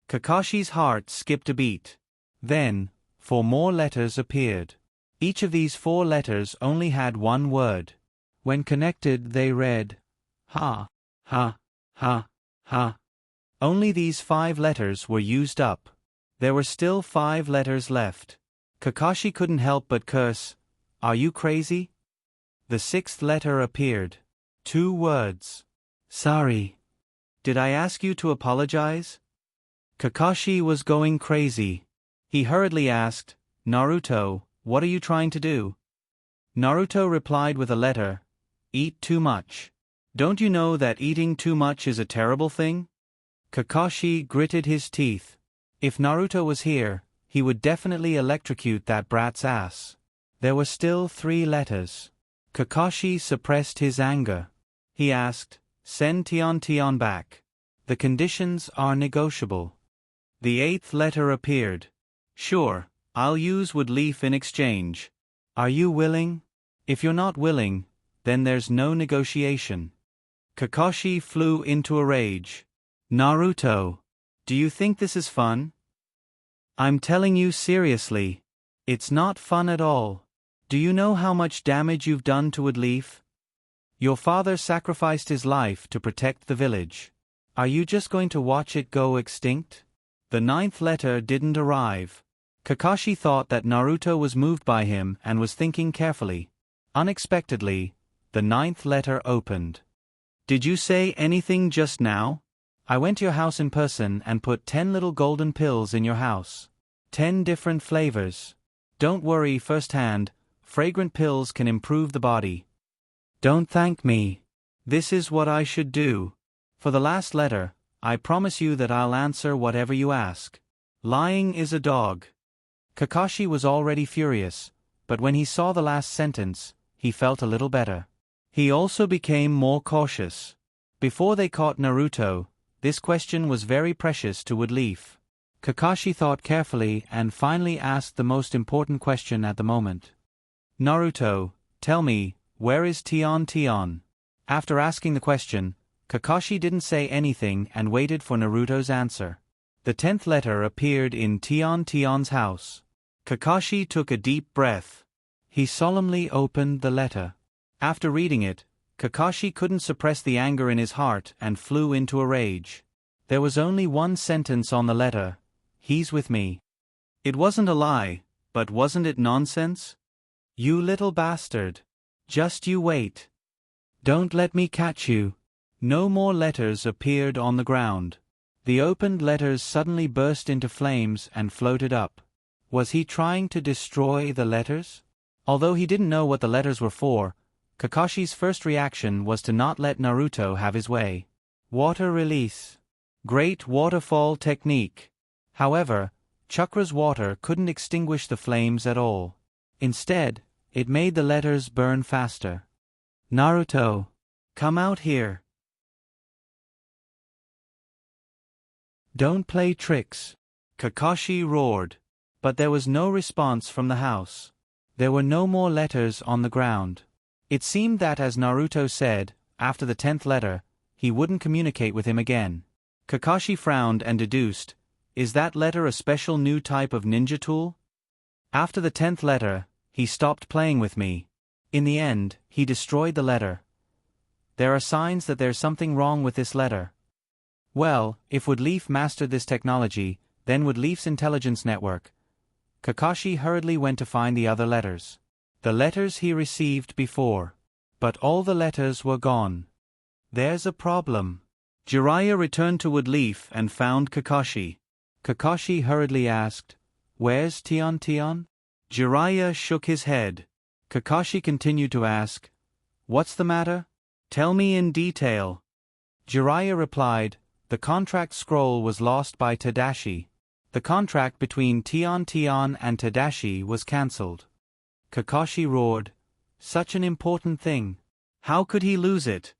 Kakashi's heart skipped a beat. Then, 4 more letters appeared. Each of these 4 letters only had one word. When connected, they read, "Ha, ha, ha, ha." Only these 5 letters were used up. There were still 5 letters left. Kakashi couldn't help but curse, "Are you crazy?" The 6th letter appeared. 2 words. "Sorry. Did I ask you to apologize?" Kakashi was going crazy. He hurriedly asked, "Naruto, what are you trying to do?" Naruto replied with a letter, "Eat too much. Don't you know that eating too much is a terrible thing?" Kakashi gritted his teeth. If Naruto was here, he would definitely electrocute that brat's ass. There were still 3 letters. Kakashi suppressed his anger. He asked, "Send Tion back. The conditions are negotiable." The 8th letter appeared. "Sure, I'll use wood leaf in exchange. Are you willing? If you're not willing, then there's no negotiation." Kakashi flew into a rage. "Naruto, do you think this is fun? I'm telling you seriously. It's not fun at all. Do you know how much damage you've done to wood leaf? Your father sacrificed his life to protect the village. Are you just going to watch it go extinct?" The 9th letter didn't arrive. Kakashi thought that Naruto was moved by him and was thinking carefully. Unexpectedly, the 9th letter opened. "Did you say anything just now? I went to your house in person and put 10 little golden pills in your house. 10 different flavors. Don't worry firsthand, fragrant pills can improve the body. Don't thank me. This is what I should do. For the last letter, I promise you that I'll answer whatever you ask. Lying is a dog." Kakashi was already furious, but when he saw the last sentence, he felt a little better. He also became more cautious. Before they caught Naruto, this question was very precious to Woodleaf. Kakashi thought carefully and finally asked the most important question at the moment. "Naruto, tell me, where is Tion?" After asking the question, Kakashi didn't say anything and waited for Naruto's answer. The 10th letter appeared in Tion's house. Kakashi took a deep breath. He solemnly opened the letter. After reading it, Kakashi couldn't suppress the anger in his heart and flew into a rage. There was only one sentence on the letter: "He's with me." It wasn't a lie, but wasn't it nonsense? "You little bastard. Just you wait. Don't let me catch you." No more letters appeared on the ground. The opened letters suddenly burst into flames and floated up. Was he trying to destroy the letters? Although he didn't know what the letters were for, Kakashi's first reaction was to not let Naruto have his way. Water release. Great waterfall technique. However, Chakra's water couldn't extinguish the flames at all. Instead, it made the letters burn faster. "Naruto, come out here. Don't play tricks," Kakashi roared. But there was no response from the house. There were no more letters on the ground. It seemed that, as Naruto said, after the 10th letter, he wouldn't communicate with him again. Kakashi frowned and deduced, "Is that letter a special new type of ninja tool? After the 10th letter, he stopped playing with me. In the end, he destroyed the letter. There are signs that there's something wrong with this letter." Well, if Woodleaf mastered this technology, then Woodleaf's intelligence network. Kakashi hurriedly went to find the other letters. The letters he received before. But all the letters were gone. There's a problem. Jiraiya returned to Woodleaf and found Kakashi. Kakashi hurriedly asked, "Where's Tion Tion?" Jiraiya shook his head. Kakashi continued to ask, "What's the matter? Tell me in detail." Jiraiya replied, "The contract scroll was lost by Tadashi. The contract between Tion Tion and Tadashi was cancelled." Kakashi roared, "Such an important thing. How could he lose it?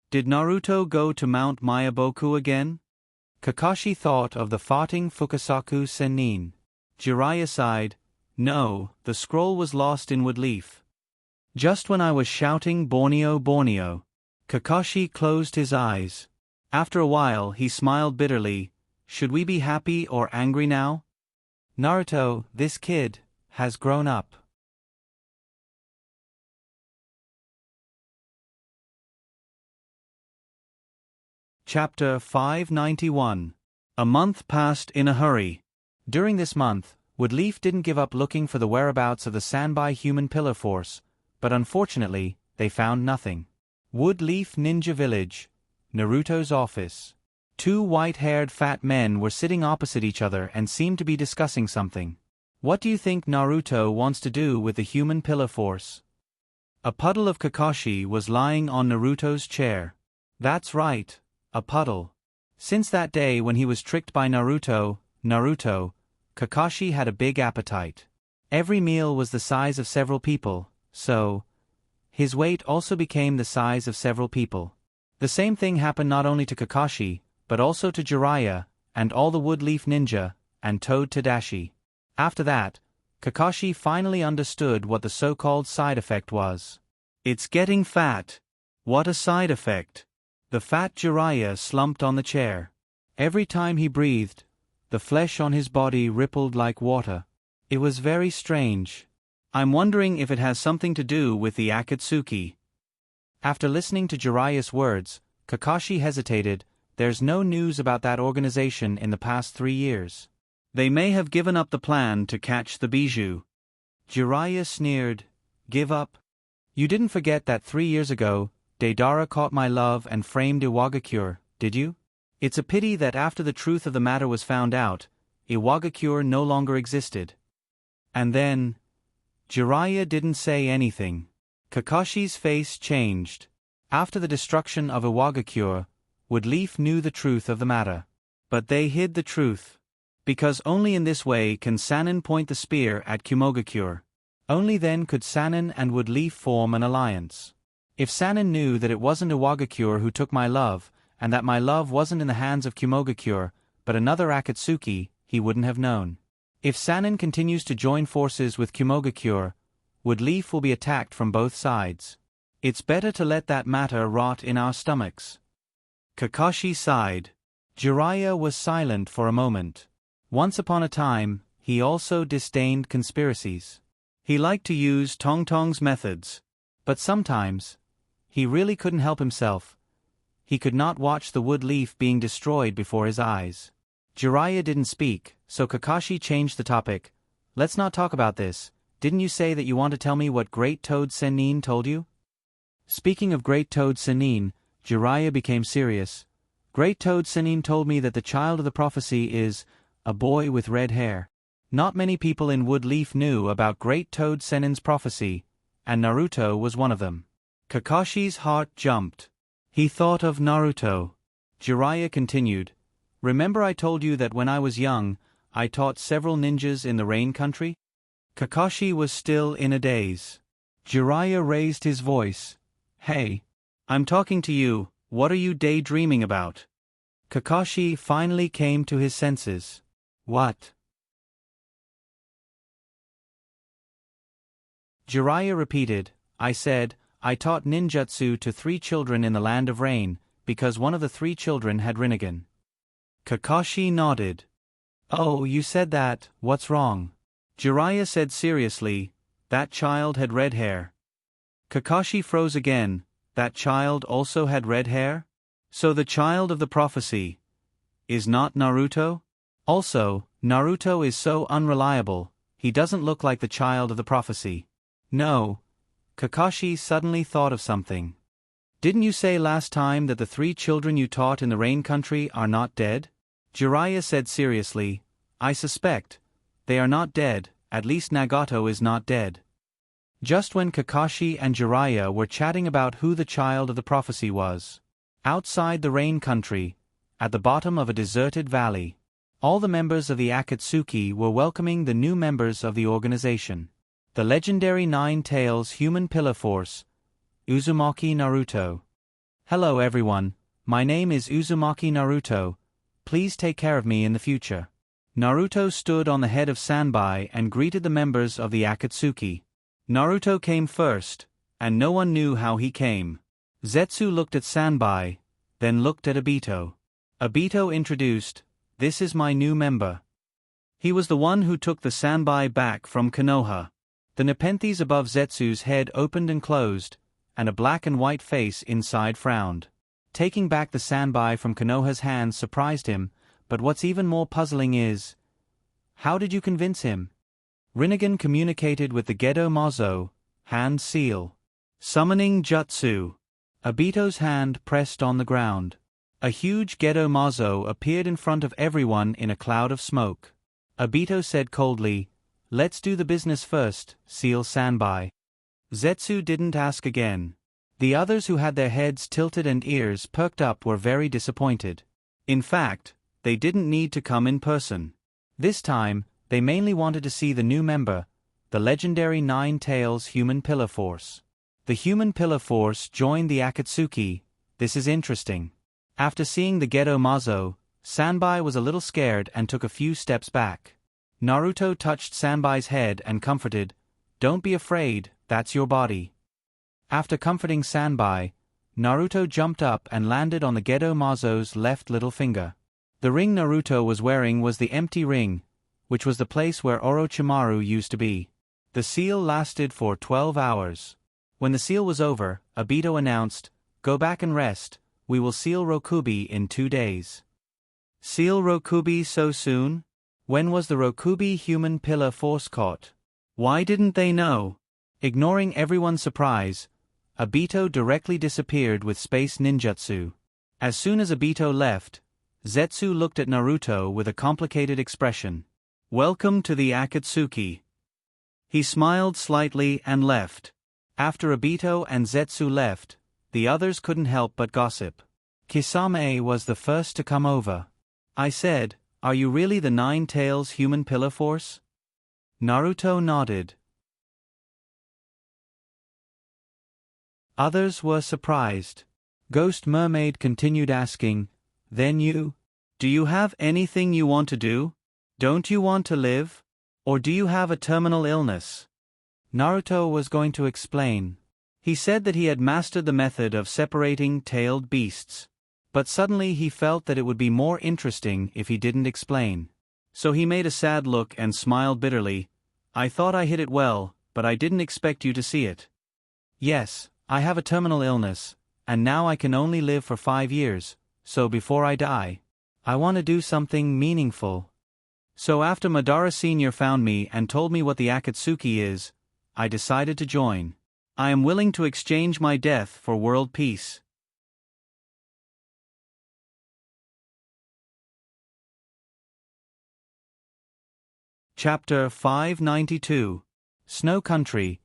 Did Naruto go to Mount Mayaboku again?" Kakashi thought of the farting Fukasaku Sennin. Jiraiya sighed, "No, the scroll was lost in Woodleaf. Just when I was shouting Borneo Borneo." Kakashi closed his eyes. After a while he smiled bitterly. "Should we be happy or angry now? Naruto, this kid, has grown up." Chapter 591. A month passed in a hurry. During this month, Woodleaf didn't give up looking for the whereabouts of the Sanbai human pillar force, but unfortunately, they found nothing. Woodleaf Ninja Village. Naruto's office. Two white-haired fat men were sitting opposite each other and seemed to be discussing something. "What do you think Naruto wants to do with the human pillar force?" A puddle of Kakashi was lying on Naruto's chair. That's right, a puddle. Since that day when he was tricked by Naruto, Kakashi had a big appetite. Every meal was the size of several people, so his weight also became the size of several people. The same thing happened not only to Kakashi, but also to Jiraiya, and all the Woodleaf Ninja, and Toad Tadashi. After that, Kakashi finally understood what the so-called side effect was. "It's getting fat." "What a side effect." The fat Jiraiya slumped on the chair. Every time he breathed, the flesh on his body rippled like water. It was very strange. "I'm wondering if it has something to do with the Akatsuki." After listening to Jiraiya's words, Kakashi hesitated. There's no news about that organization in the past 3 years. They may have given up the plan to catch the Bijou. Jiraiya sneered. "Give up? You didn't forget that 3 years ago, Deidara caught my love and framed Iwagakure, did you? It's a pity that after the truth of the matter was found out, Iwagakure no longer existed." And then, Jiraiya didn't say anything. Kakashi's face changed. After the destruction of Iwagakure, Woodleaf knew the truth of the matter. But they hid the truth. Because only in this way can Sannin point the spear at Kumogakure. Only then could Sannin and Woodleaf form an alliance. If Sannin knew that it wasn't Iwagakure who took my love, and that my love wasn't in the hands of Kumogakure, but another Akatsuki, he wouldn't have known. If Sannin continues to join forces with Kumogakure, Woodleaf will be attacked from both sides. It's better to let that matter rot in our stomachs. Kakashi sighed. Jiraiya was silent for a moment. Once upon a time, he also disdained conspiracies. He liked to use Tong Tong's methods. But sometimes, he really couldn't help himself. He could not watch the wood leaf being destroyed before his eyes. Jiraiya didn't speak, so Kakashi changed the topic. Let's not talk about this. Didn't you say that you want to tell me what Great Toad Sennin told you? Speaking of Great Toad Sennin, Jiraiya became serious. Great Toad Sennin told me that the child of the prophecy is a boy with red hair. Not many people in Wood Leaf knew about Great Toad Sennin's prophecy, and Naruto was one of them. Kakashi's heart jumped. He thought of Naruto. Jiraiya continued, "Remember I told you that when I was young, I taught several ninjas in the Rain Country?" Kakashi was still in a daze. Jiraiya raised his voice. "Hey, I'm talking to you, what are you daydreaming about?" Kakashi finally came to his senses. "What?" Jiraiya repeated, "I said, I taught ninjutsu to 3 children in the Land of Rain, because one of the 3 children had Rinnegan." Kakashi nodded. "Oh, you said that, what's wrong?" Jiraiya said seriously, "That child had red hair." Kakashi froze again, "That child also had red hair? So the child of the prophecy is not Naruto? Also, Naruto is so unreliable, he doesn't look like the child of the prophecy." "No." Kakashi suddenly thought of something. "Didn't you say last time that the 3 children you taught in the Rain Country are not dead?" Jiraiya said seriously, "I suspect they are not dead, at least Nagato is not dead." Just when Kakashi and Jiraiya were chatting about who the child of the prophecy was, outside the Rain Country, at the bottom of a deserted valley, all the members of the Akatsuki were welcoming the new members of the organization. The legendary 9 Tails Human Pillar Force, Uzumaki Naruto. "Hello everyone, my name is Uzumaki Naruto, please take care of me in the future." Naruto stood on the head of Sanbai and greeted the members of the Akatsuki. Naruto came first, and no one knew how he came. Zetsu looked at Sanbai, then looked at Obito. Obito introduced, "This is my new member." He was the one who took the Sanbai back from Konoha. The nepenthes above Zetsu's head opened and closed, and a black and white face inside frowned. Taking back the Sanbai from Konoha's hands surprised him, but what's even more puzzling is, how did you convince him? Rinnegan communicated with the Gedo Mazo, hand seal. Summoning Jutsu. Obito's hand pressed on the ground. A huge Gedo Mazo appeared in front of everyone in a cloud of smoke. Obito said coldly, "Let's do the business first, Seal Sanbai." Zetsu didn't ask again. The others who had their heads tilted and ears perked up were very disappointed. In fact, they didn't need to come in person. This time, they mainly wanted to see the new member, the legendary 9 Tails Human Pillar Force. The Human Pillar Force joined the Akatsuki. This is interesting. After seeing the Gedo Mazo, Sanbai was a little scared and took a few steps back. Naruto touched Sanbai's head and comforted, "Don't be afraid, that's your body." After comforting Sanbai, Naruto jumped up and landed on the Gedo Mazo's left little finger. The ring Naruto was wearing was the empty ring, which was the place where Orochimaru used to be. The seal lasted for 12 hours. When the seal was over, Obito announced, "Go back and rest, we will seal Rokubi in 2 days." Seal Rokubi so soon? When was the Rokubi Human Pillar Force caught? Why didn't they know? Ignoring everyone's surprise, Obito directly disappeared with space ninjutsu. As soon as Obito left, Zetsu looked at Naruto with a complicated expression. "Welcome to the Akatsuki." He smiled slightly and left. After Obito and Zetsu left, the others couldn't help but gossip. Kisame was the first to come over. I said, "Are you really the 9 Tails Human Pillar Force?" Naruto nodded. Others were surprised. Ghost Mermaid continued asking, "Then do you have anything you want to do? Don't you want to live? Or do you have a terminal illness?" Naruto was going to explain. He said that he had mastered the method of separating tailed beasts. But suddenly he felt that it would be more interesting if he didn't explain. So he made a sad look and smiled bitterly. I thought I hid it well, but I didn't expect you to see it. Yes, I have a terminal illness, and now I can only live for 5 years, so before I die, I want to do something meaningful. So after Madara Sr. found me and told me what the Akatsuki is, I decided to join. I am willing to exchange my death for world peace. Chapter 592. Snow Country,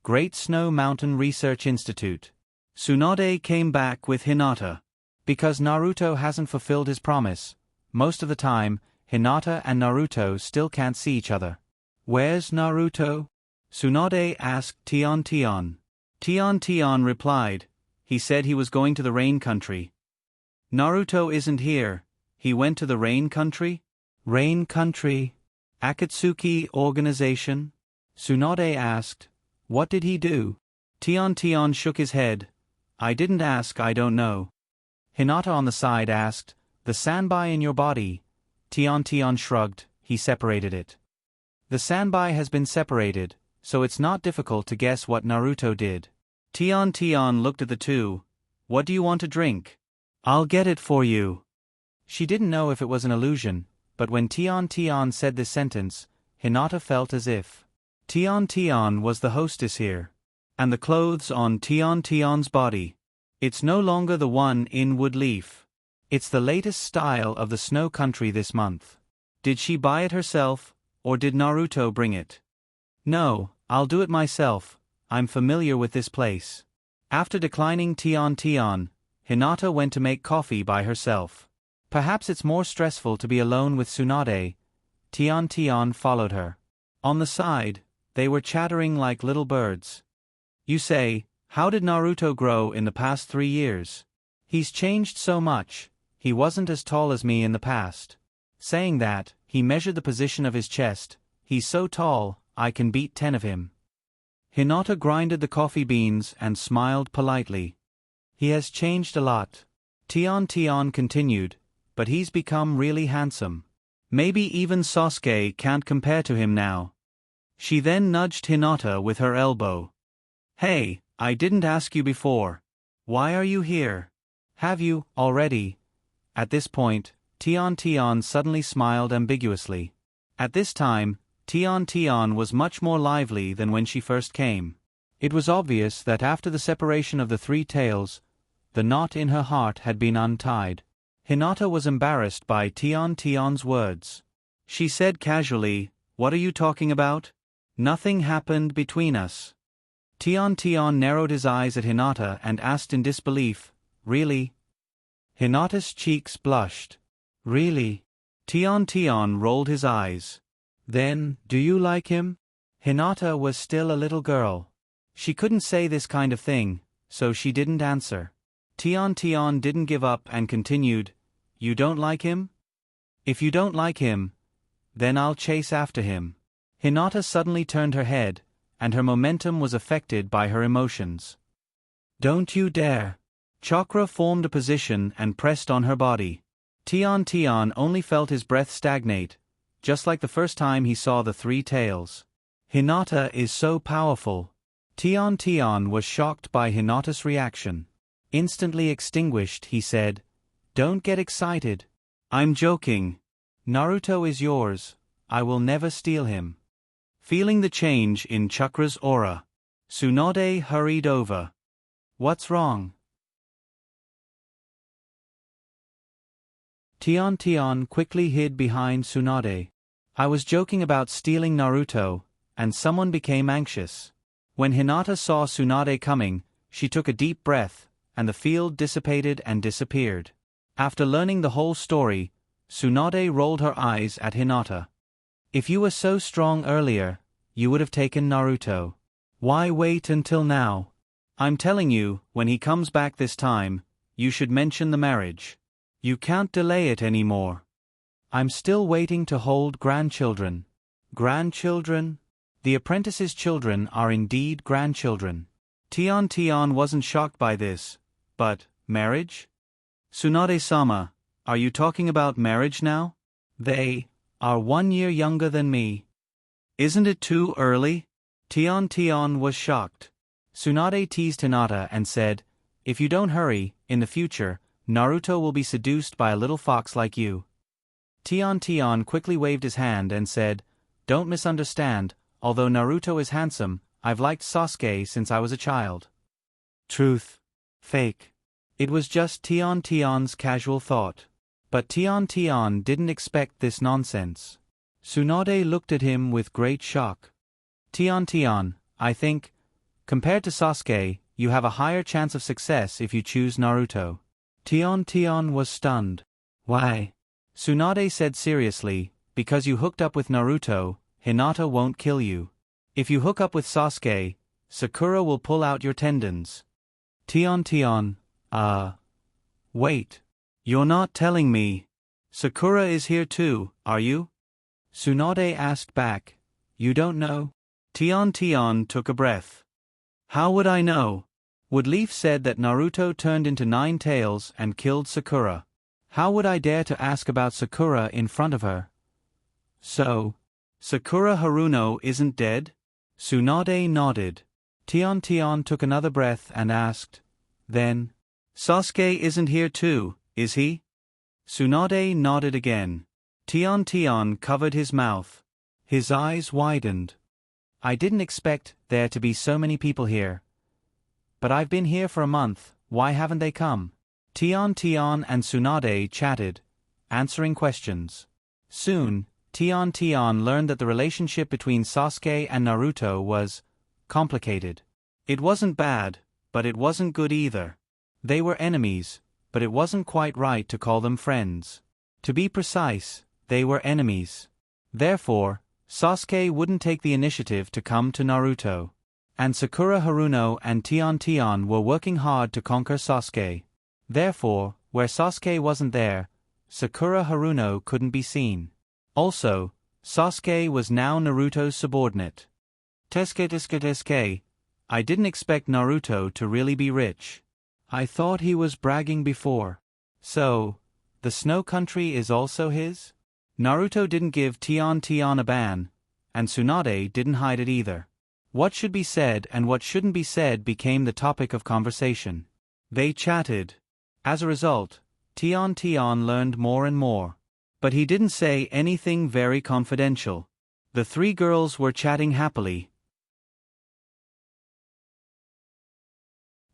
Great Snow Mountain Research Institute. Tsunade came back with Hinata. Because Naruto hasn't fulfilled his promise, most of the time, Hinata and Naruto still can't see each other. Where's Naruto? Tsunade asked Tion. Tion replied, he said he was going to the rain country. Naruto isn't here, he went to the rain country? Rain country? Akatsuki organization? Tsunade asked, what did he do? Tion shook his head, I didn't ask, I don't know. Hinata on the side asked, the sanbai in your body? Tion shrugged, he separated it. The sanbai has been separated, so it's not difficult to guess what Naruto did. Tion looked at the two. What do you want to drink? I'll get it for you. She didn't know if it was an illusion, but when Tion said this sentence, Hinata felt as if Tion was the hostess here. And the clothes on Tion's body. It's no longer the one in wood leaf. It's the latest style of the snow country this month. Did she buy it herself, or did Naruto bring it? No, I'll do it myself, I'm familiar with this place. After declining Tion, Hinata went to make coffee by herself. Perhaps it's more stressful to be alone with Tsunade. Tion followed her. On the side, they were chattering like little birds. You say, how did Naruto grow in the past 3 years? He's changed so much, he wasn't as tall as me in the past. Saying that, he measured the position of his chest, he's so tall, I can beat 10 of him. Hinata grinded the coffee beans and smiled politely. He has changed a lot. Tion continued, but he's become really handsome. Maybe even Sasuke can't compare to him now. She then nudged Hinata with her elbow. Hey, I didn't ask you before. Why are you here? Have you, already? At this point, Tion suddenly smiled ambiguously. At this time, Tion was much more lively than when she first came. It was obvious that after the separation of the 3 tails, the knot in her heart had been untied. Hinata was embarrassed by Tion's words. She said casually, what are you talking about? Nothing happened between us. Tion narrowed his eyes at Hinata and asked in disbelief, really? Hinata's cheeks blushed. Really? Tion rolled his eyes. Then, do you like him? Hinata was still a little girl. She couldn't say this kind of thing, so she didn't answer. Tion didn't give up and continued, you don't like him? If you don't like him, then I'll chase after him. Hinata suddenly turned her head, and her momentum was affected by her emotions. Don't you dare. Chakra formed a position and pressed on her body. Tion only felt his breath stagnate, just like the first time he saw the 3 tails. Hinata is so powerful. Tion was shocked by Hinata's reaction. Instantly extinguished, he said, don't get excited. I'm joking. Naruto is yours. I will never steal him. Feeling the change in Chakra's aura, Tsunade hurried over. What's wrong? Tion quickly hid behind Tsunade. I was joking about stealing Naruto, and someone became anxious. When Hinata saw Tsunade coming, she took a deep breath, and the field dissipated and disappeared. After learning the whole story, Tsunade rolled her eyes at Hinata. If you were so strong earlier, you would have taken Naruto. Why wait until now? I'm telling you, when he comes back this time, you should mention the marriage. You can't delay it anymore. I'm still waiting to hold grandchildren. Grandchildren? The apprentice's children are indeed grandchildren. Tion wasn't shocked by this, but, marriage? Tsunade-sama, are you talking about marriage now? They are 1 year younger than me. Isn't it too early? Tion was shocked. Tsunade teased Hinata and said, if you don't hurry, in the future, Naruto will be seduced by a little fox like you. Tion quickly waved his hand and said, don't misunderstand, although Naruto is handsome, I've liked Sasuke since I was a child. Truth. Fake. It was just Tion's casual thought. But Tion didn't expect this nonsense. Tsunade looked at him with great shock. Tion, I think, compared to Sasuke, you have a higher chance of success if you choose Naruto. Tion was stunned. Why? Tsunade said seriously, because you hooked up with Naruto, Hinata won't kill you. If you hook up with Sasuke, Sakura will pull out your tendons. Tion, wait. You're not telling me. Sakura is here too, are you? Tsunade asked back. You don't know? Tion took a breath. How would I know? Would Leaf said that Naruto turned into 9 tails and killed Sakura. How would I dare to ask about Sakura in front of her? So, Sakura Haruno isn't dead? Tsunade nodded. Tion took another breath and asked, then, Sasuke isn't here too, is he? Tsunade nodded again. Tion covered his mouth. His eyes widened. I didn't expect there to be so many people here. But I've been here for a month, why haven't they come? Tion and Tsunade chatted, answering questions. Soon, Tion learned that the relationship between Sasuke and Naruto was complicated. It wasn't bad, but it wasn't good either. They were enemies, but it wasn't quite right to call them friends. To be precise, they were enemies. Therefore, Sasuke wouldn't take the initiative to come to Naruto. And Sakura Haruno and Tion were working hard to conquer Sasuke. Therefore, where Sasuke wasn't there, Sakura Haruno couldn't be seen. Also, Sasuke was now Naruto's subordinate. Teske. I didn't expect Naruto to really be rich. I thought he was bragging before. So, the Snow Country is also his? Naruto didn't give Tion a ban, and Tsunade didn't hide it either. What should be said and what shouldn't be said became the topic of conversation. They chatted. As a result, Tion learned more and more. But he didn't say anything very confidential. The 3 girls were chatting happily.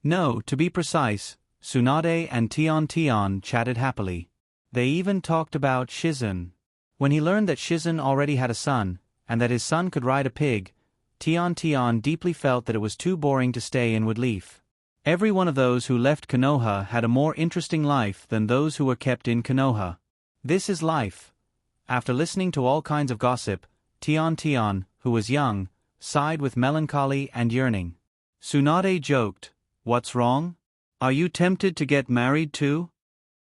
No, to be precise, Tsunade and Tion chatted happily. They even talked about Shizen. When he learned that Shizen already had a son, and that his son could ride a pig, Tion deeply felt that it was too boring to stay in Woodleaf. Every one of those who left Konoha had a more interesting life than those who were kept in Konoha. This is life. After listening to all kinds of gossip, Tion, who was young, sighed with melancholy and yearning. Tsunade joked, "What's wrong? Are you tempted to get married too?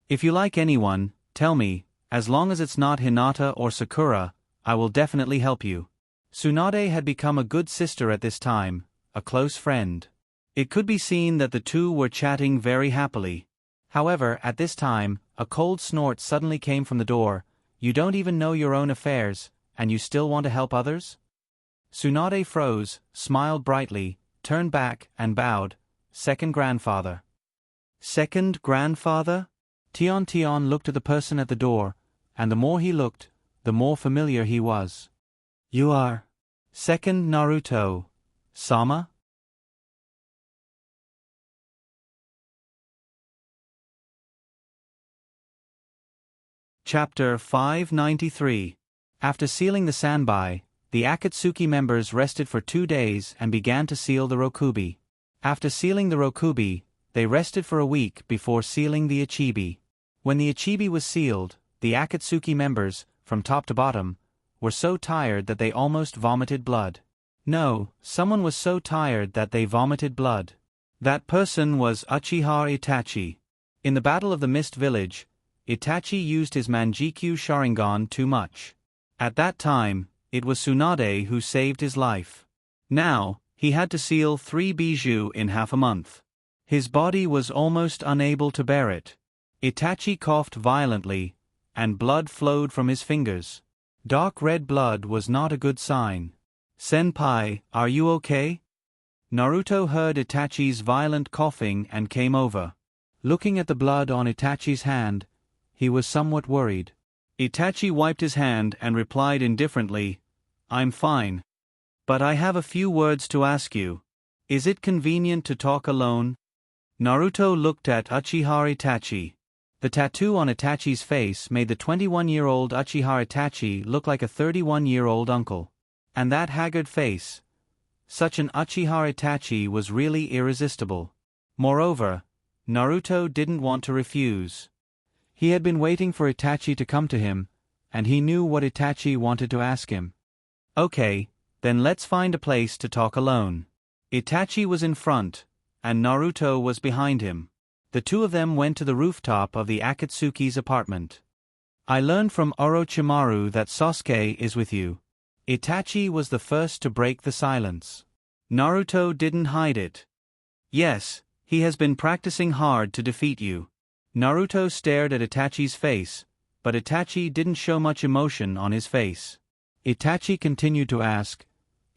If you like anyone, tell me, as long as it's not Hinata or Sakura, I will definitely help you." Tsunade had become a good sister at this time, a close friend. It could be seen that the two were chatting very happily. However, at this time, a cold snort suddenly came from the door. "You don't even know your own affairs, and you still want to help others?" Tsunade froze, smiled brightly, turned back, and bowed. "Second grandfather." "Second grandfather?" Tion looked at the person at the door, and the more he looked, the more familiar he was. "You are second Naruto, Sama?" Chapter 593. After sealing the Sanbai, the Akatsuki members rested for 2 days and began to seal the Rokubi. After sealing the Rokubi, they rested for a week before sealing the Ichibi. When the Ichibi was sealed, the Akatsuki members, from top to bottom, were so tired that they almost vomited blood. No, someone was so tired that they vomited blood. That person was Uchiha Itachi. In the Battle of the Mist Village, Itachi used his Manjikyu Sharingan too much. At that time, it was Tsunade who saved his life. Now, he had to seal 3 bijou in half a month. His body was almost unable to bear it. Itachi coughed violently, and blood flowed from his fingers. Dark red blood was not a good sign. "Senpai, are you okay?" Naruto heard Itachi's violent coughing and came over. Looking at the blood on Itachi's hand, he was somewhat worried. Itachi wiped his hand and replied indifferently, "I'm fine. But I have a few words to ask you. Is it convenient to talk alone?" Naruto looked at Uchiha Itachi. The tattoo on Itachi's face made the 21-year-old Uchiha Itachi look like a 31-year-old uncle. And that haggard face. Such an Uchiha Itachi was really irresistible. Moreover, Naruto didn't want to refuse. He had been waiting for Itachi to come to him, and he knew what Itachi wanted to ask him. "Okay, then let's find a place to talk alone." Itachi was in front, and Naruto was behind him. The two of them went to the rooftop of the Akatsuki's apartment. "I learned from Orochimaru that Sasuke is with you." Itachi was the first to break the silence. Naruto didn't hide it. "Yes, he has been practicing hard to defeat you." Naruto stared at Itachi's face, but Itachi didn't show much emotion on his face. Itachi continued to ask,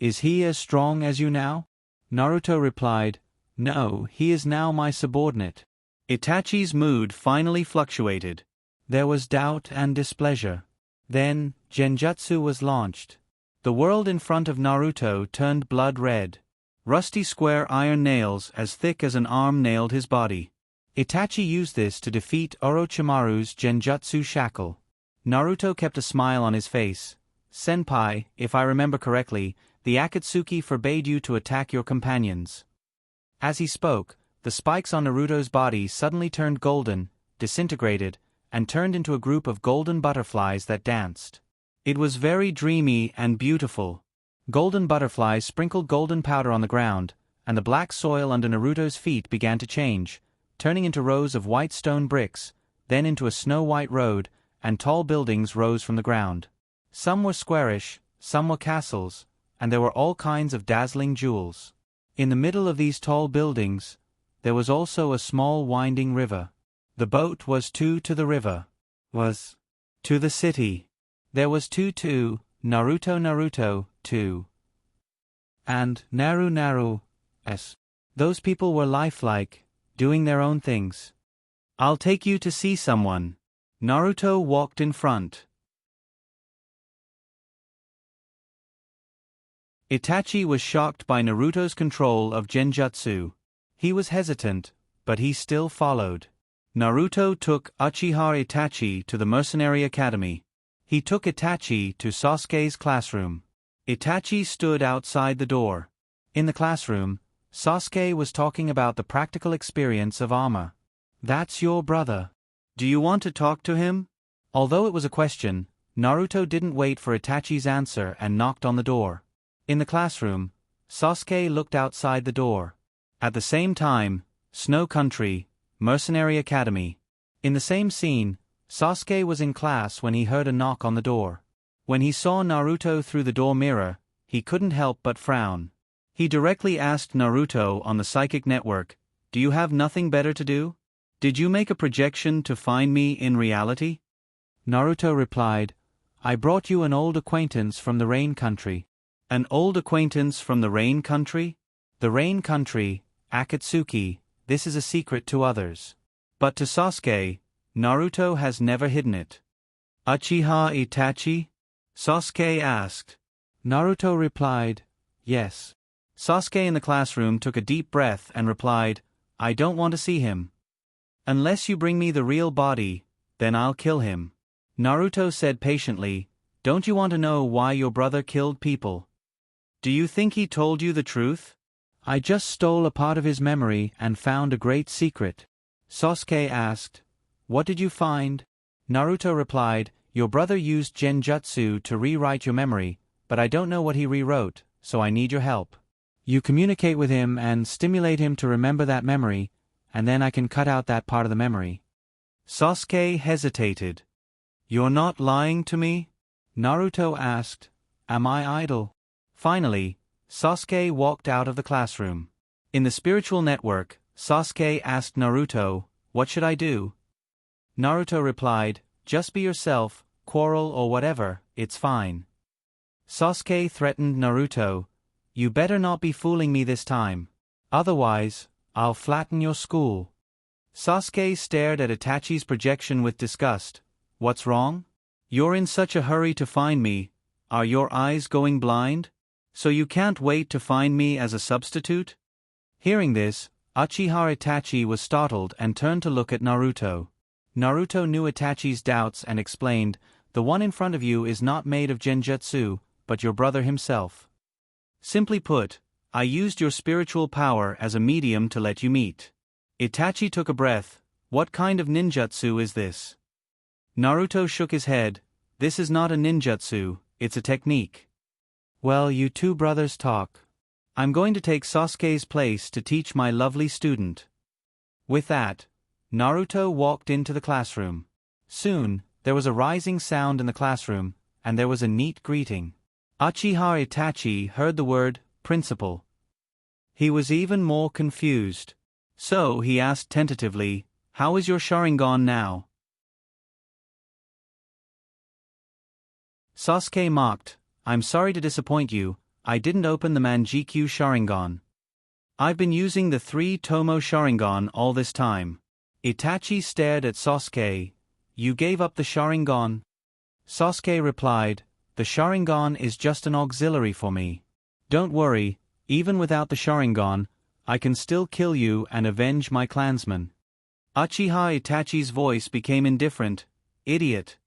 "Is he as strong as you now?" Naruto replied, "No, he is now my subordinate." Itachi's mood finally fluctuated. There was doubt and displeasure. Then, Genjutsu was launched. The world in front of Naruto turned blood red. Rusty square iron nails as thick as an arm nailed his body. Itachi used this to defeat Orochimaru's Genjutsu shackle. Naruto kept a smile on his face. "Senpai, if I remember correctly, the Akatsuki forbade you to attack your companions." As he spoke, the spikes on Naruto's body suddenly turned golden, disintegrated, and turned into a group of golden butterflies that danced. It was very dreamy and beautiful. Golden butterflies sprinkled golden powder on the ground, and the black soil under Naruto's feet began to change, turning into rows of white stone bricks, then into a snow-white road, and tall buildings rose from the ground. Some were squarish, some were castles, and there were all kinds of dazzling jewels. In the middle of these tall buildings, there was also a small winding river. The boat was to the river. Was to the city. There was to Naruto, to. And Naru. Those people were lifelike, doing their own things. "I'll take you to see someone." Naruto walked in front. Itachi was shocked by Naruto's control of Genjutsu. He was hesitant, but he still followed. Naruto took Uchiha Itachi to the mercenary academy. He took Itachi to Sasuke's classroom. Itachi stood outside the door. In the classroom, Sasuke was talking about the practical experience of armor. "That's your brother. Do you want to talk to him?" Although it was a question, Naruto didn't wait for Itachi's answer and knocked on the door. In the classroom, Sasuke looked outside the door. At the same time, Snow Country, Mercenary Academy. In the same scene, Sasuke was in class when he heard a knock on the door. When he saw Naruto through the door mirror, he couldn't help but frown. He directly asked Naruto on the psychic network, "Do you have nothing better to do? Did you make a projection to find me in reality?" Naruto replied, "I brought you an old acquaintance from the Rain Country." "An old acquaintance from the Rain Country?" "The Rain Country, Akatsuki, this is a secret to others. But to Sasuke, Naruto has never hidden it." "Uchiha Itachi?" Sasuke asked. Naruto replied, "Yes." Sasuke in the classroom took a deep breath and replied, "I don't want to see him. Unless you bring me the real body, then I'll kill him." Naruto said patiently, "Don't you want to know why your brother killed people? Do you think he told you the truth?" "I just stole a part of his memory and found a great secret." Sasuke asked, "What did you find?" Naruto replied, "Your brother used Genjutsu to rewrite your memory, but I don't know what he rewrote, so I need your help. You communicate with him and stimulate him to remember that memory, and then I can cut out that part of the memory." Sasuke hesitated. "You're not lying to me?" Naruto asked, "Am I idle?" Finally, Sasuke walked out of the classroom. In the spiritual network, Sasuke asked Naruto, "What should I do?" Naruto replied, "Just be yourself, quarrel or whatever, it's fine. Sasuke threatened Naruto, "You better not be fooling me this time. Otherwise, I'll flatten your school." Sasuke stared at Itachi's projection with disgust. "What's wrong? You're in such a hurry to find me. Are your eyes going blind? So you can't wait to find me as a substitute?" Hearing this, Uchiha Itachi was startled and turned to look at Naruto. Naruto knew Itachi's doubts and explained, "The one in front of you is not made of genjutsu, but your brother himself. Simply put, I used your spiritual power as a medium to let you meet." Itachi took a breath. "What kind of ninjutsu is this?" Naruto shook his head. "This is not a ninjutsu, it's a technique." "Well, you two brothers talk. I'm going to take Sasuke's place to teach my lovely student." With that, Naruto walked into the classroom. Soon, there was a rising sound in the classroom, and there was a neat greeting. Uchiha Itachi heard the word, "principal." He was even more confused. So he asked tentatively, "How is your Sharingan now?" Sasuke mocked, "I'm sorry to disappoint you, I didn't open the Manjikyu Sharingan. I've been using the 3 Tomo Sharingan all this time." Itachi stared at Sasuke. "You gave up the Sharingan?" Sasuke replied, "The Sharingan is just an auxiliary for me. Don't worry, even without the Sharingan, I can still kill you and avenge my clansmen." Uchiha Itachi's voice became indifferent. "Idiot."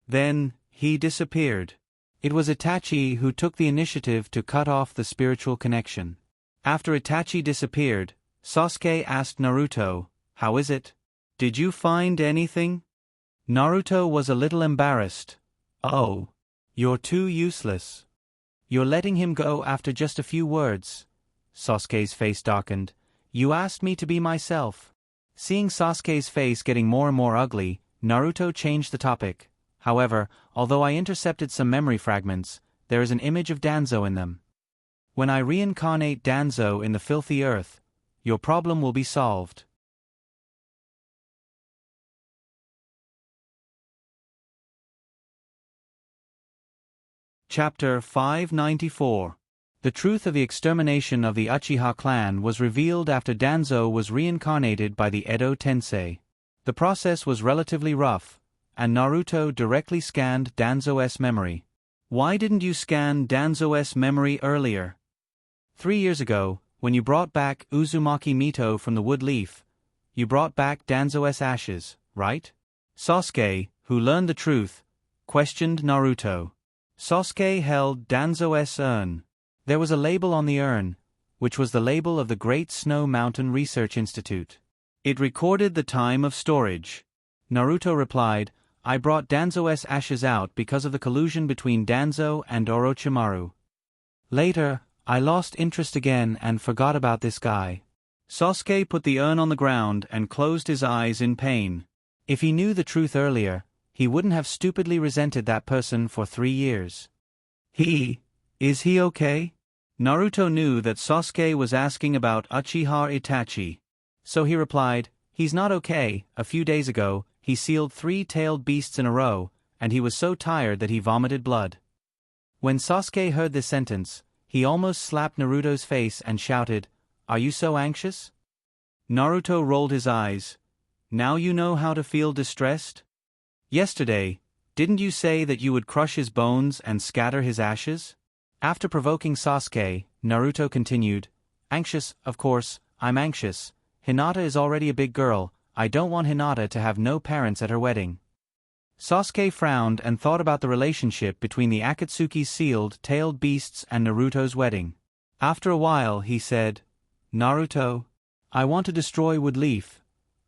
Then, he disappeared. It was Itachi who took the initiative to cut off the spiritual connection. After Itachi disappeared, Sasuke asked Naruto, "How is it? Did you find anything?" Naruto was a little embarrassed. "Oh. You're too useless. You're letting him go after just a few words." Sasuke's face darkened. "You asked me to be myself." Seeing Sasuke's face getting more and more ugly, Naruto changed the topic. "However, although I intercepted some memory fragments, there is an image of Danzo in them. When I reincarnate Danzo in the filthy earth, your problem will be solved." Chapter 594. The truth of the extermination of the Uchiha clan was revealed after Danzo was reincarnated by the Edo Tensei. The process was relatively rough, and Naruto directly scanned Danzo's memory. "Why didn't you scan Danzo's memory earlier? 3 years ago, when you brought back Uzumaki Mito from the wood leaf, you brought back Danzo's ashes, right?" Sasuke, who learned the truth, questioned Naruto. Sasuke held Danzo's urn. There was a label on the urn, which was the label of the Great Snow Mountain Research Institute. It recorded the time of storage. Naruto replied, "I brought Danzo's ashes out because of the collusion between Danzo and Orochimaru. Later, I lost interest again and forgot about this guy." Sasuke put the urn on the ground and closed his eyes in pain. If he knew the truth earlier, he wouldn't have stupidly resented that person for 3 years. Is he okay? Naruto knew that Sasuke was asking about Uchiha Itachi. So he replied, "He's not okay. A few days ago, he sealed 3 tailed beasts in a row, and he was so tired that he vomited blood." When Sasuke heard this sentence, he almost slapped Naruto's face and shouted, "Are you so anxious?" Naruto rolled his eyes. "Now you know how to feel distressed? Yesterday, didn't you say that you would crush his bones and scatter his ashes?" After provoking Sasuke, Naruto continued, "Anxious, of course, I'm anxious. Hinata is already a big girl, I don't want Hinata to have no parents at her wedding." Sasuke frowned and thought about the relationship between the Akatsuki's sealed, tailed beasts and Naruto's wedding. After a while he said, "Naruto, I want to destroy Woodleaf."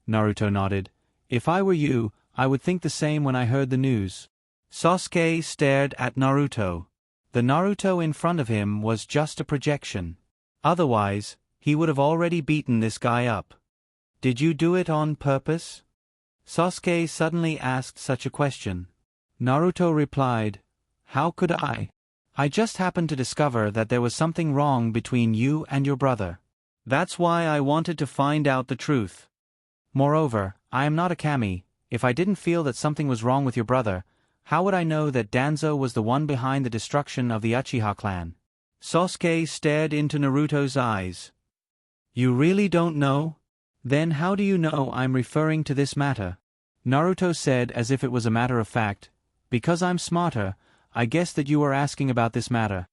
Naruto nodded. "If I were you, I would think the same when I heard the news." Sasuke stared at Naruto. The Naruto in front of him was just a projection. Otherwise, he would have already beaten this guy up. "Did you do it on purpose?" Sasuke suddenly asked such a question. Naruto replied, "How could I? I just happened to discover that there was something wrong between you and your brother. That's why I wanted to find out the truth. Moreover, I am not a kami. If I didn't feel that something was wrong with your brother, How would I know that Danzo was the one behind the destruction of the Uchiha clan? Sasuke stared into Naruto's eyes. You really don't know? Then how do you know I'm referring to this matter? Naruto said as if it was a matter of fact. Because I'm smarter, I guess that you are asking about this matter.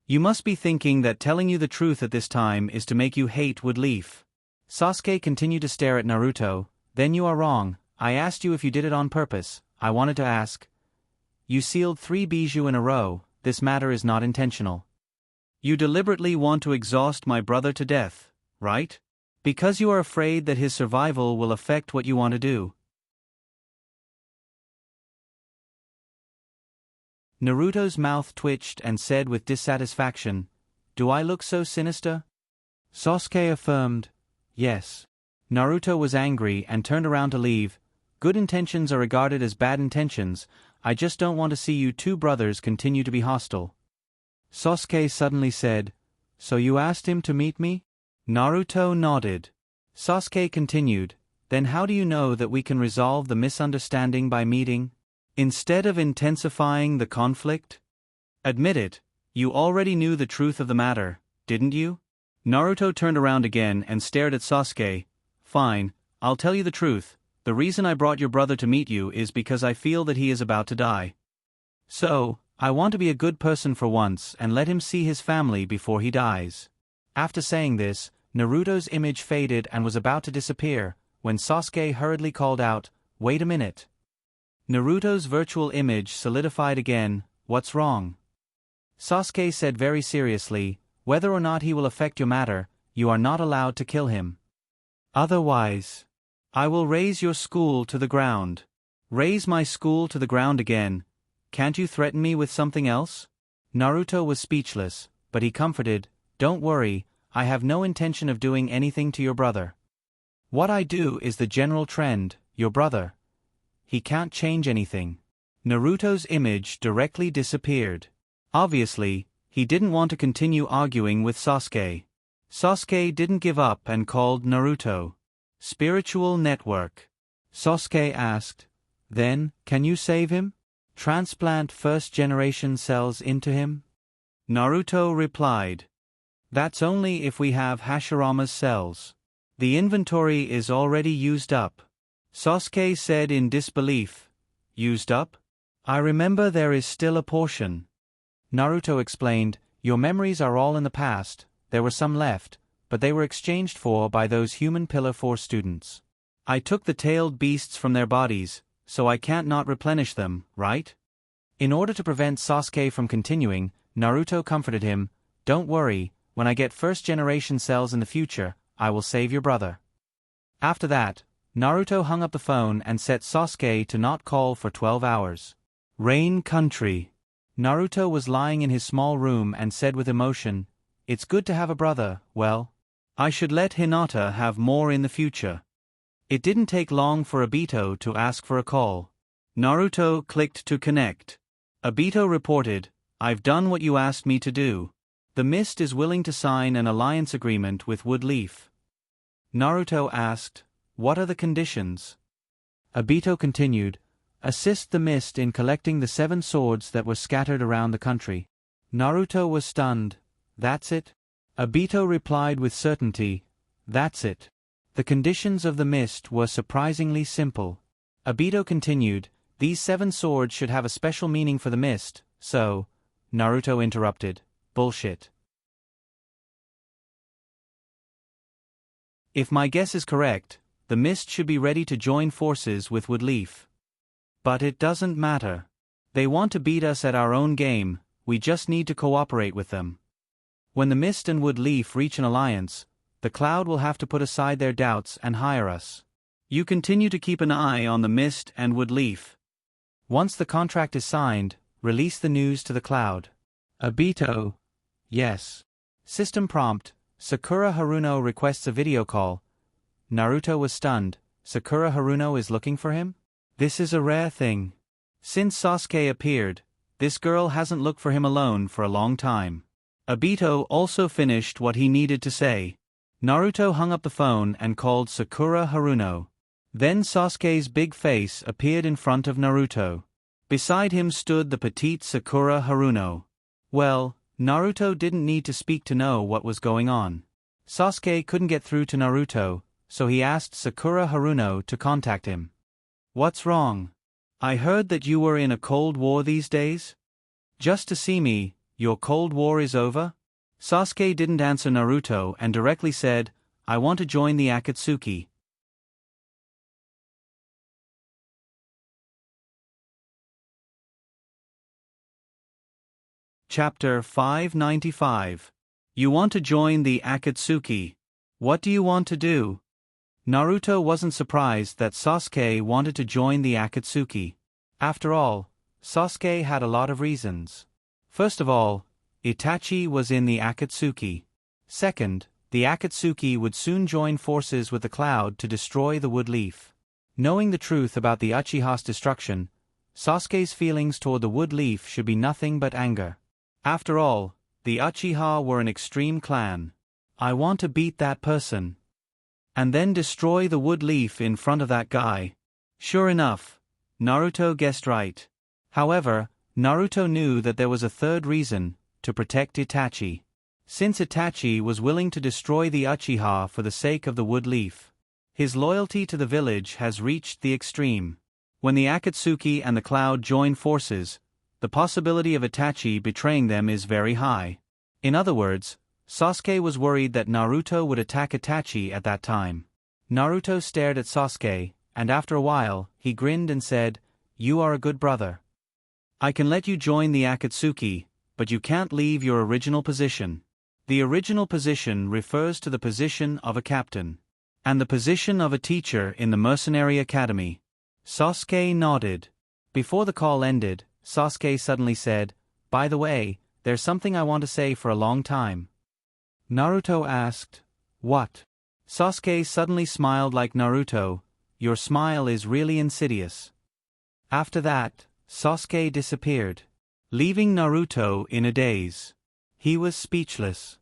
You must be thinking that telling you the truth at this time is to make you hate Woodleaf. Sasuke continued to stare at Naruto. Then you are wrong. I asked you if you did it on purpose. I wanted to ask. You sealed 3 bijou in a row. This matter is not intentional. You deliberately want to exhaust my brother to death, right? Because you are afraid that his survival will affect what you want to do. Naruto's mouth twitched and said with dissatisfaction, Do I look so sinister? Sasuke affirmed, Yes. Naruto was angry and turned around to leave. Good intentions are regarded as bad intentions. I just don't want to see you two brothers continue to be hostile. Sasuke suddenly said, So you asked him to meet me? Naruto nodded. Sasuke continued, Then how do you know that we can resolve the misunderstanding by meeting, instead of intensifying the conflict? Admit it, you already knew the truth of the matter, didn't you? Naruto turned around again and stared at Sasuke. Fine, I'll tell you the truth. The reason I brought your brother to meet you is because I feel that he is about to die. So, I want to be a good person for once and let him see his family before he dies. After saying this, Naruto's image faded and was about to disappear, when Sasuke hurriedly called out, Wait a minute. Naruto's virtual image solidified again. What's wrong? Sasuke said very seriously, Whether or not he will affect your matter, you are not allowed to kill him. Otherwise, I will raze your school to the ground. Raze my school to the ground again. Can't you threaten me with something else? Naruto was speechless, but he comforted, Don't worry, I have no intention of doing anything to your brother. What I do is the general trend, your brother. He can't change anything. Naruto's image directly disappeared. Obviously, he didn't want to continue arguing with Sasuke. Sasuke didn't give up and called Naruto. Spiritual network. Sasuke asked, Then, can you save him? Transplant first-generation cells into him? Naruto replied, That's only if we have Hashirama's cells. The inventory is already used up. Sasuke said in disbelief, Used up? I remember there is still a portion. Naruto explained, Your memories are all in the past, there were some left, but they were exchanged for by those human Pillar 4 students. I took the tailed beasts from their bodies, so I can't not replenish them, right? In order to prevent Sasuke from continuing, Naruto comforted him, Don't worry, when I get first-generation cells in the future, I will save your brother. After that, Naruto hung up the phone and set Sasuke to not call for 12 hours. Rain Country. Naruto was lying in his small room and said with emotion, It's good to have a brother, well, I should let Hinata have more in the future. It didn't take long for Obito to ask for a call. Naruto clicked to connect. Obito reported, I've done what you asked me to do. The Mist is willing to sign an alliance agreement with Woodleaf. Naruto asked, What are the conditions? Obito continued, Assist the Mist in collecting the 7 swords that were scattered around the country. Naruto was stunned. That's it? Obito replied with certainty, That's it. The conditions of the Mist were surprisingly simple. Obito continued, These 7 swords should have a special meaning for the Mist, so... Naruto interrupted, Bullshit. If my guess is correct, the Mist should be ready to join forces with Woodleaf. But it doesn't matter. They want to beat us at our own game, we just need to cooperate with them. When the Mist and Woodleaf reach an alliance, the Cloud will have to put aside their doubts and hire us. You continue to keep an eye on the Mist and Woodleaf. Once the contract is signed, release the news to the Cloud. Obito. Yes. System prompt, Sakura Haruno requests a video call. Naruto was stunned. Sakura Haruno is looking for him? This is a rare thing. Since Sasuke appeared, this girl hasn't looked for him alone for a long time. Obito also finished what he needed to say. Naruto hung up the phone and called Sakura Haruno. Then Sasuke's big face appeared in front of Naruto. Beside him stood the petite Sakura Haruno. Well, Naruto didn't need to speak to know what was going on. Sasuke couldn't get through to Naruto, so he asked Sakura Haruno to contact him. "What's wrong? I heard that you were in a cold war these days? Just to see me, your cold war is over?" Sasuke didn't answer Naruto and directly said, "I want to join the Akatsuki." Chapter 595. You want to join the Akatsuki. What do you want to do? Naruto wasn't surprised that Sasuke wanted to join the Akatsuki. After all, Sasuke had a lot of reasons. First of all, Itachi was in the Akatsuki. Second, the Akatsuki would soon join forces with the Cloud to destroy the Wood Leaf. Knowing the truth about the Uchiha's destruction, Sasuke's feelings toward the Wood Leaf should be nothing but anger. After all, the Uchiha were an extreme clan. I want to beat that person. And then destroy the Wood Leaf in front of that guy. Sure enough, Naruto guessed right. However, Naruto knew that there was a third reason: to protect Itachi. Since Itachi was willing to destroy the Uchiha for the sake of the Wood Leaf, his loyalty to the village has reached the extreme. When the Akatsuki and the Cloud join forces, the possibility of Itachi betraying them is very high. In other words, Sasuke was worried that Naruto would attack Itachi at that time. Naruto stared at Sasuke, and after a while, he grinned and said, "You are a good brother. I can let you join the Akatsuki, but you can't leave your original position." The original position refers to the position of a captain, and the position of a teacher in the mercenary academy. Sasuke nodded. Before the call ended, Sasuke suddenly said, "By the way, there's something I want to say for a long time." Naruto asked, "What?" Sasuke suddenly smiled like Naruto. "Your smile is really insidious." After that, Sasuke disappeared, leaving Naruto in a daze. He was speechless.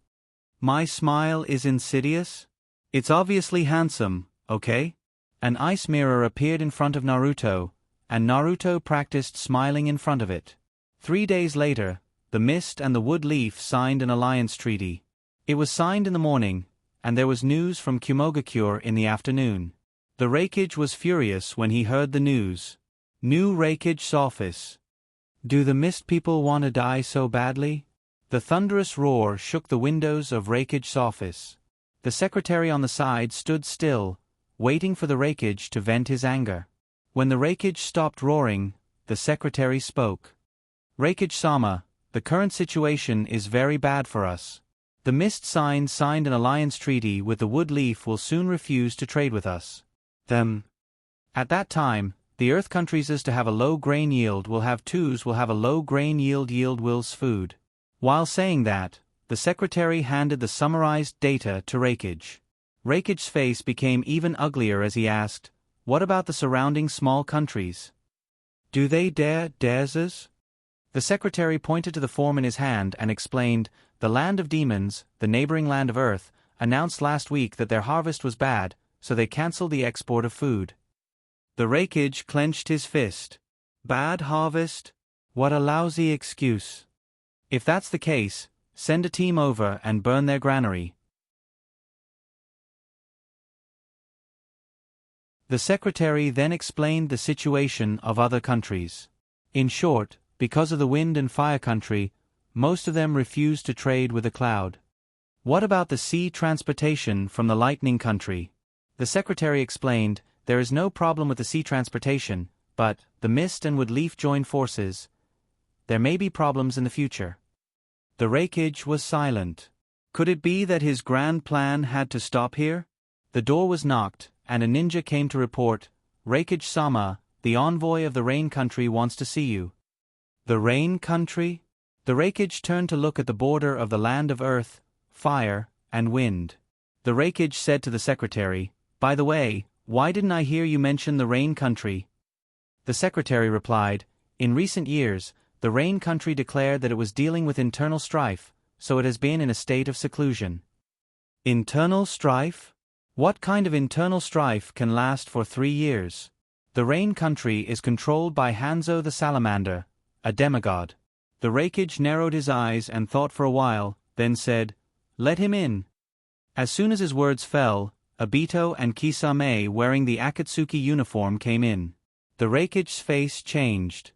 "My smile is insidious? It's obviously handsome, okay?" An ice mirror appeared in front of Naruto, and Naruto practiced smiling in front of it. 3 days later, the Mist and the Wood Leaf signed an alliance treaty. It was signed in the morning, and there was news from Kumogakure in the afternoon. The Raikage was furious when he heard the news. New Raikage office. Do the Mist people want to die so badly? The thunderous roar shook the windows of Raikage's office. The secretary on the side stood still, waiting for the Raikage to vent his anger. When the Raikage stopped roaring, the secretary spoke. "Raikage-sama, the current situation is very bad for us. The Mist signed an alliance treaty with the Wood Leaf will soon refuse to trade with us. At that time, the Earth countries is to have a low grain yield will have a low grain yield wills food." While saying that, the secretary handed the summarized data to Raikage. Raikage's face became even uglier as he asked, "What about the surrounding small countries? Do they dares?" The secretary pointed to the form in his hand and explained, "The land of demons, the neighboring land of Earth, announced last week that their harvest was bad, so they cancelled the export of food." The Raikage clenched his fist. "Bad harvest? What a lousy excuse. If that's the case, send a team over and burn their granary." The secretary then explained the situation of other countries. In short, because of the wind and fire country, most of them refused to trade with the Cloud. What about the sea transportation from the lightning country? The secretary explained, there is no problem with the sea transportation, but, the Mist and Wood Leaf join forces. There may be problems in the future. The Raikage was silent. Could it be that his grand plan had to stop here? The door was knocked, and a ninja came to report, "Raikage-sama, the envoy of the Rain Country wants to see you." The Rain Country? The Raikage turned to look at the border of the land of earth, fire, and wind. The Raikage said to the secretary, "By the way, why didn't I hear you mention the Rain Country?" The secretary replied, "In recent years, the Rain Country declared that it was dealing with internal strife, so it has been in a state of seclusion." Internal strife? What kind of internal strife can last for 3 years? The Rain Country is controlled by Hanzo the Salamander, a demigod. The Raikage narrowed his eyes and thought for a while, then said, "Let him in." As soon as his words fell, Obito and Kisame wearing the Akatsuki uniform came in. The Raikage's face changed.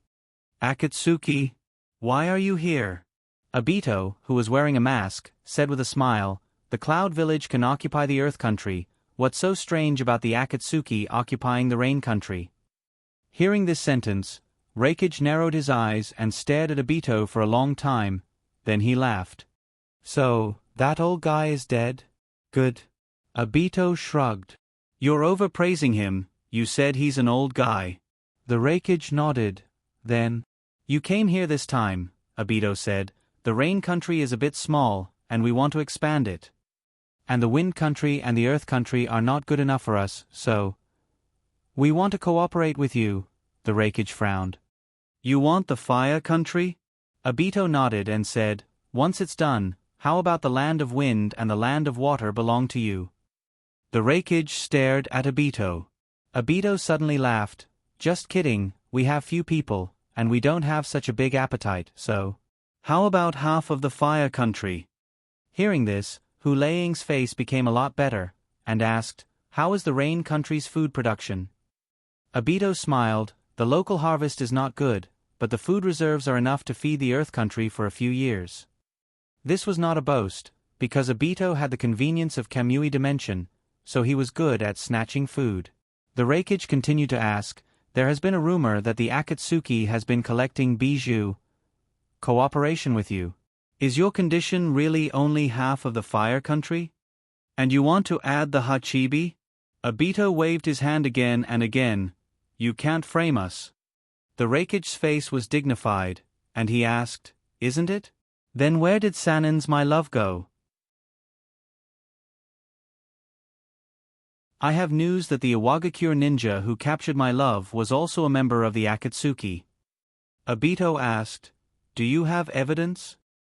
"Akatsuki, why are you here?" Obito, who was wearing a mask, said with a smile, "The Cloud Village can occupy the Earth Country. What's so strange about the Akatsuki occupying the Rain Country?" Hearing this sentence, Raikage narrowed his eyes and stared at Obito for a long time, then he laughed. "So, that old guy is dead? Good." Obito shrugged. "You're overpraising him, you said he's an old guy." The Raikage nodded. Then, "You came here this time," Obito said. "The Rain Country is a bit small, and we want to expand it. And the Wind Country and the Earth Country are not good enough for us, so we want to cooperate with you." The Raikage frowned. "You want the Fire Country?" Obito nodded and said, "Once it's done, how about the Land of Wind and the Land of Water belong to you?" The Raikage stared at Obito. Obito suddenly laughed. "Just kidding, we have few people, and we don't have such a big appetite, so how about half of the Fire Country?" Hearing this, Hu Leiying's face became a lot better, and asked, "How is the Rain Country's food production?" Obito smiled. "The local harvest is not good, but the food reserves are enough to feed the Earth Country for a few years." This was not a boast, because Obito had the convenience of Kamui Dimension, so he was good at snatching food. The Raikage continued to ask, "There has been a rumor that the Akatsuki has been collecting bijou cooperation with you. Is your condition really only half of the Fire Country? And you want to add the Hachibi?" Obito waved his hand again and again. "You can't frame us." The Raikage's face was dignified, and he asked, "Isn't it? Then where did Sanen's my love go?" "I have news that the Iwagakure ninja who captured my love was also a member of the Akatsuki." Obito asked, "Do you have evidence?"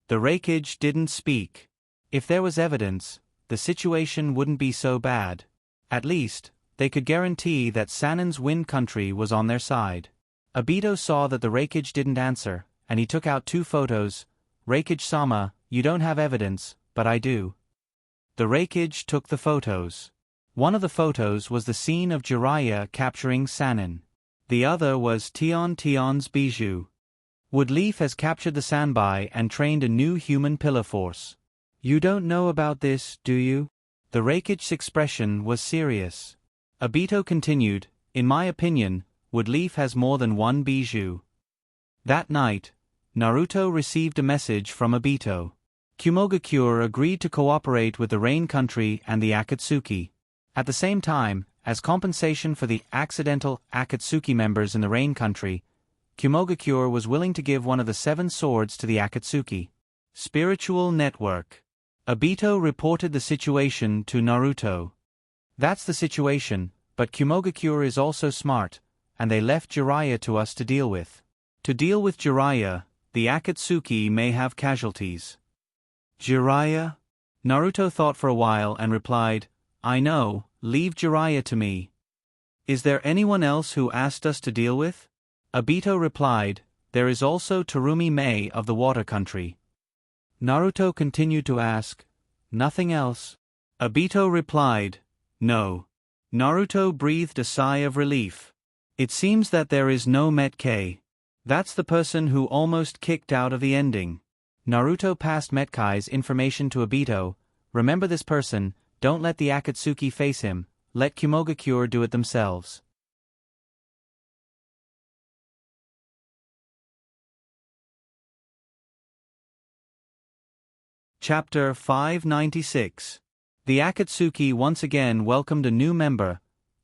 The Raikage didn't speak. If there was evidence, the situation wouldn't be so bad. At least, they could guarantee that Sanen's Wind Country was on their side. Obito saw that the Raikage didn't answer, and he took out 2 photos. "Raikage-sama, you don't have evidence, but I do." The Raikage took the photos. One of the photos was the scene of Jiraiya capturing Sanen. The other was Tion's bijou. Woodleaf has captured the Sanbai and trained a new human pillar force. "You don't know about this, do you?" The Raikage's expression was serious. Obito continued, "In my opinion, Woodleaf has more than one bijou." That night, Naruto received a message from Obito. Kumogakure agreed to cooperate with the Rain Country and the Akatsuki. At the same time, as compensation for the accidental Akatsuki members in the Rain Country, Kumogakure was willing to give one of the 7 swords to the Akatsuki. Spiritual Network. Obito reported the situation to Naruto. "That's the situation, but Kumogakure is also smart, and they left Jiraiya to us to deal with. To deal with Jiraiya, the Akatsuki may have casualties." "Jiraiya?" Naruto thought for a while and replied, "I know, leave Jiraiya to me." "Is there anyone else who asked us to deal with?" Obito replied, "There is also Terumi Mei of the Water Country." Naruto continued to ask, "Nothing else?" Obito replied, "No." Naruto breathed a sigh of relief. "It seems that there is no Metkei. That's the person who almost kicked out of the ending." Naruto passed Metkai's information to Obito. "Remember this person, don't let the Akatsuki face him, let Kumogakure do it themselves." Chapter 596. The Akatsuki once again welcomed a new member,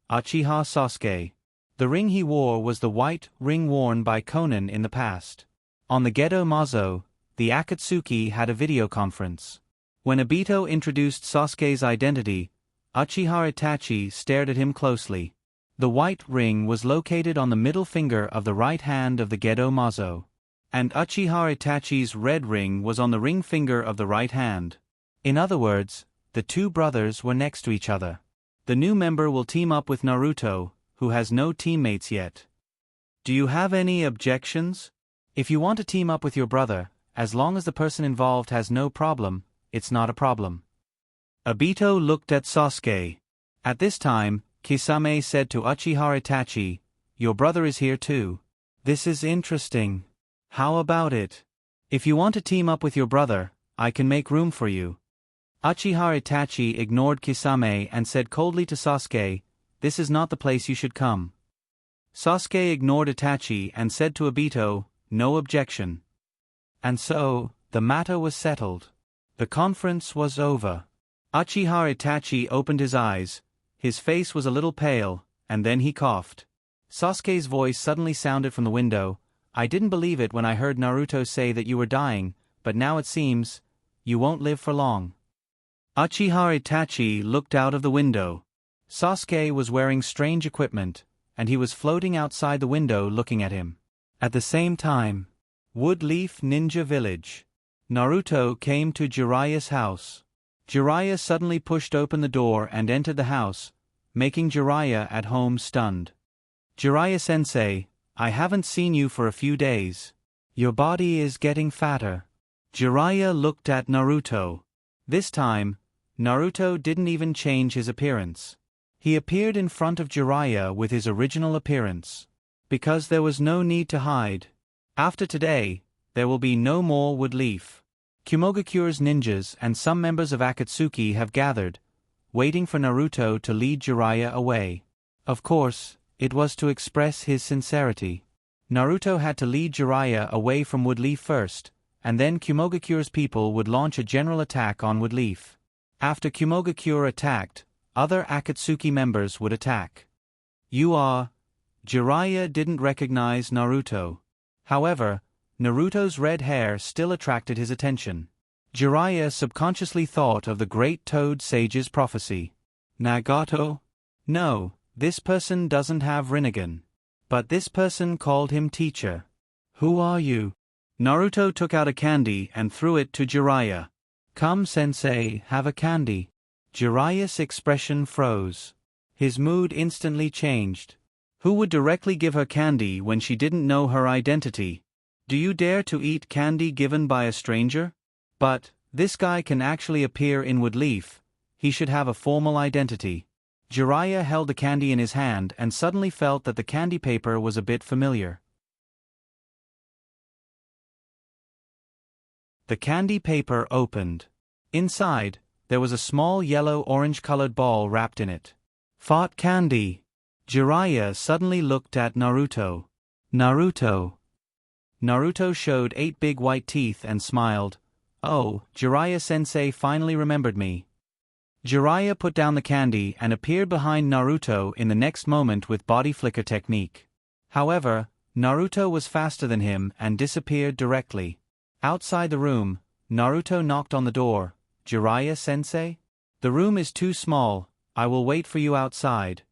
Uchiha Sasuke. The ring he wore was the white ring worn by Konan in the past. On the Gedo Mazo, the Akatsuki had a video conference. When Obito introduced Sasuke's identity, Uchiha Itachi stared at him closely. The white ring was located on the middle finger of the right hand of the Gedo Mazo. And Uchiha Itachi's red ring was on the ring finger of the right hand. In other words, the 2 brothers were next to each other. The new member will team up with Naruto, who has no teammates yet. Do you have any objections? If you want to team up with your brother, as long as the person involved has no problem, it's not a problem. Obito looked at Sasuke. At this time, Kisame said to Uchiha Itachi, "Your brother is here too. This is interesting. How about it? If you want to team up with your brother, I can make room for you." Uchiha Itachi ignored Kisame and said coldly to Sasuke, "This is not the place you should come." Sasuke ignored Itachi and said to Obito, "No objection." And so, the matter was settled. The conference was over. Uchiha Itachi opened his eyes, his face was a little pale, and then he coughed. Sasuke's voice suddenly sounded from the window. "I didn't believe it when I heard Naruto say that you were dying, but now it seems, you won't live for long." Uchiha Itachi looked out of the window. Sasuke was wearing strange equipment, and he was floating outside the window looking at him. At the same time, Woodleaf Ninja Village. Naruto came to Jiraiya's house. Jiraiya suddenly pushed open the door and entered the house, making Jiraiya at home stunned. "Jiraiya-sensei, I haven't seen you for a few days. Your body is getting fatter." Jiraiya looked at Naruto. This time, Naruto didn't even change his appearance. He appeared in front of Jiraiya with his original appearance. Because there was no need to hide. After today, there will be no more Woodleaf. Kumogakure's ninjas and some members of Akatsuki have gathered, waiting for Naruto to lead Jiraiya away. Of course, it was to express his sincerity. Naruto had to lead Jiraiya away from Woodleaf first, and then Kumogakure's people would launch a general attack on Woodleaf. After Kumogakure attacked, other Akatsuki members would attack. Jiraiya didn't recognize Naruto. However, Naruto's red hair still attracted his attention. Jiraiya subconsciously thought of the great Toad Sage's prophecy. Nagato? No, this person doesn't have Rinnegan. But this person called him teacher. Who are you? Naruto took out a candy and threw it to Jiraiya. "Come, sensei, have a candy." Jiraiya's expression froze. His mood instantly changed. Who would directly give her candy when she didn't know her identity? Do you dare to eat candy given by a stranger? But, this guy can actually appear in Woodleaf. He should have a formal identity. Jiraiya held the candy in his hand and suddenly felt that the candy paper was a bit familiar. The candy paper opened. Inside, there was a small yellow-orange-colored ball wrapped in it. Fart candy! Jiraiya suddenly looked at Naruto. Naruto. Naruto showed 8 big white teeth and smiled. "Oh, Jiraiya-sensei finally remembered me." Jiraiya put down the candy and appeared behind Naruto in the next moment with body flicker technique. However, Naruto was faster than him and disappeared directly. Outside the room, Naruto knocked on the door. "Jiraiya-sensei? The room is too small, I will wait for you outside."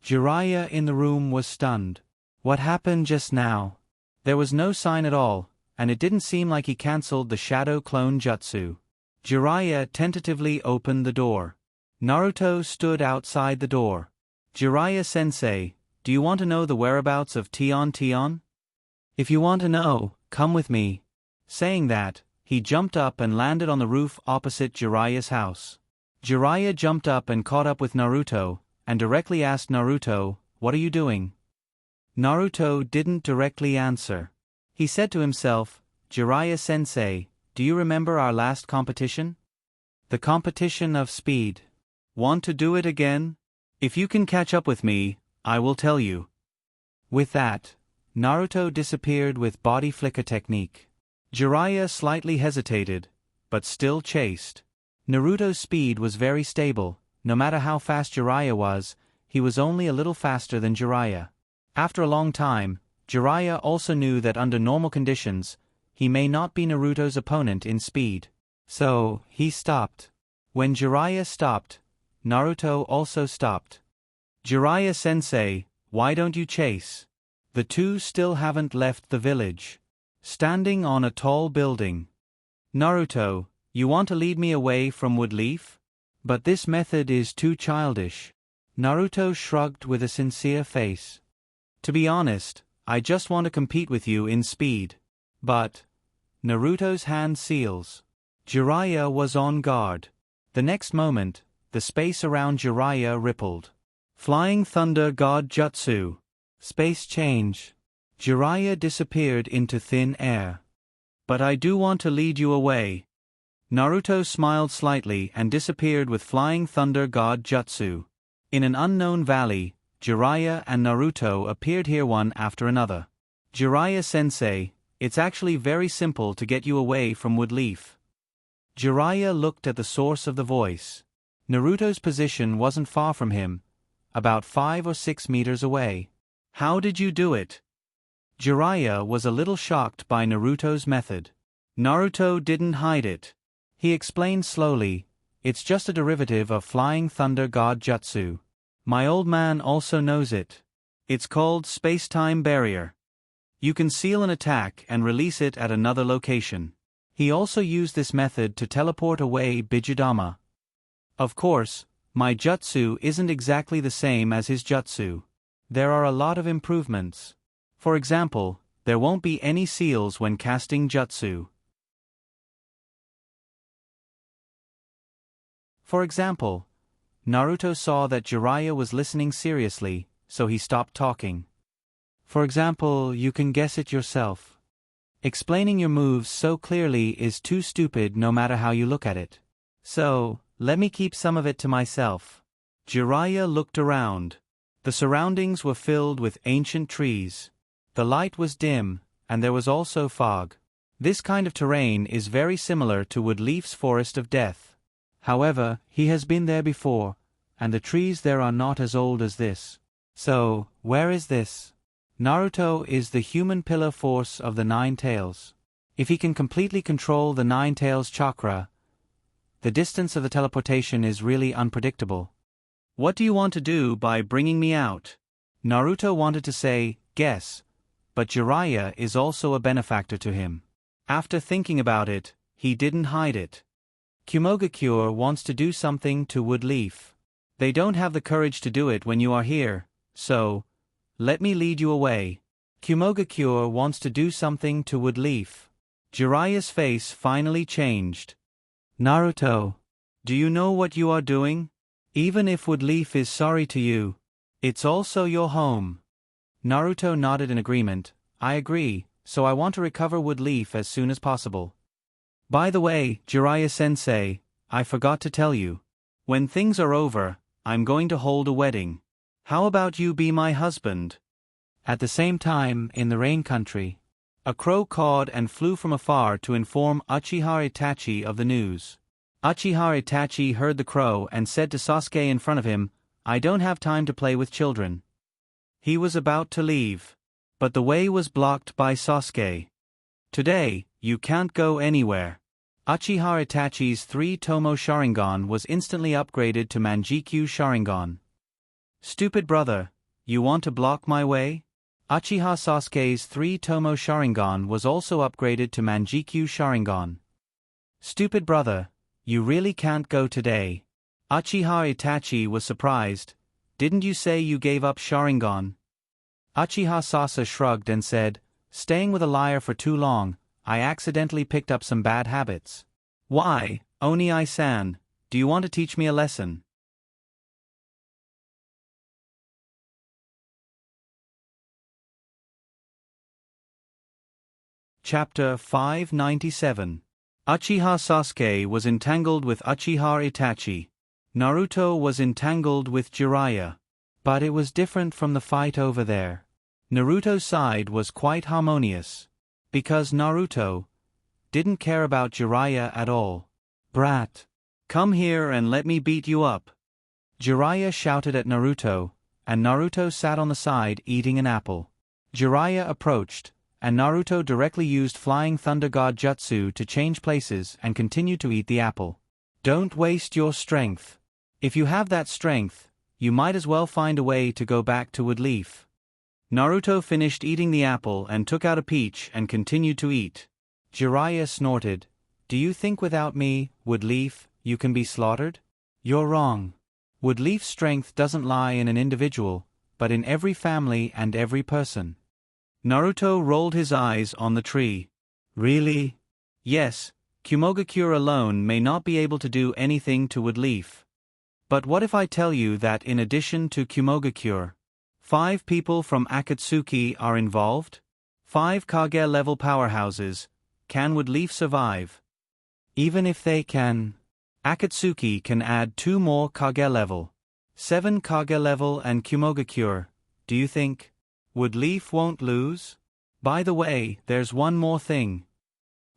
Jiraiya in the room was stunned. What happened just now? There was no sign at all, and it didn't seem like he cancelled the shadow clone jutsu. Jiraiya tentatively opened the door. Naruto stood outside the door. "Jiraiya-sensei, do you want to know the whereabouts of Tion? If you want to know, come with me." Saying that, he jumped up and landed on the roof opposite Jiraiya's house. Jiraiya jumped up and caught up with Naruto, and directly asked Naruto, "What are you doing?" Naruto didn't directly answer. He said to himself, "Jiraiya-sensei, do you remember our last competition? The competition of speed. Want to do it again? If you can catch up with me, I will tell you." With that, Naruto disappeared with body flicker technique. Jiraiya slightly hesitated, but still chased. Naruto's speed was very stable. No matter how fast Jiraiya was, he was only a little faster than Jiraiya. After a long time, Jiraiya also knew that under normal conditions, he may not be Naruto's opponent in speed. So, he stopped. When Jiraiya stopped, Naruto also stopped. "Jiraiya-sensei, why don't you chase?" The two still haven't left the village. Standing on a tall building. "Naruto, you want to lead me away from Woodleaf? But this method is too childish." Naruto shrugged with a sincere face. To be honest, I just want to compete with you in speed. But Naruto's hand seals. Jiraiya was on guard. The next moment, the space around Jiraiya rippled. Flying Thunder God Jutsu. Space change. Jiraiya disappeared into thin air. But I do want to lead you away. Naruto smiled slightly and disappeared with Flying Thunder God Jutsu. In an unknown valley, Jiraiya and Naruto appeared here one after another. Jiraiya-sensei, it's actually very simple to get you away from Woodleaf. Jiraiya looked at the source of the voice. Naruto's position wasn't far from him, about 5 or 6 meters away. How did you do it? Jiraiya was a little shocked by Naruto's method. Naruto didn't hide it. He explained slowly, it's just a derivative of Flying Thunder God Jutsu. My old man also knows it. It's called space-time barrier. You can seal an attack and release it at another location. He also used this method to teleport away Bijudama. Of course, my jutsu isn't exactly the same as his jutsu. There are a lot of improvements. For example, there won't be any seals when casting jutsu. For example, Naruto saw that Jiraiya was listening seriously, so he stopped talking. For example, you can guess it yourself. Explaining your moves so clearly is too stupid no matter how you look at it. So, let me keep some of it to myself. Jiraiya looked around. The surroundings were filled with ancient trees. The light was dim, and there was also fog. This kind of terrain is very similar to Woodleaf's Forest of Death. However, he has been there before, and the trees there are not as old as this. So, where is this? Naruto is the human pillar force of the Nine Tails. If he can completely control the Nine Tails chakra, the distance of the teleportation is really unpredictable. What do you want to do by bringing me out? Naruto wanted to say, guess, but Jiraiya is also a benefactor to him. After thinking about it, he didn't hide it. Kumogakure wants to do something to Woodleaf. They don't have the courage to do it when you are here, so let me lead you away. Kumogakure wants to do something to Woodleaf. Jiraiya's face finally changed. Naruto, do you know what you are doing? Even if Woodleaf is sorry to you, it's also your home. Naruto nodded in agreement. I agree, so I want to recover Woodleaf as soon as possible. By the way, Jiraiya-sensei, I forgot to tell you. When things are over, I'm going to hold a wedding. How about you be my husband? At the same time, in the rain country, a crow cawed and flew from afar to inform Uchiha Itachi of the news. Uchiha Itachi heard the crow and said to Sasuke in front of him, I don't have time to play with children. He was about to leave, but the way was blocked by Sasuke. Today, you can't go anywhere. Uchiha Itachi's 3-Tomo Sharingan was instantly upgraded to Manjikyu Sharingan. Stupid brother, you want to block my way? Uchiha Sasuke's 3-Tomo Sharingan was also upgraded to Manjikyu Sharingan. Stupid brother, you really can't go today. Uchiha Itachi was surprised. Didn't you say you gave up Sharingan? Uchiha Sasa shrugged and said, staying with a liar for too long, I accidentally picked up some bad habits. Why, Oni-san, do you want to teach me a lesson? Chapter 597. Uchiha Sasuke was entangled with Uchiha Itachi. Naruto was entangled with Jiraiya. But it was different from the fight over there. Naruto's side was quite harmonious. Because Naruto didn't care about Jiraiya at all. Brat! Come here and let me beat you up. Jiraiya shouted at Naruto, and Naruto sat on the side eating an apple. Jiraiya approached, and Naruto directly used Flying Thunder God Jutsu to change places and continued to eat the apple. Don't waste your strength. If you have that strength, you might as well find a way to go back to Woodleaf. Naruto finished eating the apple and took out a peach and continued to eat. Jiraiya snorted. Do you think without me, Woodleaf, you can be slaughtered? You're wrong. Woodleaf's strength doesn't lie in an individual, but in every family and every person. Naruto rolled his eyes on the tree. Really? Yes, Kumogakure alone may not be able to do anything to Woodleaf. But what if I tell you that in addition to Kumogakure, 5 people from Akatsuki are involved? 5 Kage-level powerhouses. Can Woodleaf survive? Even if they can, Akatsuki can add 2 more Kage-level. 7 Kage-level and Kumogakure. Do you think Woodleaf won't lose? By the way, there's one more thing.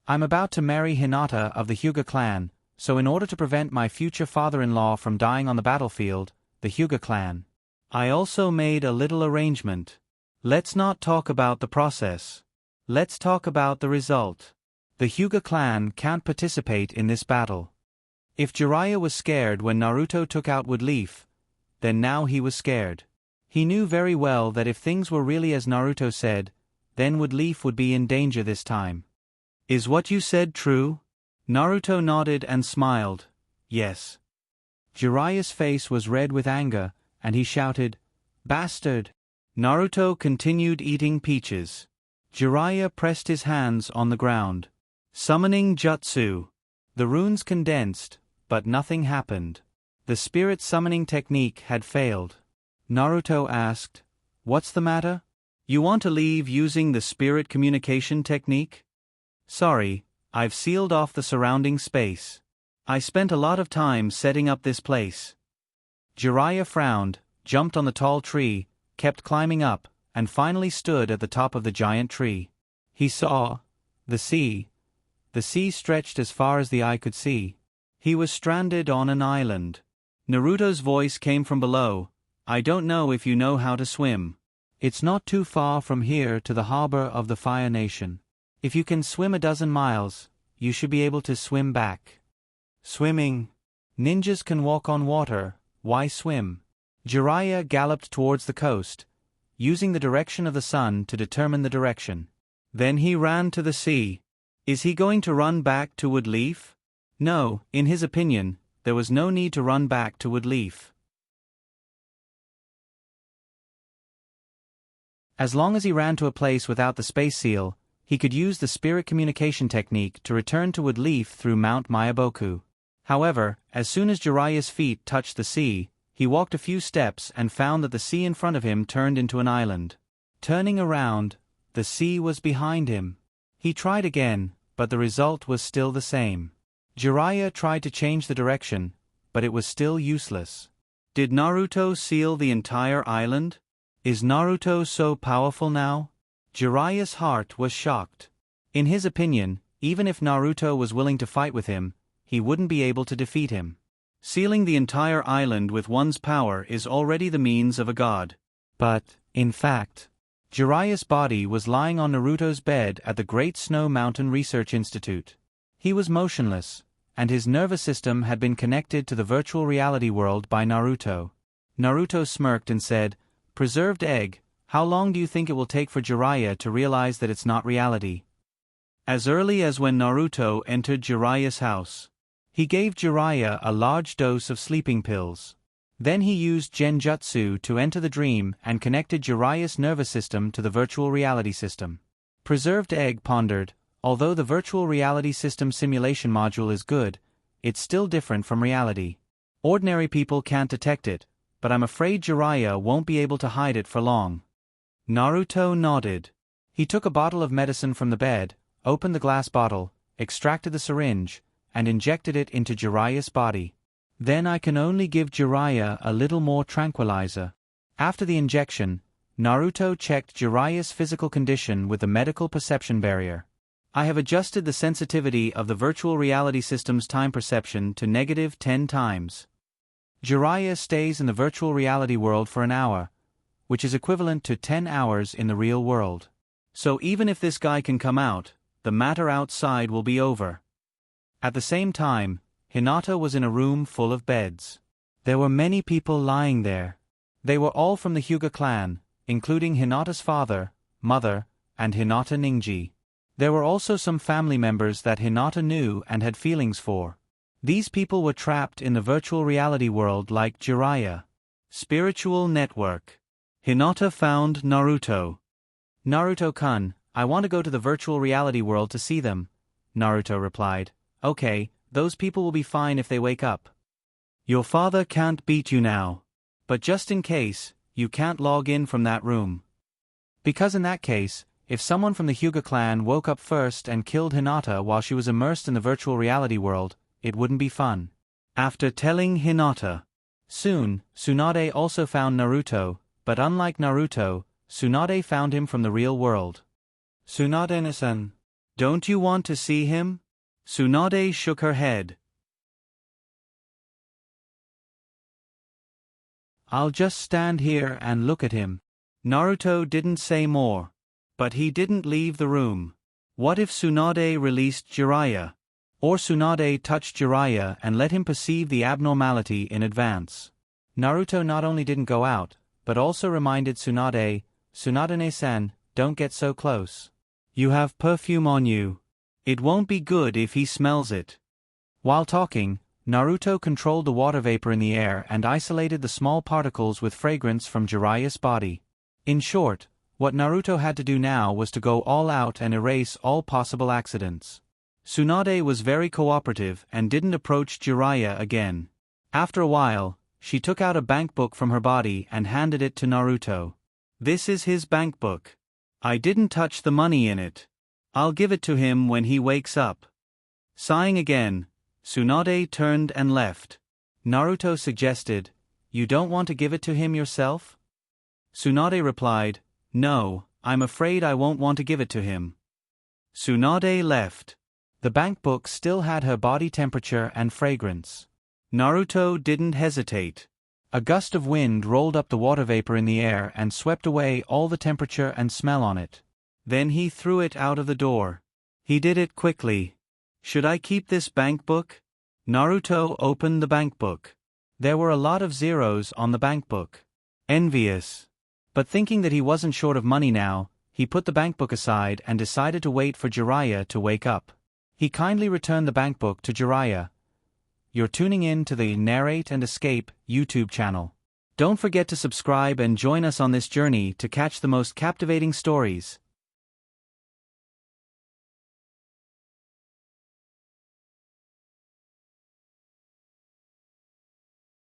I'm about to marry Hinata of the Hyuga clan, so in order to prevent my future father-in-law from dying on the battlefield, the Hyuga clan, I also made a little arrangement. Let's not talk about the process. Let's talk about the result. The Hyuga clan can't participate in this battle. If Jiraiya was scared when Naruto took out Woodleaf, then now he was scared. He knew very well that if things were really as Naruto said, then Woodleaf would be in danger this time. Is what you said true? Naruto nodded and smiled. Yes. Jiraiya's face was red with anger, and he shouted, "Bastard!" Naruto continued eating peaches. Jiraiya pressed his hands on the ground. Summoning Jutsu. The runes condensed, but nothing happened. The spirit summoning technique had failed. Naruto asked, "What's the matter? You want to leave using the spirit communication technique?" "Sorry, I've sealed off the surrounding space. I spent a lot of time setting up this place." Jiraiya frowned, jumped on the tall tree, kept climbing up, and finally stood at the top of the giant tree. He saw the sea. The sea stretched as far as the eye could see. He was stranded on an island. Naruto's voice came from below. "I don't know if you know how to swim. It's not too far from here to the harbor of the Fire Nation. If you can swim 12 miles, you should be able to swim back." Swimming. Ninjas can walk on water, why swim? Jiraiya galloped towards the coast, using the direction of the sun to determine the direction. Then he ran to the sea. Is he going to run back to Woodleaf? No, in his opinion, there was no need to run back to Woodleaf. As long as he ran to a place without the space seal, he could use the spirit communication technique to return to Woodleaf through Mount Mayaboku. However, as soon as Jiraiya's feet touched the sea, he walked a few steps and found that the sea in front of him turned into an island. Turning around, the sea was behind him. He tried again, but the result was still the same. Jiraiya tried to change the direction, but it was still useless. Did Naruto seal the entire island? Is Naruto so powerful now? Jiraiya's heart was shocked. In his opinion, even if Naruto was willing to fight with him, he wouldn't be able to defeat him. Sealing the entire island with one's power is already the means of a god. But, in fact, Jiraiya's body was lying on Naruto's bed at the Great Snow Mountain Research Institute. He was motionless, and his nervous system had been connected to the virtual reality world by Naruto. Naruto smirked and said, "Preserved egg, how long do you think it will take for Jiraiya to realize that it's not reality?" As early as when Naruto entered Jiraiya's house. He gave Jiraiya a large dose of sleeping pills. Then he used Genjutsu to enter the dream and connected Jiraiya's nervous system to the virtual reality system. Preserved Egg pondered, although the virtual reality system simulation module is good, it's still different from reality. Ordinary people can't detect it, but I'm afraid Jiraiya won't be able to hide it for long. Naruto nodded. He took a bottle of medicine from the bed, opened the glass bottle, extracted the syringe, and injected it into Jiraiya's body. Then I can only give Jiraiya a little more tranquilizer. After the injection, Naruto checked Jiraiya's physical condition with the medical perception barrier. I have adjusted the sensitivity of the virtual reality system's time perception to -10 times. Jiraiya stays in the virtual reality world for an hour, which is equivalent to 10 hours in the real world. So even if this guy can come out, the matter outside will be over. At the same time, Hinata was in a room full of beds. There were many people lying there. They were all from the Hyuga clan, including Hinata's father, mother, and Hinata Ningji. There were also some family members that Hinata knew and had feelings for. These people were trapped in the virtual reality world like Jiraiya. Spiritual network. Hinata found Naruto. Naruto-kun, I want to go to the virtual reality world to see them. Naruto replied, okay, those people will be fine if they wake up. Your father can't beat you now. But just in case, you can't log in from that room. Because in that case, if someone from the Hyuga clan woke up first and killed Hinata while she was immersed in the virtual reality world, it wouldn't be fun. After telling Hinata. Soon, Tsunade also found Naruto, but unlike Naruto, Tsunade found him from the real world. Tsunade-san, don't you want to see him? Tsunade shook her head. I'll just stand here and look at him. Naruto didn't say more. But he didn't leave the room. What if Tsunade released Jiraiya? Or Tsunade touched Jiraiya and let him perceive the abnormality in advance? Naruto not only didn't go out, but also reminded Tsunade, Tsunade-san, don't get so close. You have perfume on you. It won't be good if he smells it. While talking, Naruto controlled the water vapor in the air and isolated the small particles with fragrance from Jiraiya's body. In short, what Naruto had to do now was to go all out and erase all possible accidents. Tsunade was very cooperative and didn't approach Jiraiya again. After a while, she took out a bank book from her body and handed it to Naruto. This is his bank book. I didn't touch the money in it. I'll give it to him when he wakes up. Sighing again, Tsunade turned and left. Naruto suggested, you don't want to give it to him yourself? Tsunade replied, no, I'm afraid I won't want to give it to him. Tsunade left. The bank book still had her body temperature and fragrance. Naruto didn't hesitate. A gust of wind rolled up the water vapor in the air and swept away all the temperature and smell on it. Then he threw it out of the door. He did it quickly. Should I keep this bank book? Naruto opened the bank book. There were a lot of zeros on the bank book. Envious. But thinking that he wasn't short of money now, he put the bankbook aside and decided to wait for Jiraiya to wake up. He kindly returned the bankbook to Jiraiya. You're tuning in to the Narrate and Escape YouTube channel. Don't forget to subscribe and join us on this journey to catch the most captivating stories.